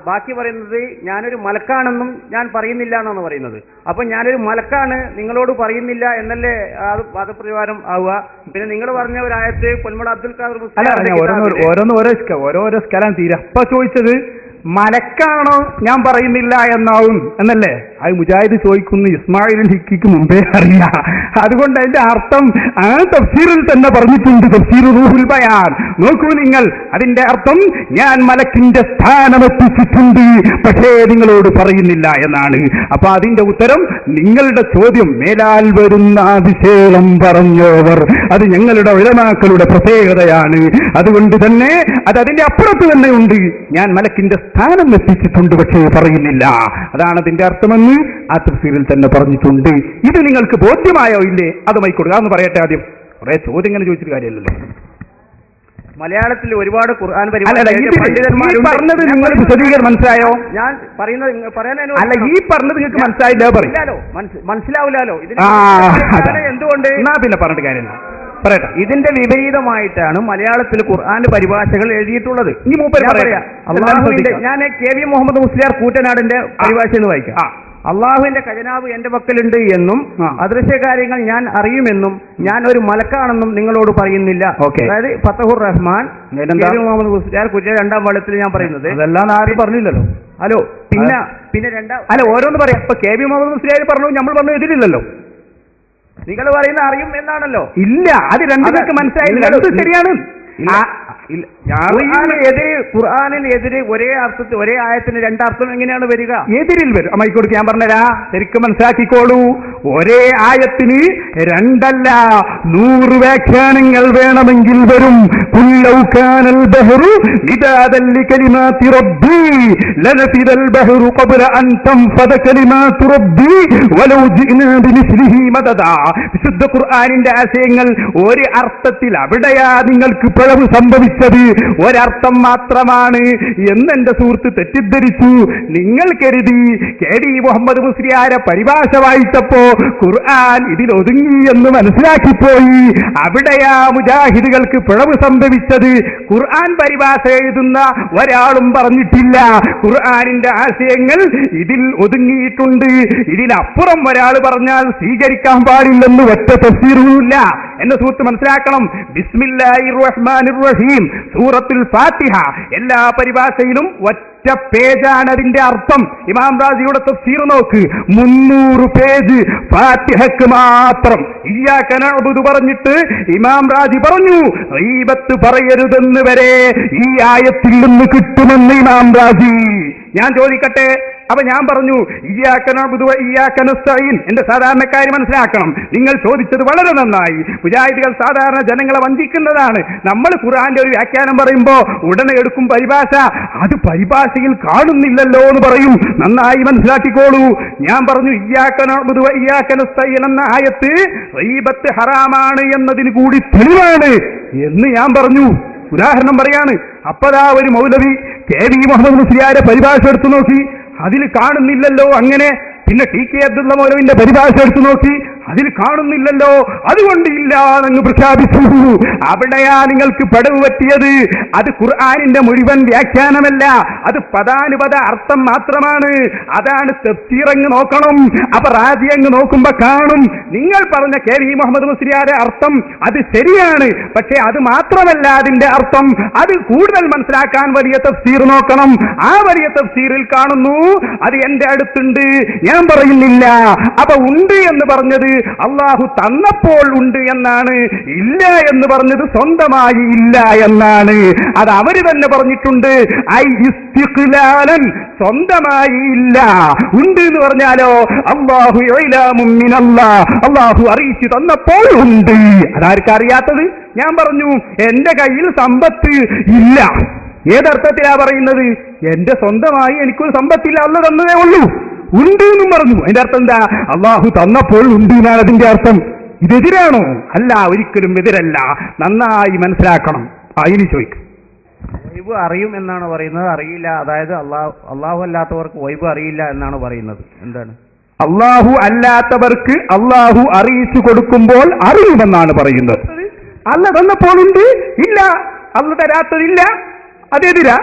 ബാക്കി പറയുന്നത് ഞാനൊരു മലക്കാണെന്നും ഞാൻ പറയുന്നില്ല എന്നാണ് പറയുന്നത്. അപ്പൊ ഞാനൊരു മലക്കാണ് നിങ്ങളോട് പറയുന്നില്ല എന്നല്ലേ വാദപ്രകാരം ആവുക? പിന്നെ നിങ്ങൾ പറഞ്ഞ ഒരു ആയത്ത് പൊന്മുള അബ്ദുൽ ഖാദർ ഓരോരോ സ്കലം തീരെ. അപ്പൊ ചോദിച്ചത് മലക്കാണോ ഞാൻ പറയുന്നില്ല എന്നാവും എന്നല്ലേ? അത് മുജാഹിദ് ചോദിക്കുന്നു, ഇസ്മായിൽ ഹിക്കിക്ക് മുമ്പേ അറിയാം. അതുകൊണ്ട് അതിന്റെ അർത്ഥം ആ തഫ്സീറിൽ തന്നെ പറഞ്ഞിട്ടുണ്ട്, തഫ്സീർ റൂഹുൽ ബയാൻ. നോക്കൂ നിങ്ങൾ, അതിന്റെ അർത്ഥം ഞാൻ മലക്കിന്റെ സ്ഥാനമെത്തിച്ചിട്ടുണ്ട്, പക്ഷേ നിങ്ങളോട് പറയുന്നില്ല എന്നാണ്. അപ്പൊ അതിന്റെ ഉത്തരം നിങ്ങളുടെ ചോദ്യം മേലാൽ വരുന്ന വിശേഷം പറഞ്ഞോവർ, അത് ഞങ്ങളുടെ ഉലമാക്കളുടെ പ്രത്യേകതയാണ്. അതുകൊണ്ട് തന്നെ അത് അതിന്റെ അപ്പുറത്ത് തന്നെ ഉണ്ട്. ഞാൻ മലക്കിന്റെ സ്ഥാനം എത്തിച്ചിട്ടുണ്ട്, പക്ഷേ പറയുന്നില്ല. അതാണ് അതിന്റെ അർത്ഥമെന്ന് ആ തഫ്സീറിൽ തന്നെ പറഞ്ഞിട്ടുണ്ട്. ഇത് നിങ്ങൾക്ക് ബോധ്യമായോ ഇല്ലേ? അത് മൈക്കൊടുക്കുക എന്ന് പറയട്ടെ. ആദ്യം കുറെ ചോദ്യങ്ങൾ ചോദിച്ചിട്ട് കാര്യമല്ലല്ലോ. മലയാളത്തിൽ ഒരുപാട് ഖുർആൻ പറഞ്ഞത് നിങ്ങൾ വിശദീകരണം മനസ്സിലായോ? ഞാൻ പറയുന്നത് അല്ല, ഈ പറഞ്ഞത് നിങ്ങൾക്ക് മനസ്സിലായില്ലോ? പറയില്ലോ, മനസ്സിലാവില്ലല്ലോ. എന്തുകൊണ്ട്? എന്നാ പിന്നെ പറഞ്ഞിട്ട് കാര്യമില്ല, പറയട്ടെ. ഇതിന്റെ വിപരീതമായിട്ടാണ് മലയാളത്തിൽ ഖുർആൻ പരിഭാഷകൾ എഴുതിയിട്ടുള്ളത്. ഇനി മൂപ്പര് പറയാം. അള്ളാഹുവിന്റെ, ഞാൻ കെ.വി. മുഹമ്മദ് മുസ്ലിയാർ കൂറ്റനാടിന്റെ പരിഭാഷ എന്ന് വായിക്കാം. അള്ളാഹുവിന്റെ ഖജനാവ് എന്റെ പക്കലുണ്ട് എന്നും അദൃശ്യ കാര്യങ്ങൾ ഞാൻ അറിയുമെന്നും ഞാൻ ഒരു മലക്കാണെന്നും നിങ്ങളോട് പറയുന്നില്ല. അതായത് ഫതഹുർ റഹ്മാൻ കെ.വി. മുഹമ്മദ് മുസ്ലിയാർ കൂറ്റ 2ാം വാള്യത്തിൽ ഞാൻ പറയുന്നത്. അതെല്ലാം ആരും പറഞ്ഞില്ലല്ലോ. ഹലോ, പിന്നെ രണ്ടാം അല്ല, ഓരോന്ന് പറയാം. ഇപ്പൊ കെ.വി. മുഹമ്മദ് മുസ്ലിയാർ പറഞ്ഞു, നമ്മൾ പറഞ്ഞു എതിരില്ലല്ലോ. നിങ്ങൾ പറയുന്ന അറിയും എന്നാണല്ലോ. ഇല്ല, അത് രണ്ടുപേർക്ക് മനസ്സിലായില്ല. ശരിയാണ്. ഖുർആനിനെതിരെ ഒരേ അർത്ഥത്തിൽ ഒരേ ആയത്തിന് രണ്ടർത്ഥം എങ്ങനെയാണ് വരിക? എതിരിൽ വരും. അമ്മയ്ക്കോട് ഞാൻ പറഞ്ഞുതരാ, ശരിക്കും മനസ്സിലാക്കിക്കോളൂ. ഒരേ ആയത്തിന് 2 അല്ല 100 വ്യാഖ്യാനങ്ങൾ വേണമെങ്കിൽ വരും. കുല്ലൗകാനൽ ബഹ്റു മിദാദൻ ലികലിമാതി റബ്ബി ലനഫിദൽ ബഹ്റു ഖബ്ല അൻ തൻഫദ കലിമാതു റബ്ബി വലൗ ജിനാ ബിമിസ്ലിഹി മദദാ. വിശുദ്ധ ഖുർആനിന്റെ ആശയങ്ങൾ ഒരു അർത്ഥത്തിൽ അവിടെയാ നിങ്ങൾക്ക് പിഴവ് സംഭവിച്ചത്. ഒരർത്ഥം മാത്രമാണ് എന്നെന്റെ സുഹൃത്ത് തെറ്റിദ്ധരിച്ചു. നിങ്ങൾ കരുതി കെ.വി. മുഹമ്മദ് മുസ്ലിയാരെ പരിഭാഷ വായിച്ചപ്പോ ഖുർആൻ ഇതിൽ ഒതുങ്ങി എന്ന് മനസ്സിലാക്കിപ്പോയി. അവിടെയാ മുജാഹിദുകൾക്ക് പിഴവ് സംഭവിച്ചത്. ഖുർആൻ പരിഭാഷ എഴുതുന്ന ഒരാളും പറഞ്ഞിട്ടില്ല ഖുർആനിന്റെ ആശയങ്ങൾ ഇതിൽ ഒതുങ്ങിയിട്ടുണ്ട്, ഇതിനപ്പുറം ഒരാൾ പറഞ്ഞാൽ സ്വീകരിക്കാൻ പാടില്ലെന്ന് ഒറ്റ തഫ്സീറുമില്ല. എന്റെ സുഹൃത്ത് മനസ്സിലാക്കണം. ബിസ്മില്ലാഹിർ റഹ്മാനിർ റഹീം സൂറത്തുൽ ഫാത്തിഹ എല്ലാ പരിഭാഷയിലും ഒറ്റ പേജാണ് അതിന്റെ അർത്ഥം. ഇമാം റാസിയുടെ തഫ്സീർ നോക്ക്, 300 പേജ് ഫാത്തിഹക്ക് മാത്രം. ഇയ്യാക നഅ്ബുദു പറഞ്ഞിട്ട് ഇമാം റാസി പറഞ്ഞു ഗീബത്ത് പറയരുതെന്ന് വരെ ഈ ആയത്തിൽ നിന്ന് കിട്ടുമെന്ന് ഇമാം റാസി. ഞാൻ ചോദിക്കട്ടെ, അപ്പൊ ഞാൻ പറഞ്ഞു ഇയ്യാക നഅ്ബുദു വ ഇയ്യാക നസ്തഈൻ. എന്റെ സാധാരണക്കാരി മനസ്സിലാക്കണം. നിങ്ങൾ ചോദിച്ചത് വളരെ നന്നായി. മുജാഹിദുകൾ സാധാരണ ജനങ്ങളെ വഞ്ചിക്കുന്നതാണ്. നമ്മൾ ഖുർആന്റെ ഒരു വ്യാഖ്യാനം പറയുമ്പോ ഉടനെ എടുക്കും പരിഭാഷ, അത് പരിഭാഷയിൽ കാണുന്നില്ലല്ലോ എന്ന് പറയും. നന്നായി മനസ്സിലാക്കിക്കോളൂ. ഞാൻ പറഞ്ഞു ഇയ്യാക നഅ്ബുദു വ ഇയ്യാക നസ്തഈൻ എന്ന ആയത്ത് ഗീബത്ത് ഹറാമാണ് എന്നതിന് കൂടി തെളിവാണ് എന്ന് ഞാൻ പറഞ്ഞു. ഉദാഹരണം പറയാണ്. അപ്പതാ ഒരു മൗലവി കെ.വി. മുഹമ്മദ് മുസ്ലിയാരെ പരിഭാഷ എടുത്തു നോക്കി, അതിൽ കാണുന്നില്ലല്ലോ അങ്ങനെ. പിന്നെ ടി.കെ. അബ്ദുള്ള മൗലവിന്റെ പരിഭാഷ എടുത്തു നോക്കി, അതിൽ കാണുന്നില്ലല്ലോ, അതുകൊണ്ട് ഇല്ല എന്ന് പ്രഖ്യാപിച്ചു. അവിടെയാ നിങ്ങൾക്ക് പടവ് പറ്റിയത്. അത് ഖുർആനിന്റെ മുഴുവൻ വ്യാഖ്യാനമല്ല, അത് പദാനുപദ അർത്ഥം മാത്രമാണ്. അതാണ് തഫ്സീർ അങ്ങ് നോക്കണം. അപ്പൊ റാജി അങ്ങ് നോക്കുമ്പോ കാണും നിങ്ങൾ പറഞ്ഞ KV മുഹമ്മദ് മുസ്ലിയാരുടെ അർത്ഥം അത് ശരിയാണ്. പക്ഷെ അത് മാത്രമല്ല അതിന്റെ അർത്ഥം. അത് കൂടുതൽ മനസ്സിലാക്കാൻ വലിയ തഫ്സീർ നോക്കണം. ആ വലിയ തഫ്സീറിൽ കാണുന്നു അത് എന്റെ അടുത്തുണ്ട്, ഞാൻ പറയുന്നില്ല. അപ്പൊ ഉണ്ട് എന്ന് പറഞ്ഞത് അള്ളാഹു തന്നപ്പോൾ ഉണ്ട് എന്നാണ്, ഇല്ല എന്ന് പറഞ്ഞത് സ്വന്തമായി ഇല്ല എന്നാണ്. അത് അവര് തന്നെ പറഞ്ഞിട്ടുണ്ട്. ഇസ്തിഖ്ലാലൻ, സ്വന്തമായി ഇല്ല. ഉണ്ട് എന്ന് പറഞ്ഞാലോ അല്ലാഹു ഇലാമുൻ മിനല്ലാഹ്, അല്ലാഹു അറിയിച്ചു തന്നപ്പോൾ ഉണ്ട്. അതാർക്കറിയാത്തത്? ഞാൻ പറഞ്ഞു എന്റെ കയ്യിൽ സമ്പത്ത് ഇല്ല. ഏതർത്ഥത്തിലാ പറയുന്നത്? എന്റെ സ്വന്തമായി എനിക്കൊരു സമ്പത്തില്ല, അല്ലാഹു തന്നതേ ഉള്ളൂ. ഉണ്ട് എന്നും പറഞ്ഞു. അതിന്റെ അർത്ഥം എന്താ? അള്ളാഹു തന്നപ്പോൾ ഉണ്ട് എന്നാണ് അതിന്റെ അർത്ഥം. ഇതെതിരാണോ? അല്ല, ഒരിക്കലും എതിരല്ല. നന്നായി മനസ്സിലാക്കണം. ഇനി ചോദിക്കും. വൈബ് അറിയും എന്നാണ് പറയുന്നത്, അറിയില്ല. അതായത് അള്ളാഹു അല്ലാത്തവർക്ക് വൈബ് അറിയില്ല എന്നാണ് പറയുന്നത്. എന്താണ്? അള്ളാഹു അല്ലാത്തവർക്ക് അള്ളാഹു അറിയിച്ചു കൊടുക്കുമ്പോൾ അറിയുമെന്നാണ് പറയുന്നത്. അല്ല തന്നപ്പോൾ ഉണ്ട്, ഇല്ല. അല്ല തരാത്തതില്ല, അതെതിരാ.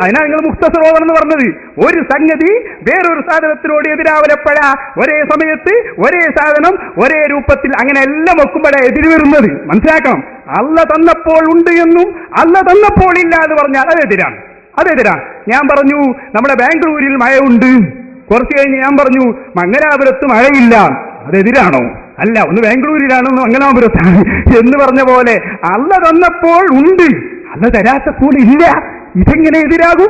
അതിനാ നിങ്ങൾ മുഖ്തസറോവെന്ന് പറഞ്ഞത്. ഒരു സംഗതി വേറൊരു സാധനത്തിനോട് എതിരാവലപ്പെടാ. ഒരേ സമയത്ത് ഒരേ സാധനം ഒരേ രൂപത്തിൽ അങ്ങനെ എല്ലാം വെക്കുമ്പോഴേ എതിര് വരുന്നത് മനസ്സിലാക്കണം. അല്ല തന്നപ്പോൾ ഉണ്ട് എന്നും അല്ല തന്നപ്പോൾ ഇല്ല എന്ന് പറഞ്ഞാൽ അതെതിരാണ്. ഞാൻ പറഞ്ഞു നമ്മുടെ ബാംഗ്ലൂരിൽ മഴയുണ്ട്, കുറച്ച് കഴിഞ്ഞ് ഞാൻ പറഞ്ഞു മംഗലാപുരത്ത് മഴയില്ല. അതെതിരാണോ? അല്ല, ഒന്ന് ബാംഗ്ലൂരിലാണെന്ന് മംഗലാപുരത്താണ് എന്ന് പറഞ്ഞ പോലെ അല്ല തന്നപ്പോൾ ഉണ്ട്, അല്ല തരാത്തപ്പോൾ ഇല്ല. ഇതെങ്ങനെ എതിരാകും?